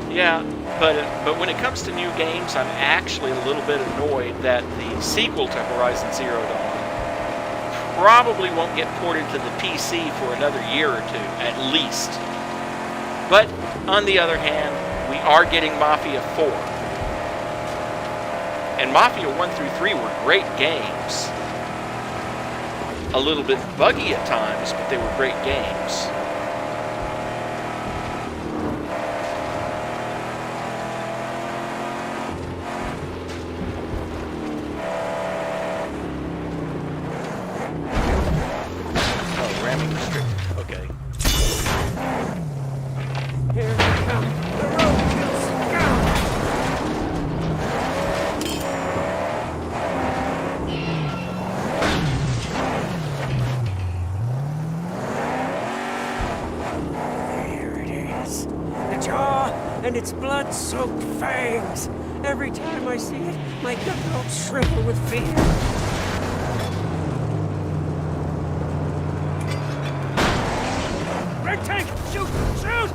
Yeah, but when it comes to new games, I'm actually a little bit annoyed that the sequel to Horizon Zero Dawn probably won't get ported to the PC for another year or two, at least. But, on the other hand, we are getting Mafia 4. And Mafia 1 through 3 were great games. A little bit buggy at times, but they were great games. And its blood-soaked fangs. Every time I see it, my gut will shrivel with fear. Red tank! Shoot! Shoot!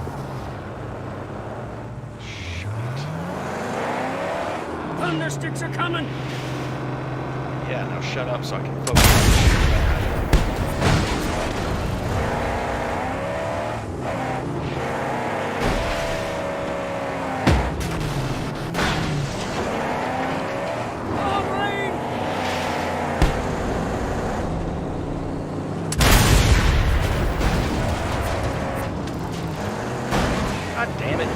Thundersticks are coming! Yeah, now shut up so I can focus. God damn it.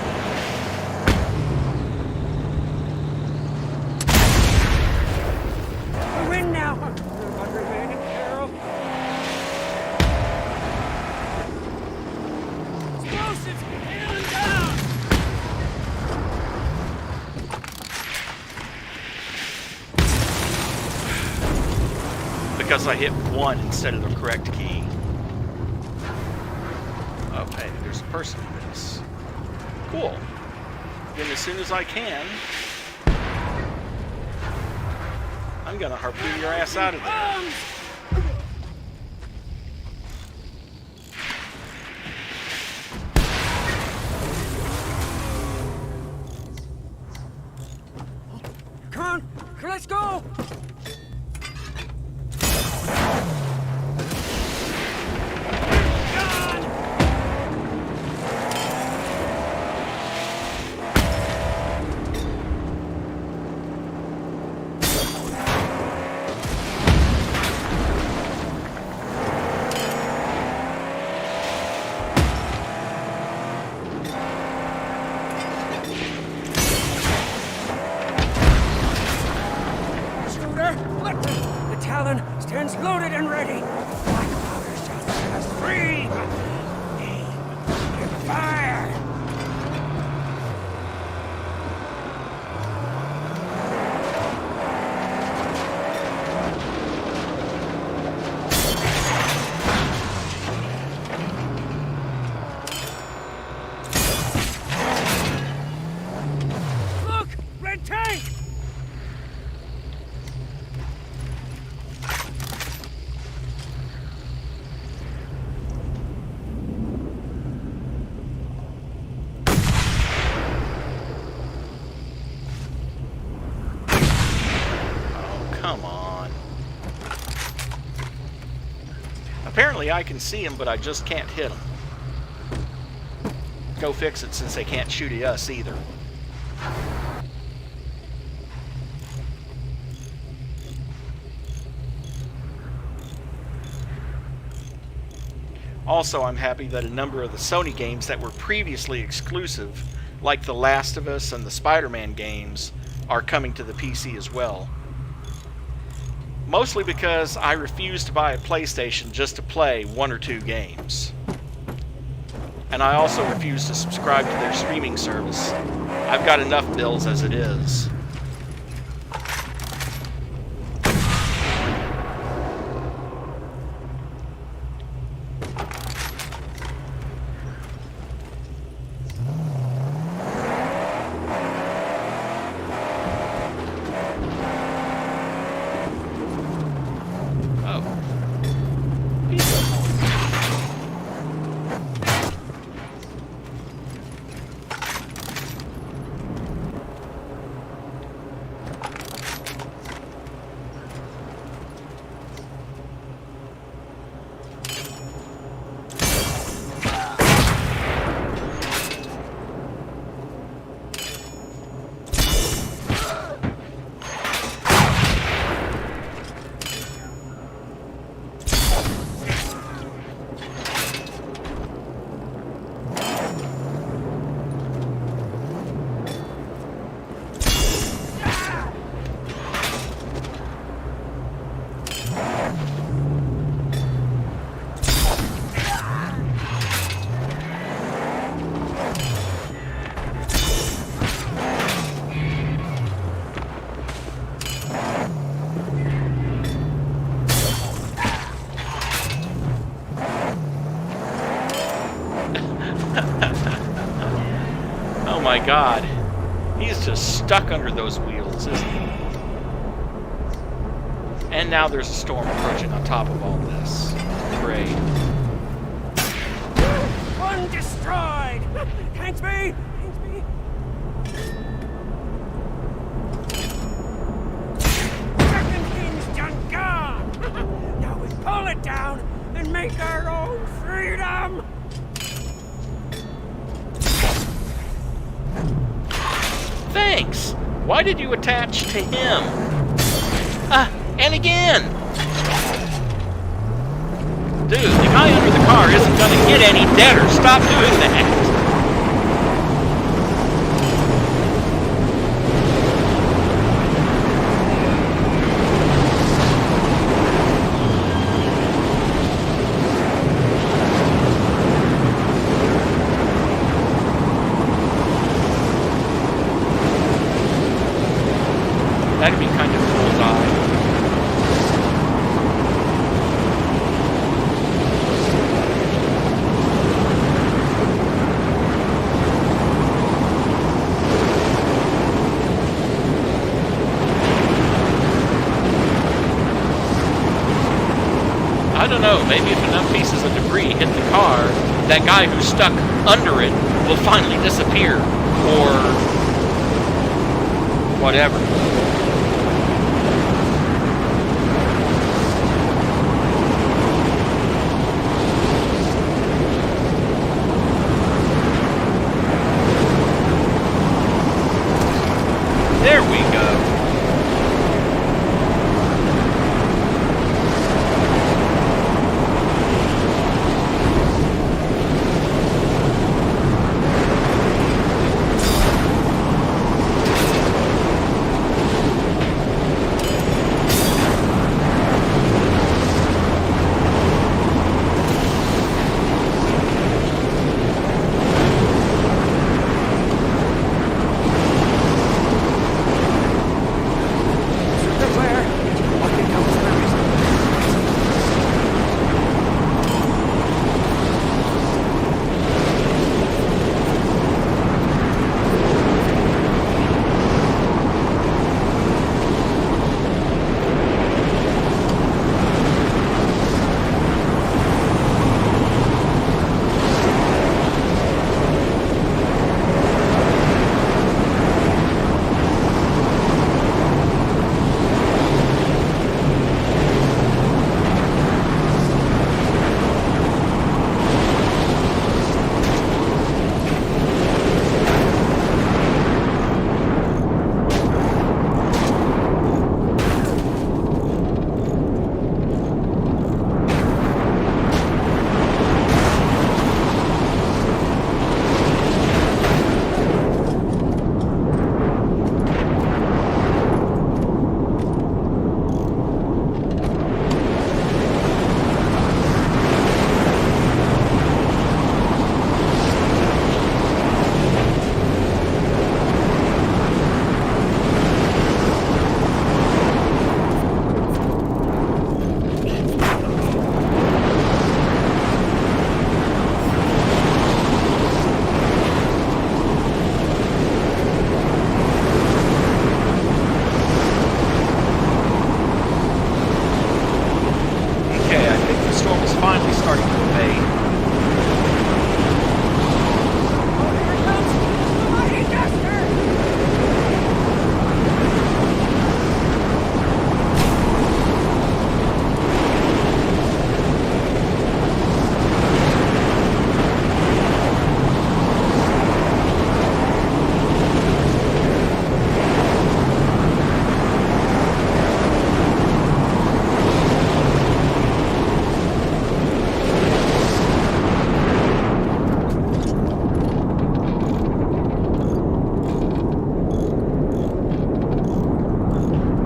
We're in now! One remaining arrow. Explosives! In and down! because I hit 1 instead of the correct key. Oh, hey, there's a person in this. Cool. Then as soon as I can, I'm gonna harpoon your ass out of there. Come on, let's go! The Talon stands loaded and ready. Black powder shall set us free. Aim and fire. Look, red tank. Come on. Apparently I can see them, but I just can't hit them. Go fix it, since they can't shoot at us either. Also, I'm happy that a number of the Sony games that were previously exclusive, like The Last of Us and the Spider-Man games, are coming to the PC as well. Mostly because I refuse to buy a PlayStation just to play 1 or 2 games. And I also refuse to subscribe to their streaming service. I've got enough bills as it is. Oh my god. He's just stuck under those wheels, isn't he? And now there's a storm approaching on top of all this. Great. One destroyed! Hangsby! Hangsby! Second hinge done gone! Now we pull it down and make our own freedom! Thanks! Why did you attach to him? And again! Dude, the guy under the car isn't gonna get any deader. Stop doing that! That'd be kind of cool, die. know, maybe if enough pieces of debris hit the car, that guy who's stuck under it will finally disappear, or whatever. There we go.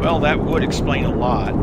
Well, that would explain a lot.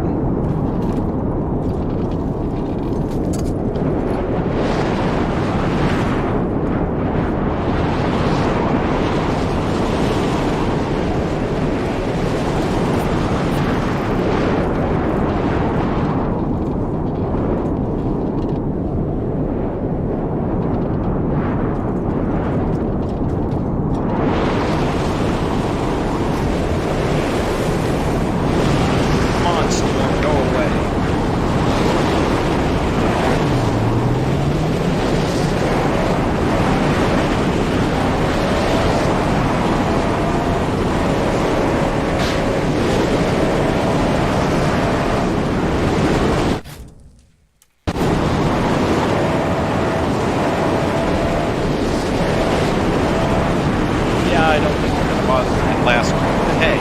Last one. But hey,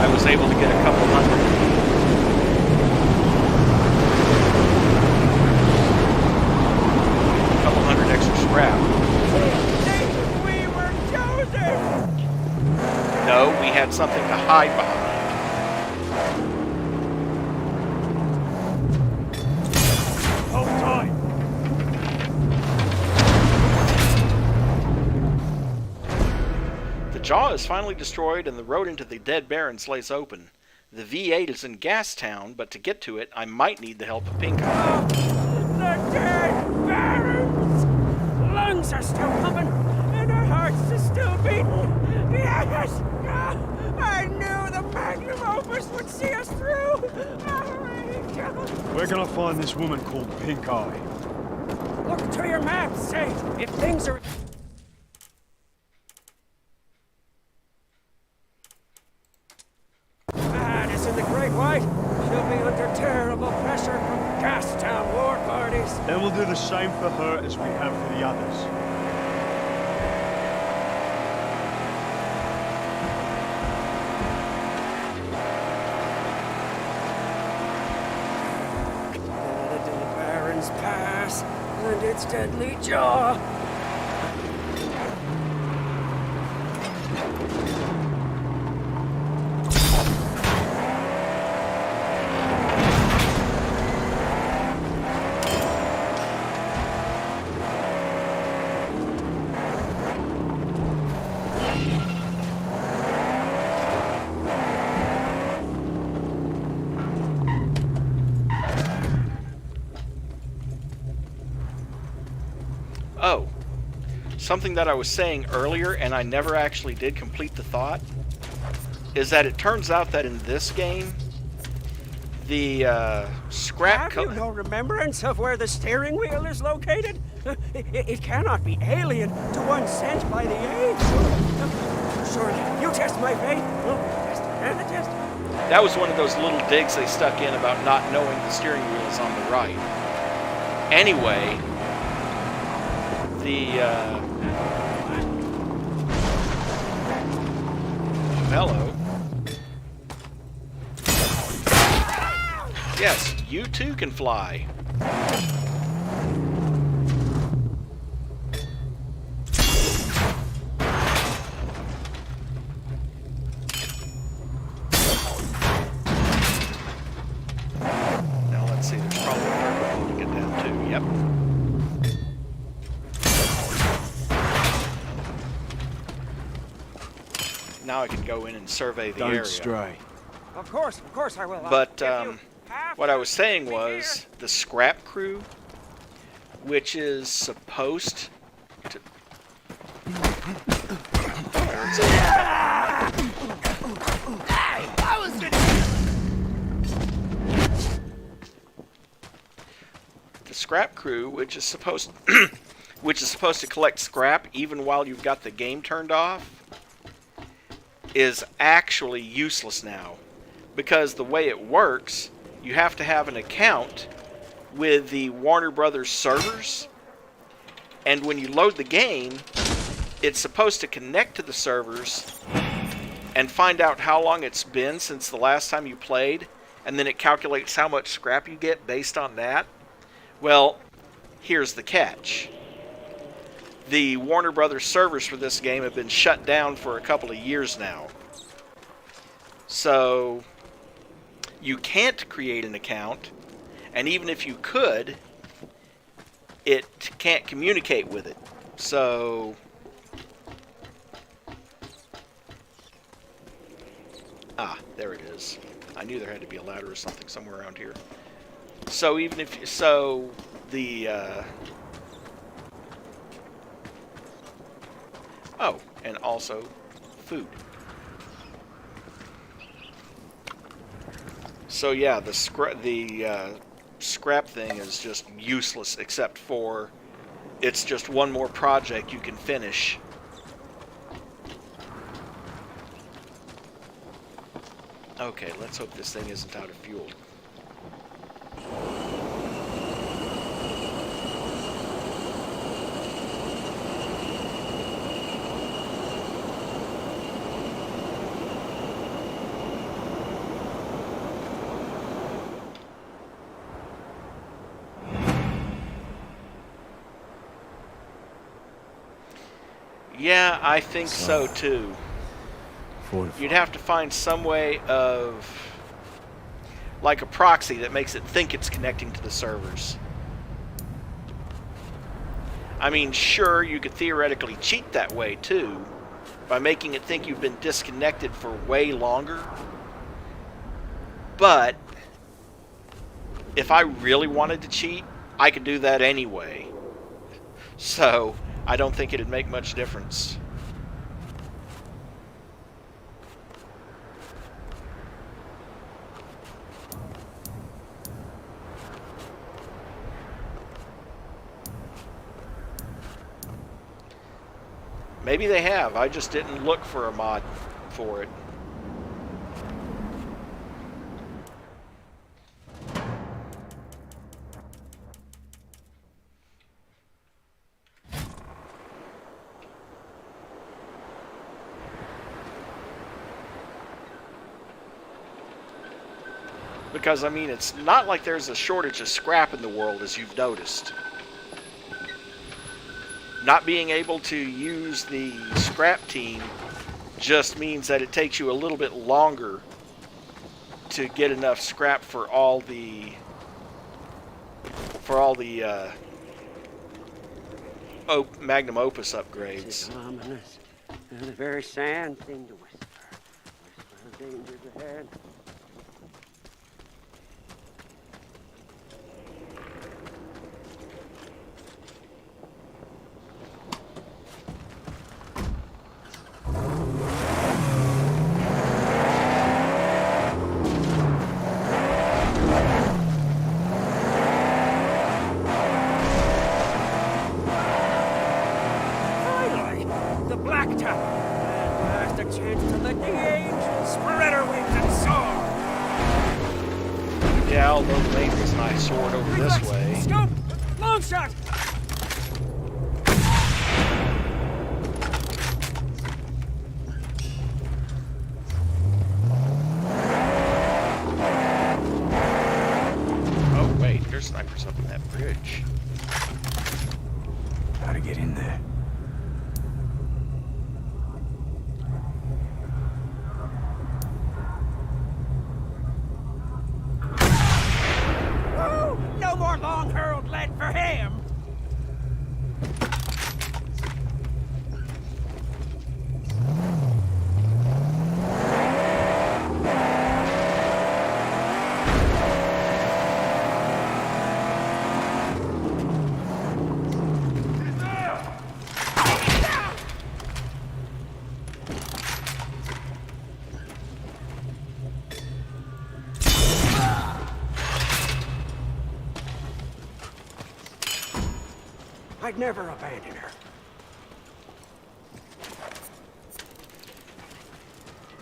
I was able to get a couple hundred extra scrap. We were chosen! No, we had something to hide behind. Hold tight. The jaw is finally destroyed and the road into the Dead Barrens lays open. The V8 is in Gastown, but to get to it, I might need the help of Pink Eye. The Dead Barrens! Lungs are still pumping, and our hearts are still beating. Yes! I knew the magnum opus would see us through. Hurry! Where can I find this woman called Pink Eye? Look to your map, say, if things are... Madness in the Great White. She'll be under terrible pressure from Gastown war parties. Then we'll do the same for her as we have for the others. The Baron's Pass and its deadly jaw. Oh, something that I was saying earlier and I never actually did complete the thought is that it turns out that in this game, the scrap... Have you no remembrance of where the steering wheel is located? It cannot be alien to one sent by the age. Surely, you test my faith. Test and the test. That was one of those little digs they stuck in about not knowing the steering wheel is on the right. Anyway, hello. Yes, you too can fly. Now let's see, there's probably a third one to get down to. Yep. Now I can go in and survey the area. Don't stray. Of course I will. But what I was saying was the scrap crew, which is supposed to... The scrap crew, which is supposed to collect scrap even while you've got the game turned off, is actually useless now, because the way it works, you have to have an account with the Warner Brothers servers, and when you load the game, it's supposed to connect to the servers and find out how long it's been since the last time you played, and then it calculates how much scrap you get based on that. Well, here's the catch. The Warner Brothers servers for this game have been shut down for a couple of years now. So, you can't create an account, and even if you could, it can't communicate with it. So, there it is. I knew there had to be a ladder or something somewhere around here. So even if and also food. So yeah, the scrap thing is just useless, except for it's just one more project you can finish. Okay, let's hope this thing isn't out of fuel. Yeah, I think so too. You'd have to find some way of, like a proxy that makes it think it's connecting to the servers. I mean, sure, you could theoretically cheat that way too, by making it think you've been disconnected for way longer. But if I really wanted to cheat, I could do that anyway. So I don't think it'd make much difference. Maybe they have. I just didn't look for a mod for it. Because, I mean, it's not like there's a shortage of scrap in the world, as you've noticed. Not being able to use the scrap team just means that it takes you a little bit longer to get enough scrap for all the magnum opus upgrades. It's ominous. And the very sand seemed to whisper. Whisper of dangers ahead. Yeah, although the main reason I soared over this way. Scope! Long shot! Oh wait, there's snipers up in that bridge. How to get in there? No more long-hurled lead for him! I'd never abandon her.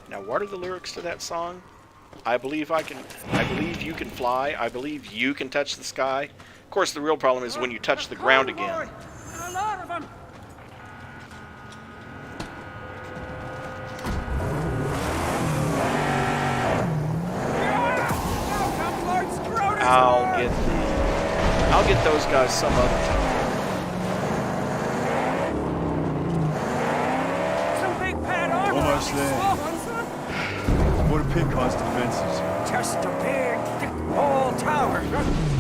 Now, what are the lyrics to that song? I believe you can fly. I believe you can touch the sky. Of course, the real problem is when you touch the ground again. A lot of them! I'll get those guys some other time. Some big bad armor! Almost there. What are Pink Eye's defenses? Just a big, thick wall tower.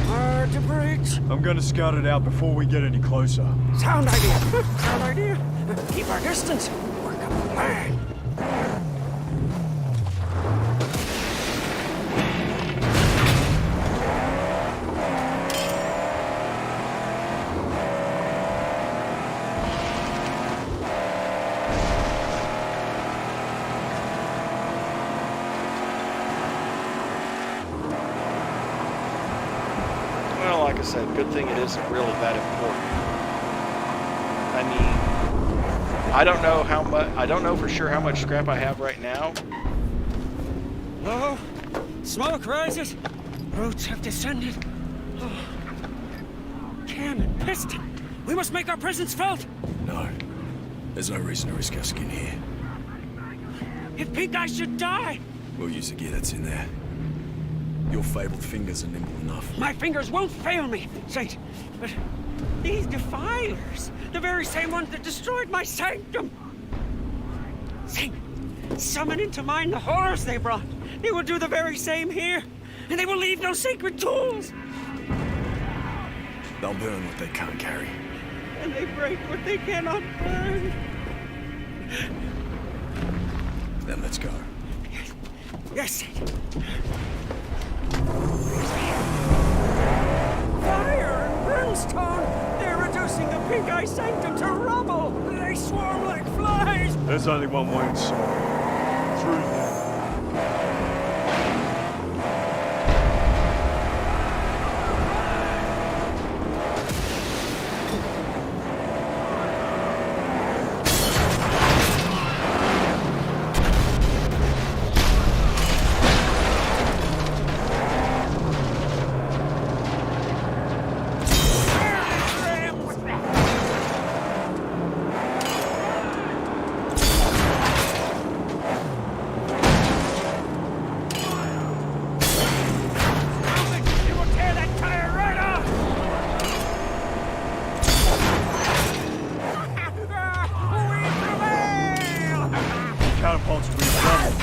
Hard to breach. I'm gonna scout it out before we get any closer. Sound idea. Sound idea. Keep our distance. Work up a plan. Well, like I said, good thing it isn't really that important. I mean, I don't know how much. I don't know for sure how much scrap I have right now. Low. Smoke rises. Roots have descended. Oh. Cannon, piston. We must make our presence felt. No. There's no reason to risk our skin here. If Pink Eye should die, We'll use the gear that's in there. Your fabled fingers are nimble enough. my fingers won't fail me, Saint. But these defilers, the very same ones that destroyed my sanctum. Saint, summon into mind the horrors they brought. They will do the very same here, and they will leave no sacred tools. They'll burn what they can't carry. And they break what they cannot burn. Then let's go. Yes, Saint. Fire and brimstone! They're reducing the Pink Eye Sanctum to rubble! They swarm like flies! There's only one way inside. Through there. pulse redoubled.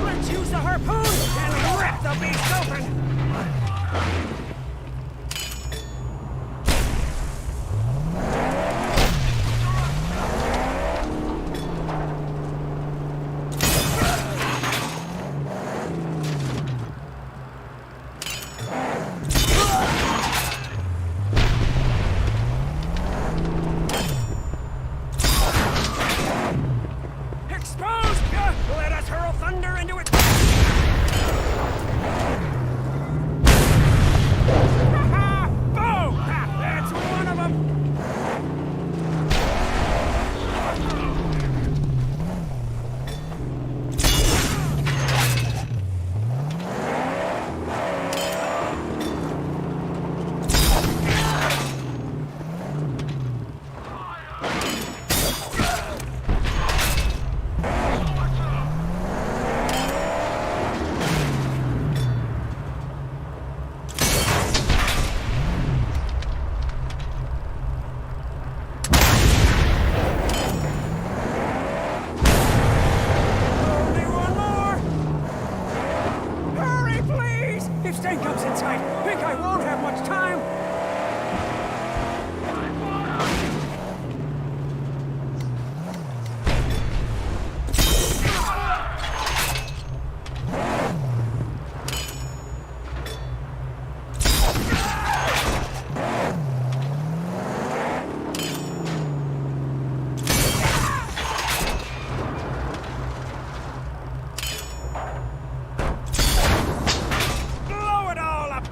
Let's use the harpoon and rip the beast open! Exposed! Let us hurl thunder into its... Boom! That's one of them! Only one more! Hurry, please! If Stain comes inside, Pink Eye won't have much time! Blow it all up!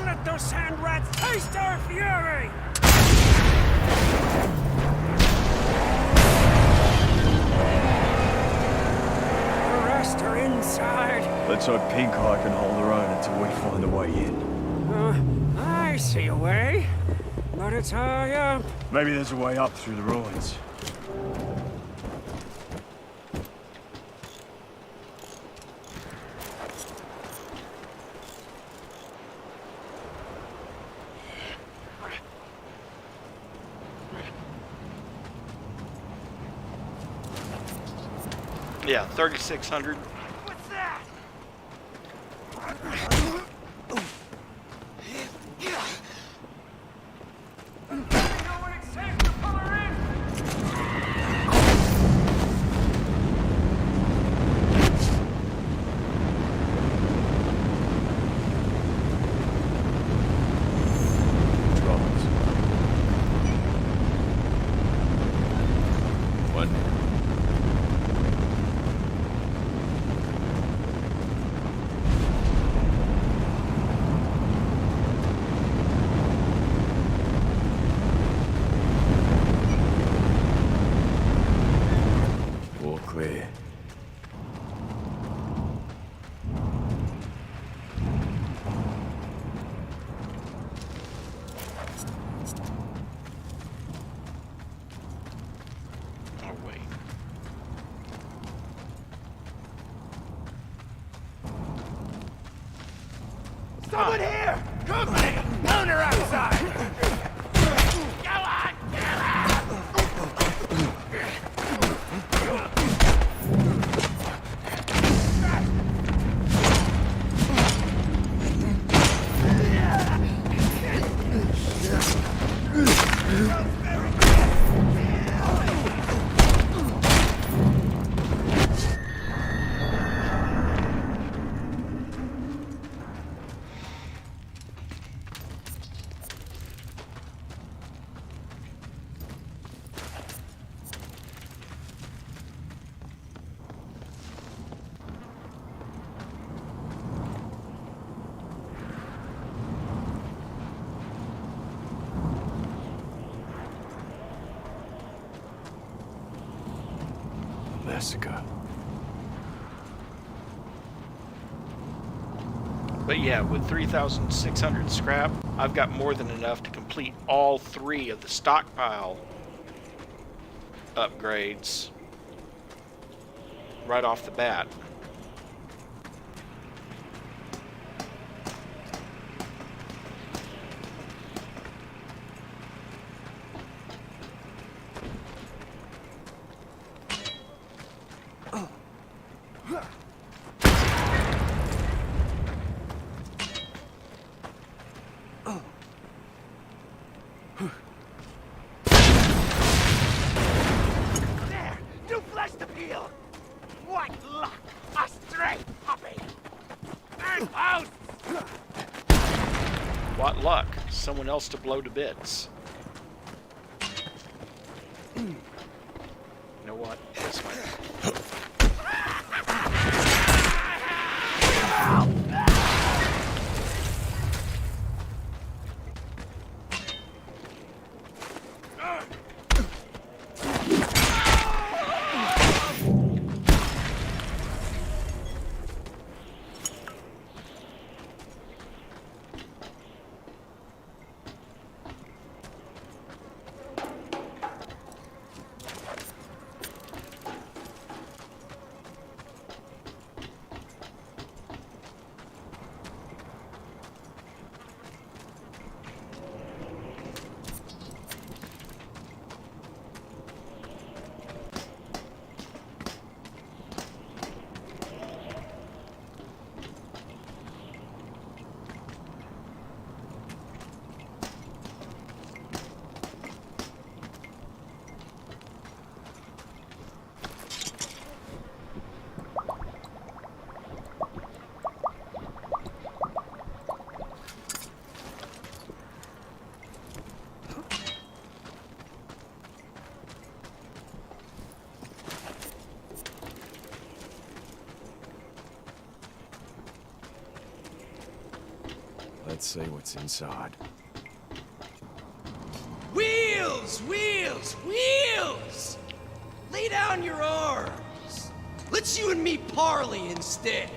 Let those sand rats taste our fury! The rest are inside. Let's hope Pink Eye can hold her own until we find a way in. I see a way. But it's high up. Maybe there's a way up through the ruins. Yeah, 3,600. What's that? You know when it's safe to pull her in? Rollins. What? All clear. Oh, wait. Someone here! Company! Counter outside! Go on! Kill him! Massacre. But yeah, with 3,600 scrap, I've got more than enough to complete all 3 of the stockpile upgrades right off the bat. There! New flesh to peel! What luck! A stray puppy! And post! What luck. Someone else to blow to bits. You know what? This way. Let's see what's inside. Wheels! Wheels! Wheels! Lay down your arms. Let's you and me parley instead.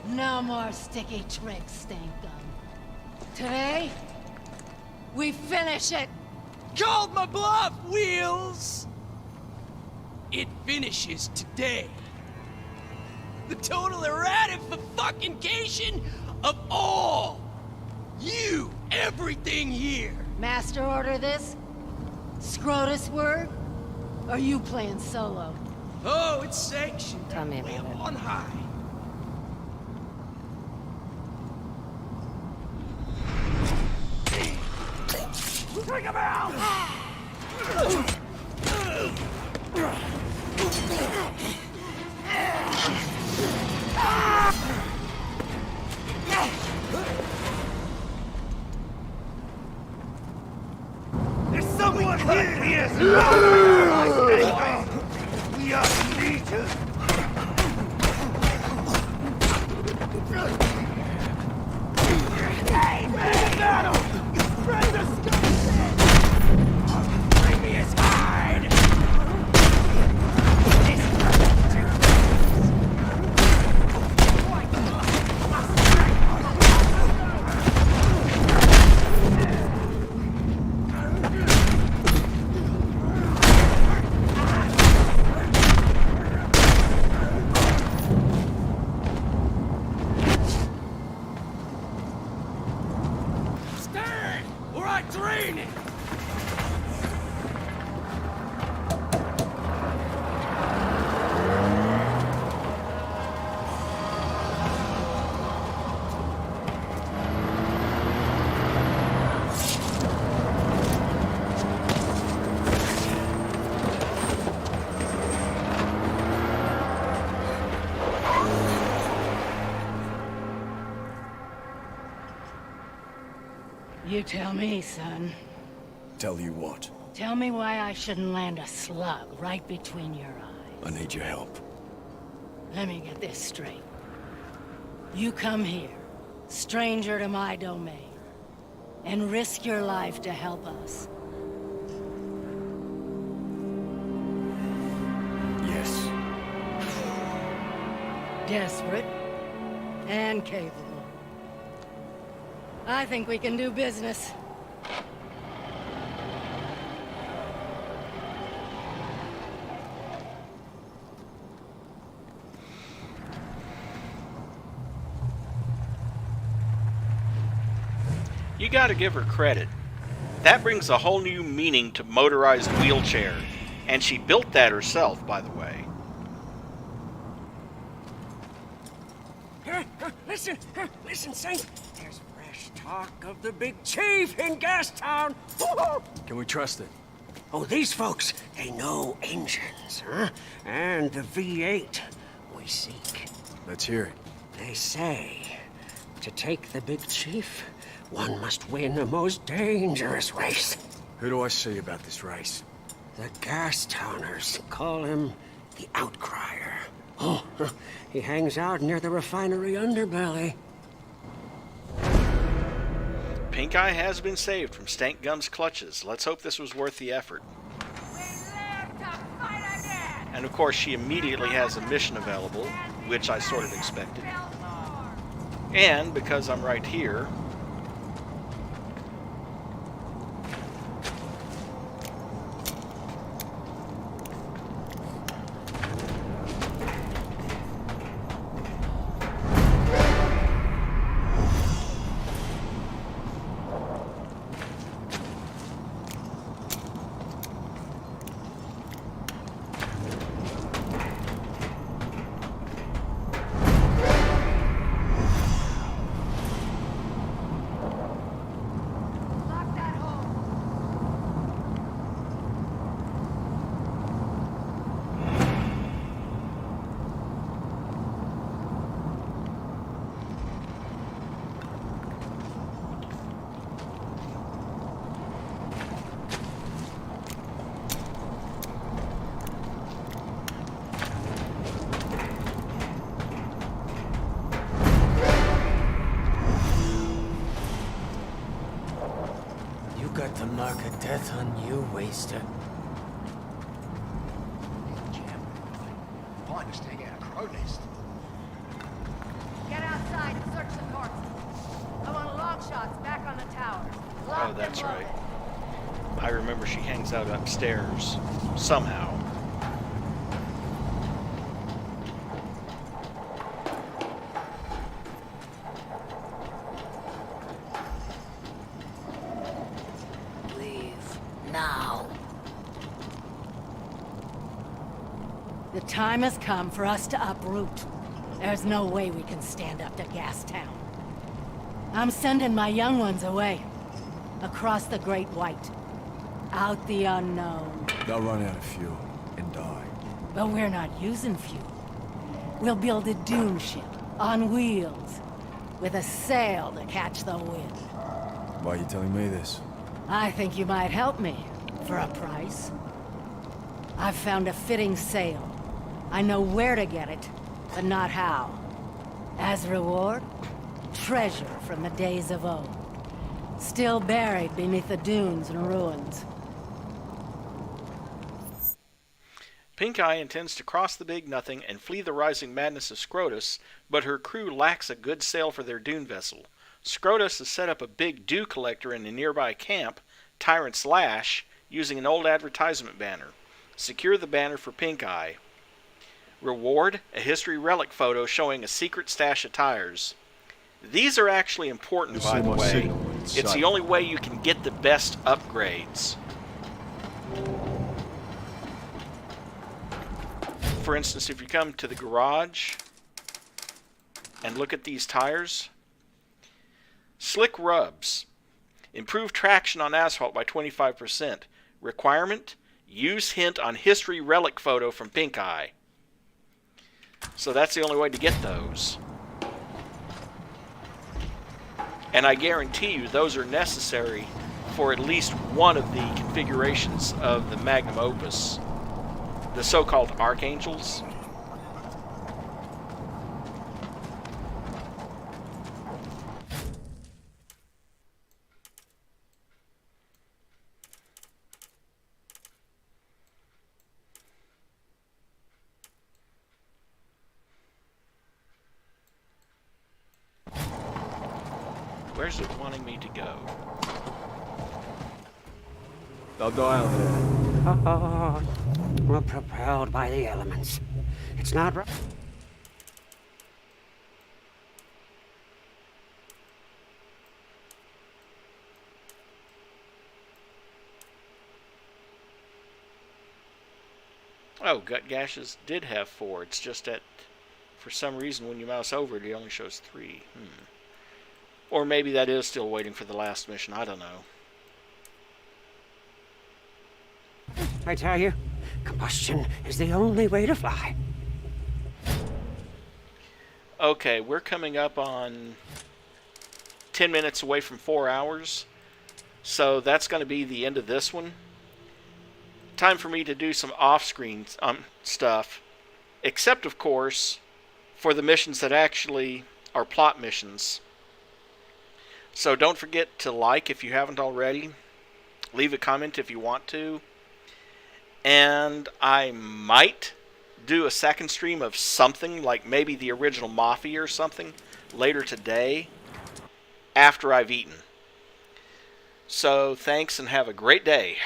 No more sticky tricks, Stink Gun. Today, we finish it. Called my bluff, Wheels! It finishes today. The total erratification of all. You, everything here. Master order this? Scrotus word? Or you playing solo? Oh, it's sanctioned. Tell me way about up it. on high. Bring him out! There's someone here! He is we are legions! Hey, man! Battle! Bring the scum! Bring me his hide! Stand! Or I drain it! You tell me, son. Tell you what? Tell me why I shouldn't land a slug right between your eyes. I need your help. Let me get this straight. You come here, stranger to my domain, and risk your life to help us. Yes. Desperate and capable. I think we can do business. You gotta give her credit. That brings a whole new meaning to motorized wheelchair. And she built that herself, by the way. Listen, Saint. There's fresh talk of the big chief in Gastown. Can we trust it? Oh, these folks, they know engines, huh? And the V8 we seek. Let's hear it. They say, to take the big chief, one must win a most dangerous race. Who do I see about this race? The Gastowners call him the Outcrier. Oh, he hangs out near the refinery underbelly. Pink Eye has been saved from Stank Gum's clutches. Let's hope this was worth the effort. And of course, she immediately has a mission available, which I sort of expected. And because I'm right here, Got the mark of death on you, waster. Find us taking out a crow nest. Get outside and search the corpses. I want long shots back on the tower. oh, that's right. I remember she hangs out upstairs somehow. Now. The time has come for us to uproot. There's no way we can stand up to Gastown. I'm sending my young ones away. Across the Great White. Out the unknown. They'll run out of fuel and die. But we're not using fuel. We'll build a dune ship on wheels with a sail to catch the wind. Why are you telling me this? I think you might help me, for a price. I've found a fitting sail. I know where to get it, but not how. As reward, treasure from the days of old. Still buried beneath the dunes and ruins. Pink Eye intends to cross the Big Nothing and flee the rising madness of Scrotus, but her crew lacks a good sail for their dune vessel. Scrotus has set up a big dew collector in a nearby camp, Tyrant's Lash, using an old advertisement banner. Secure the banner for Pink Eye. Reward, a history relic photo showing a secret stash of tires. These are actually important, by the way. It's the only way you can get the best upgrades. For instance, if you come to the garage and look at these tires, slick rubs. Improve traction on asphalt by 25%. Requirement, use hint on history relic photo from Pink Eye. So that's the only way to get those. And I guarantee you those are necessary for at least one of the configurations of the Magnum Opus. The so-called Archangels. Where's it wanting me to go? They'll die out there. Oh, we're propelled by the elements. It's not right. Oh, gut gashes did have 4. It's just that, for some reason, when you mouse over it, it only shows 3. Or maybe that is still waiting for the last mission. I don't know. I tell you, combustion is the only way to fly. Okay, we're coming up on 10 minutes away from 4 hours. So that's going to be the end of this one. Time for me to do some off-screen stuff. Except, of course, for the missions that actually are plot missions. So don't forget to like if you haven't already. Leave a comment if you want to. And I might do a second stream of something, like maybe the original Mafia or something, later today, after I've eaten. So thanks and have a great day.